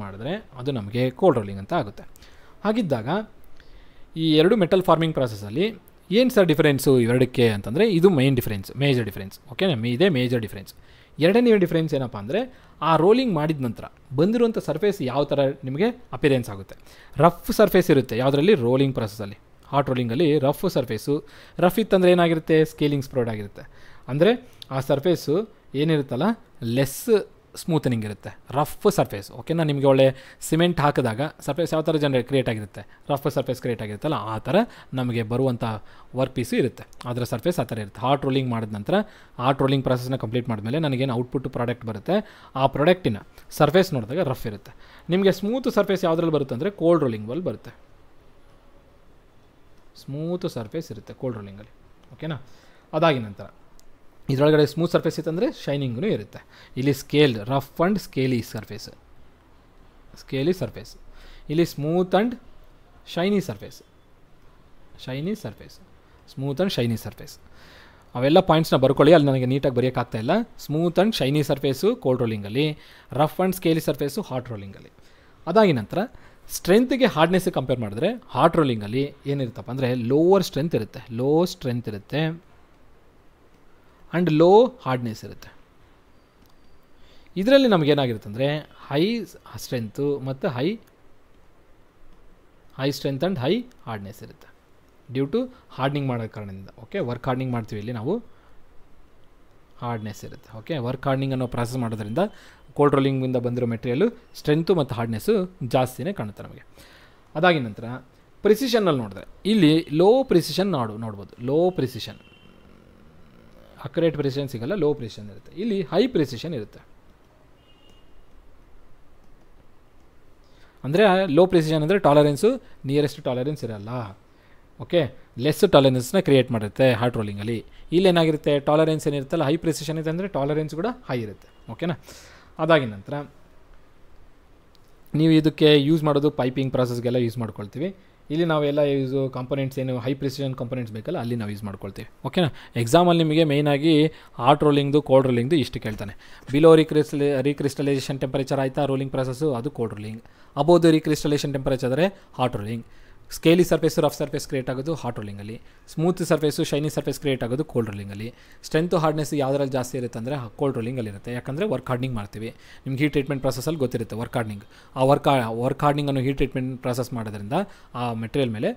ಮಾಡಿದ್ರೆ ಅದು ನಮಗೆ ಕೋಲ್ಡ್ ರೋಲಿಂಗ್ ಅಂತ ಆಗುತ್ತೆ. ಹಾಗಿದ್ದಾಗ ಈ ಎರಡು ಮೆಟಲ್ ಫಾರ್ಮಿಂಗ್ ಪ್ರಾಸೆಸಲ್ಲಿ ಏನು ಸರ್ ಡಿಫರೆನ್ಸು ಇವೆರಡಕ್ಕೆ ಅಂತಂದರೆ, ಇದು ಮೇಜರ್ ಡಿಫರೆನ್ಸ್. ಓಕೆನಾ, ಇದೇ ಮೇಜರ್ ಡಿಫರೆನ್ಸ್. ಎರಡನೇ ಡಿಫರೆನ್ಸ್ ಏನಪ್ಪ ಅಂದರೆ, ಆ ರೋಲಿಂಗ್ ಮಾಡಿದ ನಂತರ ಬಂದಿರುವಂಥ ಸರ್ಫೇಸ್ ಯಾವ ಥರ ನಿಮಗೆ ಅಪಿರೆನ್ಸ್ ಆಗುತ್ತೆ. ರಫ್ ಸರ್ಫೇಸ್ ಇರುತ್ತೆ ಯಾವುದರಲ್ಲಿ, ರೋಲಿಂಗ್ ಪ್ರಾಸೆಸಲ್ಲಿ. ಹಾಟ್ ರೋಲಿಂಗಲ್ಲಿ ರಫ್ ಇತ್ತಂದರೆ ಏನಾಗಿರುತ್ತೆ, ಸ್ಕೇಲಿಂಗ್ ಸ್ಪ್ರೆಡ್ ಆಗಿರುತ್ತೆ. ಅಂದರೆ ಆ ಸರ್ಫೇಸು ಏನಿರುತ್ತಲ್ಲ, ಲೆಸ್ ಸ್ಮೂತನಿಂಗ್ ಇರುತ್ತೆ, ರಫ್ ಸರ್ಫೇಸ್. ಓಕೆನಾ. ನಿಮಗೆ ಒಳ್ಳೆ ಸಿಮೆಂಟ್ ಹಾಕಿದಾಗ ಸರ್ಫೇಸ್ ಯಾವ ಥರ ಕ್ರಿಯೇಟ್ ಆಗಿರುತ್ತೆ, ರಫ್ ಸರ್ಫೇಸ್ ಕ್ರಿಯೇಟ್ ಆಗಿರುತ್ತಲ್ಲ, ಆ ಥರ ನಮಗೆ ಬರುವಂಥ ವರ್ಕ್ ಪೀಸು ಇರುತ್ತೆ, ಅದರ ಸರ್ಫೇಸ್ ಆ ಥರ ಇರುತ್ತೆ. ಹಾಟ್ ರೋಲಿಂಗ್ ಮಾಡಿದ ನಂತರ, ಹಾಟ್ ರೋಲಿಂಗ್ ಪ್ರಾಸೆಸ್ನ ಕಂಪ್ಲೀಟ್ ಮಾಡಿದ್ಮೇಲೆ ನನಗೇನು ಔಟ್ಪುಟ್ ಪ್ರಾಡಕ್ಟ್ ಬರುತ್ತೆ, ಆ ಪ್ರಾಡಕ್ಟಿನ ಸರ್ಫೇಸ್ ನೋಡಿದಾಗ ರಫ್ ಇರುತ್ತೆ. ನಿಮಗೆ ಸ್ಮೂತ್ ಸರ್ಫೇಸ್ ಯಾವುದ್ರಲ್ಲಿ ಬರುತ್ತೆ ಅಂದರೆ ಕೋಲ್ಡ್ ರೋಲಿಂಗಲ್ಲಿ ಬರುತ್ತೆ. ಸ್ಮೂತ್ ಸರ್ಫೇಸ್ ಇರುತ್ತೆ ಕೋಲ್ಡ್ ರೋಲಿಂಗಲ್ಲಿ. ಓಕೆನಾ. ಅದಾಗಿ ನಂತರ ಇದರೊಳಗಡೆ ಸ್ಮೂತ್ ಸರ್ಫೇಸ್ ಇತ್ತಂದರೆ ಶೈನಿಂಗೂ ಇರುತ್ತೆ. ಇಲ್ಲಿ ರಫ್ ಆ್ಯಂಡ್ ಸ್ಕೇಲಿ ಸರ್ಫೇಸ್. ಇಲ್ಲಿ smooth and shiny surface. Smooth and shiny surface. ಅವೆಲ್ಲ ಪಾಯಿಂಟ್ಸ್ನ ಬರ್ಕೊಳ್ಳಿ, ಅಲ್ಲಿ ನನಗೆ ನೀಟಾಗಿ ಬರೆಯೋಕ್ಕಾಗ್ತಾಯಿಲ್ಲ. Smooth and shiny surface cold ರೋಲಿಂಗಲ್ಲಿ, rough and scaly surface hot ರೋಲಿಂಗಲ್ಲಿ. ಅದಾಗಿ ನಂತರ ಸ್ಟ್ರೆಂತ್ಗೆ ಹಾರ್ಡ್ನೆಸ್ಗೆ ಕಂಪೇರ್ ಮಾಡಿದ್ರೆ, ಹಾಟ್ ರೋಲಿಂಗಲ್ಲಿ ಏನಿರುತ್ತಪ್ಪ ಅಂದರೆ ಲೋ ಸ್ಟ್ರೆಂತ್ ಇರುತ್ತೆ ಆ್ಯಂಡ್ ಲೋ ಹಾರ್ಡ್ನೆಸ್ ಇರುತ್ತೆ. ಇದರಲ್ಲಿ ನಮಗೇನಾಗಿರುತ್ತೆ ಅಂದರೆ ಹೈ ಸ್ಟ್ರೆಂತು ಮತ್ತು high high strength and high hardness ಇರುತ್ತೆ ಡ್ಯೂ ಟು ಹಾರ್ಡ್ನಿಂಗ್ ಮಾಡೋ ಕಾರಣದಿಂದ. ಓಕೆ, ವರ್ಕ್ ಹಾರ್ಡ್ನಿಂಗ್ ಮಾಡ್ತೀವಿ ಇಲ್ಲಿ ನಾವು, ಹಾರ್ಡ್ನೆಸ್ ಇರುತ್ತೆ. ಓಕೆ, ವರ್ಕ್ ಹಾರ್ಡ್ನಿಂಗ್ ಅನ್ನೋ ಪ್ರಾಸೆಸ್ ಮಾಡೋದ್ರಿಂದ ಕೋಲ್ಡ್ ರೋಲಿಂಗಿಂದ ಬಂದಿರೋ ಮೆಟೀರಿಯಲು ಸ್ಟ್ರೆಂತು ಮತ್ತು ಹಾರ್ಡ್ನೆಸ್ಸು ಜಾಸ್ತಿನೇ ಕಾಣುತ್ತೆ ನಮಗೆ. ಅದಾಗಿದ ನಂತರ ಪ್ರಿಸಿಷನ್ನಲ್ಲಿ ನೋಡಿದ್ರೆ ಇಲ್ಲಿ ಲೋ ಪ್ರಿಸಿಷನ್ ನೋಡ್ಬೋದು. ಲೋ ಪ್ರಿಸಿಷನ್, ಅಕ್ಯುರೇಟ್ ಪ್ರಿಸಿಷನ್ ಸಿಗಲ್ಲ, ಲೋ ಪ್ರಿಸಿಷನ್ ಇರುತ್ತೆ. ಇಲ್ಲಿ ಹೈ ಪ್ರಿಸಿಷನ್ ಇರುತ್ತೆ. ಅಂದರೆ ಲೋ ಪ್ರಿಸಿಷನ್ ಅಂದರೆ ಟಾಲರೆನ್ಸು ನಿಯರೆಸ್ಟ್ ಟಾಲರೆನ್ಸ್ ಇರಲ್ಲ. ಓಕೆ, ಲೆಸ್ ಟಾಲರೆನ್ಸ್ನ ಕ್ರಿಯೇಟ್ ಮಾಡಿರುತ್ತೆ ಹಾರ್ಡ್ ರೋಲಿಂಗಲ್ಲಿ. ಇಲ್ಲೇನಾಗಿರುತ್ತೆ, ಟಾಲರೆನ್ಸ್ ಏನಿರುತ್ತಲ್ಲ ಹೈ ಪ್ರಿಸಿಷನ್ ಇದೆ ಅಂದರೆ ಟಾಲರೆನ್ಸ್ ಕೂಡ ಹೈ ಇರುತ್ತೆ. ಓಕೆನಾ. ಅದಾಗಿದ ನಂತರ ನೀವು ಇದಕ್ಕೆ ಯೂಸ್ ಮಾಡೋದು ಪೈಪಿಂಗ್ ಪ್ರಾಸೆಸ್ಗೆಲ್ಲ ಯೂಸ್ ಮಾಡ್ಕೊಳ್ತೀವಿ. ಇಲ್ಲಿ ನಾವೆಲ್ಲ ಯೂಸು ಕಾಂಪೊನೆಂಟ್ಸ್ ಏನು ಹೈ ಪ್ರಿಸಿಷನ್ ಕಾಂಪೊನೆಂಟ್ಸ್ ಬೇಕಲ್ಲ ಅಲ್ಲಿ ನಾವು ಯೂಸ್ ಮಾಡ್ಕೊಳ್ತೀವಿ. ಓಕೆನಾ. ಎಕ್ಸಾಮಲ್ಲಿ ನಿಮಗೆ ಮೇಯ್ನಾಗಿ ಹಾಟ್ ರೋಲಿಂಗ್ದು ಕೋಲ್ಡ್ ರೋಲಿಂಗ್ದು ಇಷ್ಟು ಕೇಳ್ತಾನೆ. ಬಿಲೋ ರೀಕ್ರಿಸ್ಟಲೈಸೇಷನ್ ಟೆಂಪರೇಚರ್ ಆಯಿತಾ ರೋಲಿಂಗ್ ಪ್ರಾಸೆಸ್ಸು, ಅದು cold rolling. Above recrystallisation temperature ಆದರೆ hot rolling. Scaly surface rough surface create ಆಗೋದು ಹಾಟ್ ರೋಲಿಂಗಲ್ಲಿ. Smooth surface shiny surface create ಆಗೋದು ಕೋಲ್ಡ್ ರೋಲಿಂಗಲ್ಲಿ. ಸ್ಟ್ರೆಂತು ಹಾರ್ಡ್ನೆಸ್ ಯಾವುದರಲ್ಲಿ ಜಾಸ್ತಿ ಇರುತ್ತೆ ಅಂದರೆ ಕೋಲ್ಡ್ ರೋಲಿಂಗಲ್ಲಿ ಇರುತ್ತೆ. ಯಾಕಂದರೆ ವರ್ಕ್ ಹಾರ್ಡ್ನಿಂಗ್ ಮಾಡ್ತೀವಿ. ನಿಮ್ಗೆ ಹೀಟ್ ಟ್ರೀಟ್ಮೆಂಟ್ ಪ್ರಾಸೆಸಲ್ಲಿ ಗೊತ್ತಿರುತ್ತೆ ವರ್ಕ್ ಹಾರ್ಡ್ನಿಂಗ್. ಆ ವರ್ಕ್ ಹಾರ್ಡ್ನಿಂಗನ್ನು ಹೀಟ್ ಟ್ರೀಟ್ಮೆಂಟ್ ಪ್ರಾಸೆಸ್ ಮಾಡೋದ್ರಿಂದ ಆ ಮೆಟೀರಿಯಲ್ ಮೇಲೆ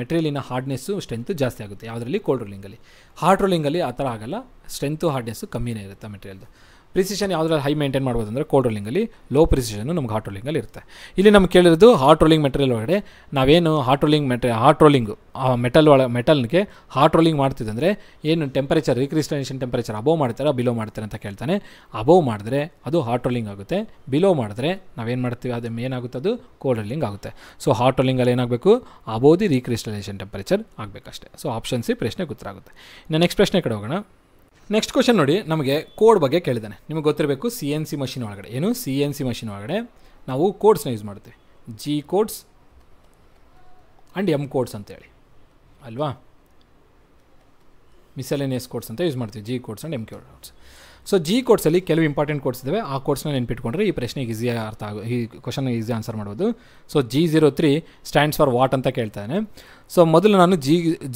ಮೆಟೀರಿಯಲಿನ ಹಾರ್ಡ್ನೆಸ್ಸು ಸ್ಟ್ರೆಂತು ಜಾಸ್ತಿ ಆಗುತ್ತೆ. ಯಾವುದರಲ್ಲಿ ಕೋಲ್ಡ್ ರೋಲಿಂಗಲ್ಲಿ. ಹಾಟ್ ರೋಲಿಂಗಲ್ಲಿ ಆ ಥರ ಆಗಲ್ಲ, ಸ್ಟ್ರೆಂತು ಹಾರ್ಡ್ನೆಸ್ಸು ಕಮ್ಮಿನೇ ಇರುತ್ತೆ ಮೆಟೀರಿಯಲ್ದು. ಪ್ರಿಸಿಷನ್ ಯಾವುದ್ರಲ್ಲಿ ಹೈ ಮೇಂಟೈನ್ ಮಾಡ್ಬೋದು ಅಂದರೆ ಕೋಲ್ಡ್ ರೋಲಿಂಗಲ್ಲಿ, ಲೋ ಪ್ರಿಸಿಷನ್ನು ನಮ್ಗೆ ಹಾಟ್ ರೋಲಿಂಗಲ್ಲಿ ಇರುತ್ತೆ. ಇಲ್ಲಿ ನಮ್ಗೆ ಕೇಳಿರೋದು ಹಾಟ್ ರೋಲಿಂಗ್ ಮೆಟೀರಿಯಲ್ ಒಳಗಡೆ ನಾವೇನು ಹಾಟ್ ರೋಲಿಂಗು ಆ ಮೆಟಲ್ಗೆ ಹಾಟ್ ರೋಲಿಂಗ್ ಮಾಡ್ತಿದ್ದಂದರೆ ಏನು ಟೆಂಪರೇಚರ್ ರೀಕ್ರಿಸ್ಟಲೈಸೇಷನ್ ಟೆಂಪರೇಚರ್ ಅಬೋವ್ ಮಾಡ್ತಾರೆ ಬಿಲೋ ಮಾಡ್ತಾರೆ ಅಂತ ಕೇಳ್ತಾನೆ. ಅಬೋವ್ ಮಾಡಿದ್ರೆ ಅದು ಹಾಟ್ ರೋಲಿಂಗ್ ಆಗುತ್ತೆ, ಬಿಲೋ ಮಾಡಿದ್ರೆ ನಾವೇನು ಮಾಡ್ತೀವಿ ಅದು ಏನಾಗುತ್ತೆ, ಅದು ಕೋಲ್ಡ್ ರೋಲಿಂಗ್ ಆಗುತ್ತೆ. ಸೊ ಹಾಟ್ ರೋಲಿಂಗಲ್ಲಿ ಏನಾಗಬೇಕು, ಅಬೋವ್ ದಿ ರೀಕ್ರಿಸ್ಟಲೈಸೇಷನ್ ಟೆಂಪರೇಚರ್ ಆಗಬೇಕಷ್ಟೇ. ಸೊ ಆಪ್ಷನ್ ಸಿ ಪ್ರಶ್ನೆಗೆ ಉತ್ತರ ಆಗುತ್ತೆ. ಇನ್ನು ನೆಕ್ಸ್ಟ್ ಪ್ರಶ್ನೆ ಕಡೆ ಹೋಗೋಣ. ನೆಕ್ಸ್ಟ್ ಕ್ವಶನ್ ನೋಡಿ, ನಮಗೆ ಕೋಡ್ ಬಗ್ಗೆ ಕೇಳಿದ್ದಾನೆ. ನಿಮಗೆ ಗೊತ್ತಿರಬೇಕು CNC ಮಷಿನ್ ಒಳಗಡೆ ಏನು CNC ಮಷಿನ್ ಒಳಗಡೆ ನಾವು ಕೋಡ್ಸ್ನ ಯೂಸ್ ಮಾಡ್ತೀವಿ. G codes and M codes ಅಂತೇಳಿ ಅಲ್ವಾ, ಮಿಸೆಲೇನಿಯಸ್ ಕೋಡ್ಸ್ ಅಂತ ಯೂಸ್ ಮಾಡ್ತೀವಿ. G codes and M codes. So G ಕೋಡ್ಸಲ್ಲಿ ಕೆಲವು ಇಂಪಾರ್ಟೆಂಟ್ ಕೋಡ್ಸ್ ಇದ್ದಾವೆ. ಆ ಕೋಡ್ಸ್ನ ನೆನ್ಪಿಟ್ಕೊಂಡ್ರೆ ಈ ಪ್ರಶ್ನೆಗೆ ಈಸಿಯಾಗಿ ಈ ಕ್ವಶನ್ ಈಸಿ ಆನ್ಸರ್ ಮಾಡ್ಬೋದು. So G03 stands for what ಅಂತ ಕೇಳ್ತಾನೆ. ಸೊ ಮೊದಲು ನಾನು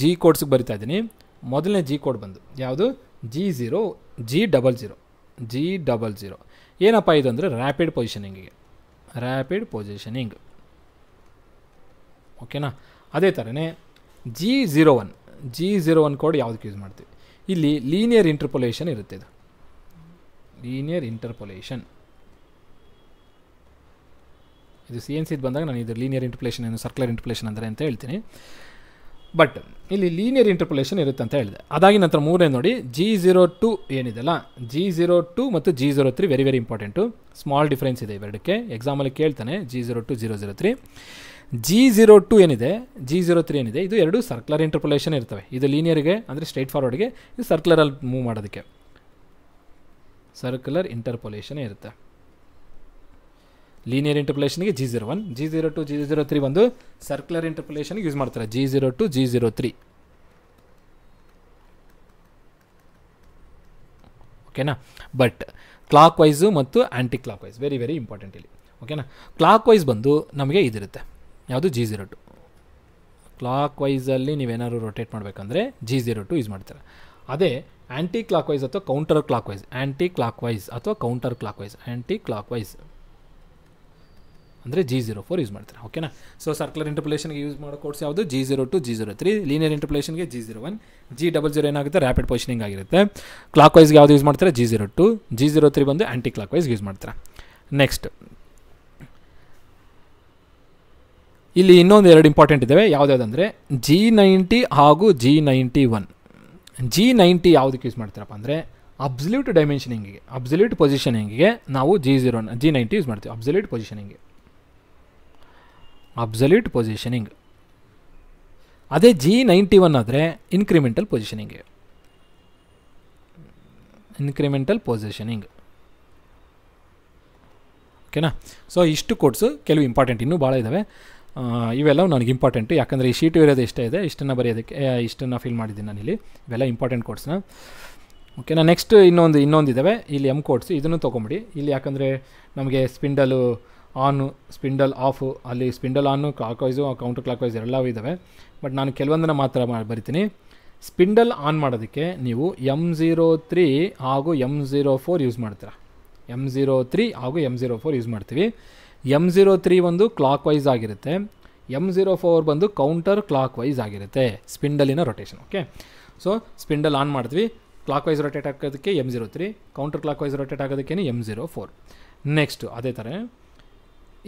G ಕೋಡ್ಸ್ಗೆ ಬರಿತಾ ಇದ್ದೀನಿ. ಮೊದಲನೇ G ಕೋಡ್ ಬಂದು ಯಾವುದು, G00 ಏನಪ್ಪ ಇದು ಅಂದರೆ ರ್ಯಾಪಿಡ್ ಪೊಸಿಷನಿಂಗ್. ಓಕೆನಾ. ಅದೇ ಥರನೇ G01 ಕೋಡ್ ಯಾವುದಕ್ಕೆ ಯೂಸ್ ಮಾಡ್ತೀವಿ, ಇಲ್ಲಿ ಲೀನಿಯರ್ ಇಂಟರ್ಪೊಲೇಷನ್ ಇರುತ್ತೆ. ಇದು ಲೀನಿಯರ್ ಇಂಟರ್ಪೊಲೇಷನ್, ಇದು CNC ಬಂದಾಗ ನಾನು ಇದು ಲೀನಿಯರ್ ಇಂಟರ್ಪೊಲೇಷನ್ ಏನು ಸರ್ಕ್ಯುಲರ್ ಇಂಟರ್ಪೊಲೇಷನ್ ಅಂದರೆ ಅಂತ ಹೇಳ್ತೀನಿ. ಬಟ್ ಇಲ್ಲಿ ಲೀನಿಯರ್ ಇಂಟರ್ಪೊಲೇಷನ್ ಇರುತ್ತೆ ಅಂತ ಹೇಳಿದೆ. ಅದಾಗಿ ನಂತರ ಮೂರನೇ ನೋಡಿ G02 ಏನಿದೆಲ್ಲ, G02 ಮತ್ತು G03 very very important. Small difference ಇದೆ ಇವೆರಡಕ್ಕೆ, ಎಕ್ಸಾಮಲ್ಲಿ ಕೇಳ್ತಾನೆ. G02 003 G02 ಏನಿದೆ, G03 ಏನಿದೆ, ಇದು ಎರಡು ಸರ್ಕ್ಯುಲರ್ ಇಂಟರ್ಪೊಲೇಷನ್ ಇರ್ತವೆ. ಇದು ಲೀನಿಯರ್ಗೆ ಅಂದರೆ ಸ್ಟ್ರೈಟ್ ಫಾರ್ವರ್ಡ್ಗೆ, ಇದು ಸರ್ಕ್ಯುಲರಲ್ಲಿ ಮೂವ್ ಮಾಡೋದಕ್ಕೆ ಸರ್ಕ್ಯುಲರ್ ಇಂಟರ್ಪೊಲೇಷನೇ ಇರುತ್ತೆ. ಲೀನಿಯರ್ ಇಂಟರ್ಪೊಲೇಷನ್ಗೆ G01, G02, G03 ಬಂದು ಸರ್ಕ್ಯುಲರ್ ಇಂಟರ್ಪೊಲೇಷನ್ಗೆ ಯೂಸ್ ಮಾಡ್ತಾರೆ. G02, G03 ಓಕೆನಾ. ಬಟ್ ಕ್ಲಾಕ್ ವೈಸು ಮತ್ತು anticlockwise very very important ಇಲ್ಲಿ. ಓಕೆನಾ. ಕ್ಲಾಕ್ ವೈಸ್ ಬಂದು ನಮಗೆ ಇದಿರುತ್ತೆ, ಯಾವುದು G02. ಕ್ಲಾಕ್ ವೈಸಲ್ಲಿ ನೀವೇನಾದ್ರು ರೊಟೇಟ್ ಮಾಡಬೇಕಂದ್ರೆ G02 ಯೂಸ್ ಮಾಡ್ತಾರೆ. ಅದೇ ಆ್ಯಂಟಿ ಕ್ಲಾಕ್ ವೈಸ್ ಅಥವಾ counterclockwise, anticlockwise ಅಂದರೆ G04 ಯೂಸ್ ಮಾಡ್ತಾರೆ. ಓಕೆನಾ. ಸೊ ಸರ್ಕ್ಯುಲರ್ ಇಂಟರ್ಪೊಲೇಷನ್ಗೆ ಯೂಸ್ ಮಾಡೋ ಕೋಡ್ಸ್ ಯಾವುದು, G02, G03. ಲೀನಿಯರ್ ಇಂಟರ್ಪೊಲೇಷನ್ಗೆ G01, G00 ಏನಾಗುತ್ತೆ ರ್ಯಾಪಿಡ್ ಪೊಸಿಷನಿಂಗ್ ಆಗಿರುತ್ತೆ. ಕ್ಲಾಕ್ ವೈಸ್ಗೆ ಯಾವುದು ಯೂಸ್ ಮಾಡ್ತಾರೆ, G02, G03 ಬಂದು ಆ್ಯಂಟಿ ಕ್ಲಾಕ್ ವೈಸ್ಗೆ ಯೂಸ್ ಮಾಡ್ತಾರೆ. ನೆಕ್ಸ್ಟ್ ಇಲ್ಲಿ ಇನ್ನೊಂದು ಎರಡು ಇಂಪಾರ್ಟೆಂಟ್ ಇದ್ದಾವೆ. ಯಾವುದ್ಯಾವುದಂದರೆ G90 ಹಾಗೂ G91. G90 ಯಾವುದಕ್ಕೆ ಯೂಸ್ ಮಾಡ್ತಾರಪ್ಪ ಅಂದರೆ ಅಬ್ಸಲ್ಯೂಟ್ ಡೈಮೆನ್ಷನಿಂಗಿಗೆ, ಅಬ್ಸಲ್ಯೂಟ್ ಪೊಸಿಷನಿಂಗಿಗೆ ನಾವು G90 ಯೂಸ್ ಮಾಡ್ತೀವಿ. Absolute positioning. ಅದೇ G91 ಆದರೆ ಇನ್ಕ್ರಿಮೆಂಟಲ್ ಪೊಸಿಷನಿಂಗ್. ಓಕೆನಾ. ಸೊ ಇಷ್ಟು ಕೋಡ್ಸು ಕೆಲವು ಇಂಪಾರ್ಟೆಂಟ್, ಇನ್ನೂ ಭಾಳ ಇದ್ದಾವೆ. ಇವೆಲ್ಲ ನನಗೆ ಇಂಪಾರ್ಟೆಂಟು, ಯಾಕಂದರೆ ಈ ಶೀಟು ಇರೋದು ಎಷ್ಟೇ ಇದೆ, ಇಷ್ಟನ್ನು ಬರೆಯೋದಕ್ಕೆ ಇಷ್ಟನ್ನು ಫಿಲ್ ಮಾಡಿದ್ದೀನಿ ನಾನು ಇಲ್ಲಿ. ಇವೆಲ್ಲ ಇಂಪಾರ್ಟೆಂಟ್ ಕೋಡ್ಸ್ನ. ಓಕೆನಾ. ನೆಕ್ಸ್ಟ್ ಇನ್ನೊಂದಿದ್ದಾವೆ ಇಲ್ಲಿ M ಕೋಡ್ಸ್, ಇದನ್ನು ತೊಗೊಂಬಿಡಿ ಇಲ್ಲಿ. ಯಾಕಂದರೆ ನಮಗೆ ಸ್ಪಿಂಡಲು ಆನು, ಸ್ಪಿಂಡಲ್ ಆಫು, ಅಲ್ಲಿ spindle on clockwise counterclockwise ಎಲ್ಲವೂ ಇದ್ದಾವೆ. ಬಟ್ ನಾನು ಕೆಲವೊಂದನ್ನು ಮಾತ್ರ ಬರಿತೀನಿ. ಸ್ಪಿಂಡಲ್ ಆನ್ ಮಾಡೋದಕ್ಕೆ ನೀವು M03 ಹಾಗೂ M04 ಯೂಸ್ ಮಾಡ್ತೀರಾ. M03 ಹಾಗೂ M04 ಯೂಸ್ ಮಾಡ್ತೀವಿ. M03 ಒಂದು ಕ್ಲಾಕ್ ವೈಸ್ ಆಗಿರುತ್ತೆ, M04 ಬಂದು ಕೌಂಟರ್ ಕ್ಲಾಕ್ ವೈಸ್ ಆಗಿರುತ್ತೆ ಸ್ಪಿಂಡಲಿನ rotation. Okay, so spindle on ಮಾಡಿದ್ವಿ, ಕ್ಲಾಕ್ ವೈಸ್ ರೊಟೇಟ್ ಆಗೋದಕ್ಕೆ M03, counter clock wise rotate ಆಗೋದಕ್ಕೆ M04. ನೆಕ್ಸ್ಟು ಅದೇ ಥರ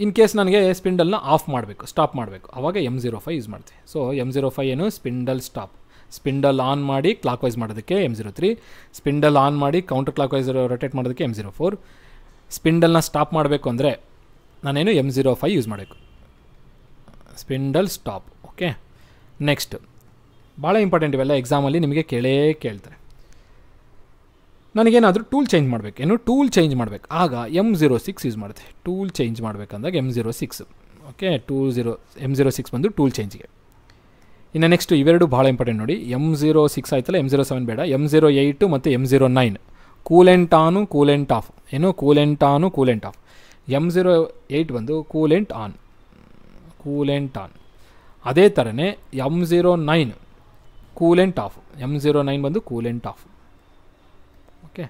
ಇನ್ ಕೇಸ್ ನನಗೆ ಸ್ಪಿಂಡಲ್ನ ಆಫ್ ಮಾಡಬೇಕು, ಸ್ಟಾಪ್ ಮಾಡಬೇಕು, ಆವಾಗ M05 ಯೂಸ್ ಮಾಡ್ತೀವಿ. ಸೊ M05 ಏನು ಸ್ಪಿಂಡಲ್ ಸ್ಟಾಪ್. ಸ್ಪಿಂಡಲ್ ಆನ್ ಮಾಡಿ ಕ್ಲಾಕ್ ವೈಸ್ ಮಾಡೋದಕ್ಕೆ M03, ಸ್ಪಿಂಡಲ್ ಆನ್ ಮಾಡಿ ಕೌಂಟರ್ ಕ್ಲಾಕ್ ವೈಸ್ ರೊಟೇಟ್ ಮಾಡೋದಕ್ಕೆ M04. ಸ್ಪಿಂಡಲ್ನ ಸ್ಟಾಪ್ ಮಾಡಬೇಕು ಅಂದರೆ ನಾನೇನು M05 ಯೂಸ್ ಮಾಡಬೇಕು, ಸ್ಪಿಂಡಲ್ ಸ್ಟಾಪ್. ಓಕೆ, ನೆಕ್ಸ್ಟ್ ಭಾಳ ಇಂಪಾರ್ಟೆಂಟ್ ಇವೆಲ್ಲ ಎಕ್ಸಾಮಲ್ಲಿ ನಿಮಗೆ ಕೇಳ್ತಾರೆ. ನನಗೇನಾದರೂ ಟೂಲ್ ಚೇಂಜ್ ಮಾಡಬೇಕು, ಏನು ಟೂಲ್ ಚೇಂಜ್ ಮಾಡಬೇಕು, ಆಗ M06 ಯೂಸ್ ಮಾಡುತ್ತೆ. Tool change ಮಾಡಬೇಕಂದಾಗ M06. Okay, M06 ಬಂದು ಟೂಲ್ ಚೇಂಜ್ಗೆ. ಇನ್ನು ನೆಕ್ಸ್ಟ್ ಇವೆರಡು ಭಾಳ ಇಂಪಾರ್ಟೆಂಟ್ ನೋಡಿ. M06 ಆಯ್ತಲ್ಲ, M07 ಬೇಡ. M08 ಮತ್ತು M09 ಕೂಲೆಂಟ್ ಆನು ಕೂಲೆಂಟ್ ಆಫ್. ಏನು ಕೂಲೆಂಟ್ ಆನು ಕೂಲೆಂಟ್ ಆಫ್. M08 ಬಂದು ಕೂಲೆಂಟ್ ಆನ್. ಅದೇ ಥರನೇ M09 ಕೂಲೆಂಟ್ ಆಫ್. M09 ಬಂದು ಕೂಲೆಂಟ್ ಆಫ್. ಓಕೆ,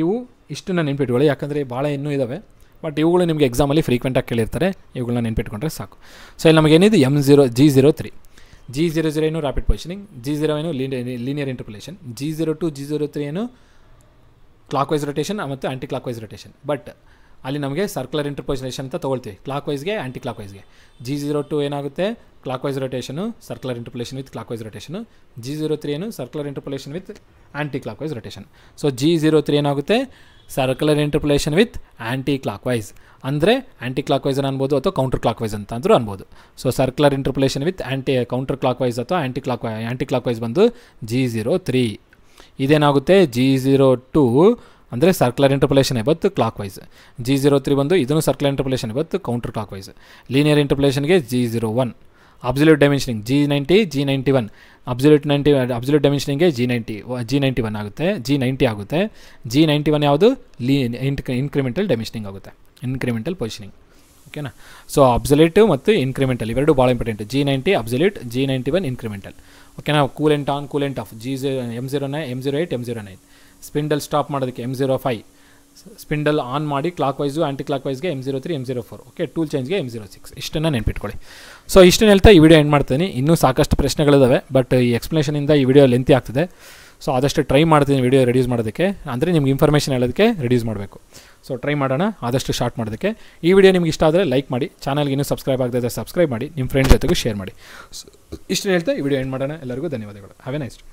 ಇವು ಇಷ್ಟನ್ನು ನೆನ್ಪಿಟ್ಕೊಳ್ಳಿ, ಯಾಕಂದರೆ ಭಾಳ ಇನ್ನೂ ಇದ್ದಾವೆ, ಬಟ್ ಇವುಗಳು ನಿಮಗೆ ಎಕ್ಸಾಮಲ್ಲಿ ಫ್ರೀಕ್ವೆಂಟಾಗಿ ಕೇಳಿರ್ತಾರೆ. ಇವುಗಳನ್ನ ನೆನ್ಪಿಟ್ಕೊಂಡ್ರೆ ಸಾಕು. ಸೊ ಇಲ್ಲಿ ನಮಗೇನಿದೆ G03. G00 ಏನು ರ್ಯಾಪಿಡ್ ಪೊಸಿಷನಿಂಗ್, G0 ಏನು ಲೀನಿಯರ್ ಇಂಟರ್ಪೋಲೇಷನ್, G02 G03 ಏನು ಕ್ಲಾಕ್ ವೈಸ್ ರೊಟೇಷನ್ ಮತ್ತು ಆ್ಯಂಟಿ ಕ್ಲಾಕ್ ವೈಸ್ ರೊಟೇಷನ್. ಬಟ್ ಅಲ್ಲಿ ನಮಗೆ ಸರ್ಕ್ಯುಲರ್ ಇಂಟರ್ಪೋಲೇಷನ್ ಅಂತ ತೊಗೊಳ್ತೀವಿ, ಕ್ಲಾಕ್ ವೈಸ್ಗೆ ಆ್ಯಂಟಿ ಕ್ಲಾಕ್ ವೈಸ್ಗೆ. G02 ಏನಾಗುತ್ತೆ clockwise rotation, circular interpolation with clockwise rotation. G03 ಏನು circular interpolation with anti clock wise rotation. So G03 ಏನಾಗುತ್ತೆ circular interpolation with anticlockwise, ಅಂದರೆ ಆ್ಯಂಟಿ clock wise ಅನ್ಬೋದು ಅಥವಾ counter clock wise ಅಂತ ಅಂದರೂ ಅನ್ಬೋದು. So circular interpolation with counter clock wise ಅಥವಾ anticlockwise ಬಂದು G03. ಇದೇನಾಗುತ್ತೆ G02 ಅಂದರೆ ಸರ್ಕ್ಯುಲರ್ ಇಂಟರ್ಪೋಲೇಷನ್ ಬತ್ತು ಕ್ಲಾಕ್ ವೈಸ್. G03 ಬಂದು ಇದನ್ನು ಸರ್ಕ್ಯುಲರ್ ಇಂಟರ್ಪೋಲೇಷನ್ ಬತ್ತು ಕೌಂಟರ್ ಕ್ಲಾಕ್ ವೈಸ್. ಲೀನಿಯರ್ ಇಂಟರ್ಪೋಲೇಷನ್ಗೆ G01. Absolute dimensioning G90 G91. Absolute ಡೈಮೆನ್ಷನಿಂಗ್ಗೆ G91 ಆಗುತ್ತೆ, G90 ಆಗುತ್ತೆ. G91 ಯಾವುದು ಇನ್ಕ್ರಿಮೆಂಟಲ್ ಡೈಮೆನ್ಷನಿಂಗ್ ಆಗುತ್ತೆ, ಇನ್ಕ್ರಿಮೆಂಟಲ್ ಪೊಸಿಷನಿಂಗ್. ಓಕೆನಾ. ಸೊ ಅಬ್ಸಲ್ಯೂಟ್ ಮತ್ತು ಇನ್ಕ್ರಿಮೆಂಟಲ್ ಇವೆರಡು ಭಾಳ important. G90 absolute, G91 incremental. ಓಕೆನಾ. Coolant on coolant of M09 M08 M09. Spindle stop ಮಾಡೋದಕ್ಕೆ M05. ಸ್ಪಿಂಡಲ್ ಆನ್ ಮಾಡಿ ಕ್ಲಾಕ್ ವೈಸು ಆ್ಯಂಟಿ ಕ್ಲಾಕ್ ವೈಸ್ಗೆ M03 M04. ಓಕೆ, ಟೂಲ್ ಚೇಂಜ್ಗೆ M06. ಇಷ್ಟನ್ನು ನೆನ್ಪಿಟ್ಕೊಳ್ಳಿ. ಸೊ ಇಷ್ಟನ್ನು ಹೇಳ್ತಾ ಈ ವಿಡಿಯೋ ಎಂಡ್ ಮಾಡ್ತೀನಿ. ಇನ್ನೂ ಸಾಕಷ್ಟು ಪ್ರಶ್ನೆಗಳಿದ್ದಾವೆ, ಬಟ್ ಈ ಎಕ್ಸ್ಪ್ಲನೇಷನಿಂದ ಈ ವಿಡಿಯೋ ಲೆಂತಿ ಆಗ್ತದೆ. ಸೊ ಆದಷ್ಟು ಟ್ರೈ ಮಾಡ್ತೀನಿ ವಿಡಿಯೋ ರೆಡ್ಯೂಸ್ ಮಾಡೋದಕ್ಕೆ, ಅಂದರೆ ನಿಮ್ಗೆ ಇನ್ಫಾರ್ಮೇಷನ್ ಹೇಳೋದಕ್ಕೆ ರೆಡ್ಯೂಸ್ ಮಾಡಬೇಕು. ಸೊ ಟ್ರೈ ಮಾಡೋಣ ಆದಷ್ಟು ಶಾರ್ಟ್ ಮಾಡೋದಕ್ಕೆ. ಈ ವಿಡಿಯೋ ನಿಮ್ಗೆ ಇಷ್ಟ ಆದರೆ ಲೈಕ್ ಮಾಡಿ, ಚಾನಲ್ಗೆ ಇನ್ನೂ ಸಬ್ಸ್ಕ್ರೈಬ್ ಆಗದೆ ಸಬ್ಸ್ಕ್ರೈಬ್ ಮಾಡಿ, ನಿಮ್ಮ ಫ್ರೆಂಡ್ಸ್ ಜೊತೆಗೂ ಶೇರ್ ಮಾಡಿ. ಇಷ್ಟನ್ನು ಹೇಳ್ತಾ ಈ ವಿಡಿಯೋ ಎಂಡ್ ಮಾಡೋಣ. ಎಲ್ಲರಿಗೂ ಧನ್ಯವಾದಗಳು. Have A nice day.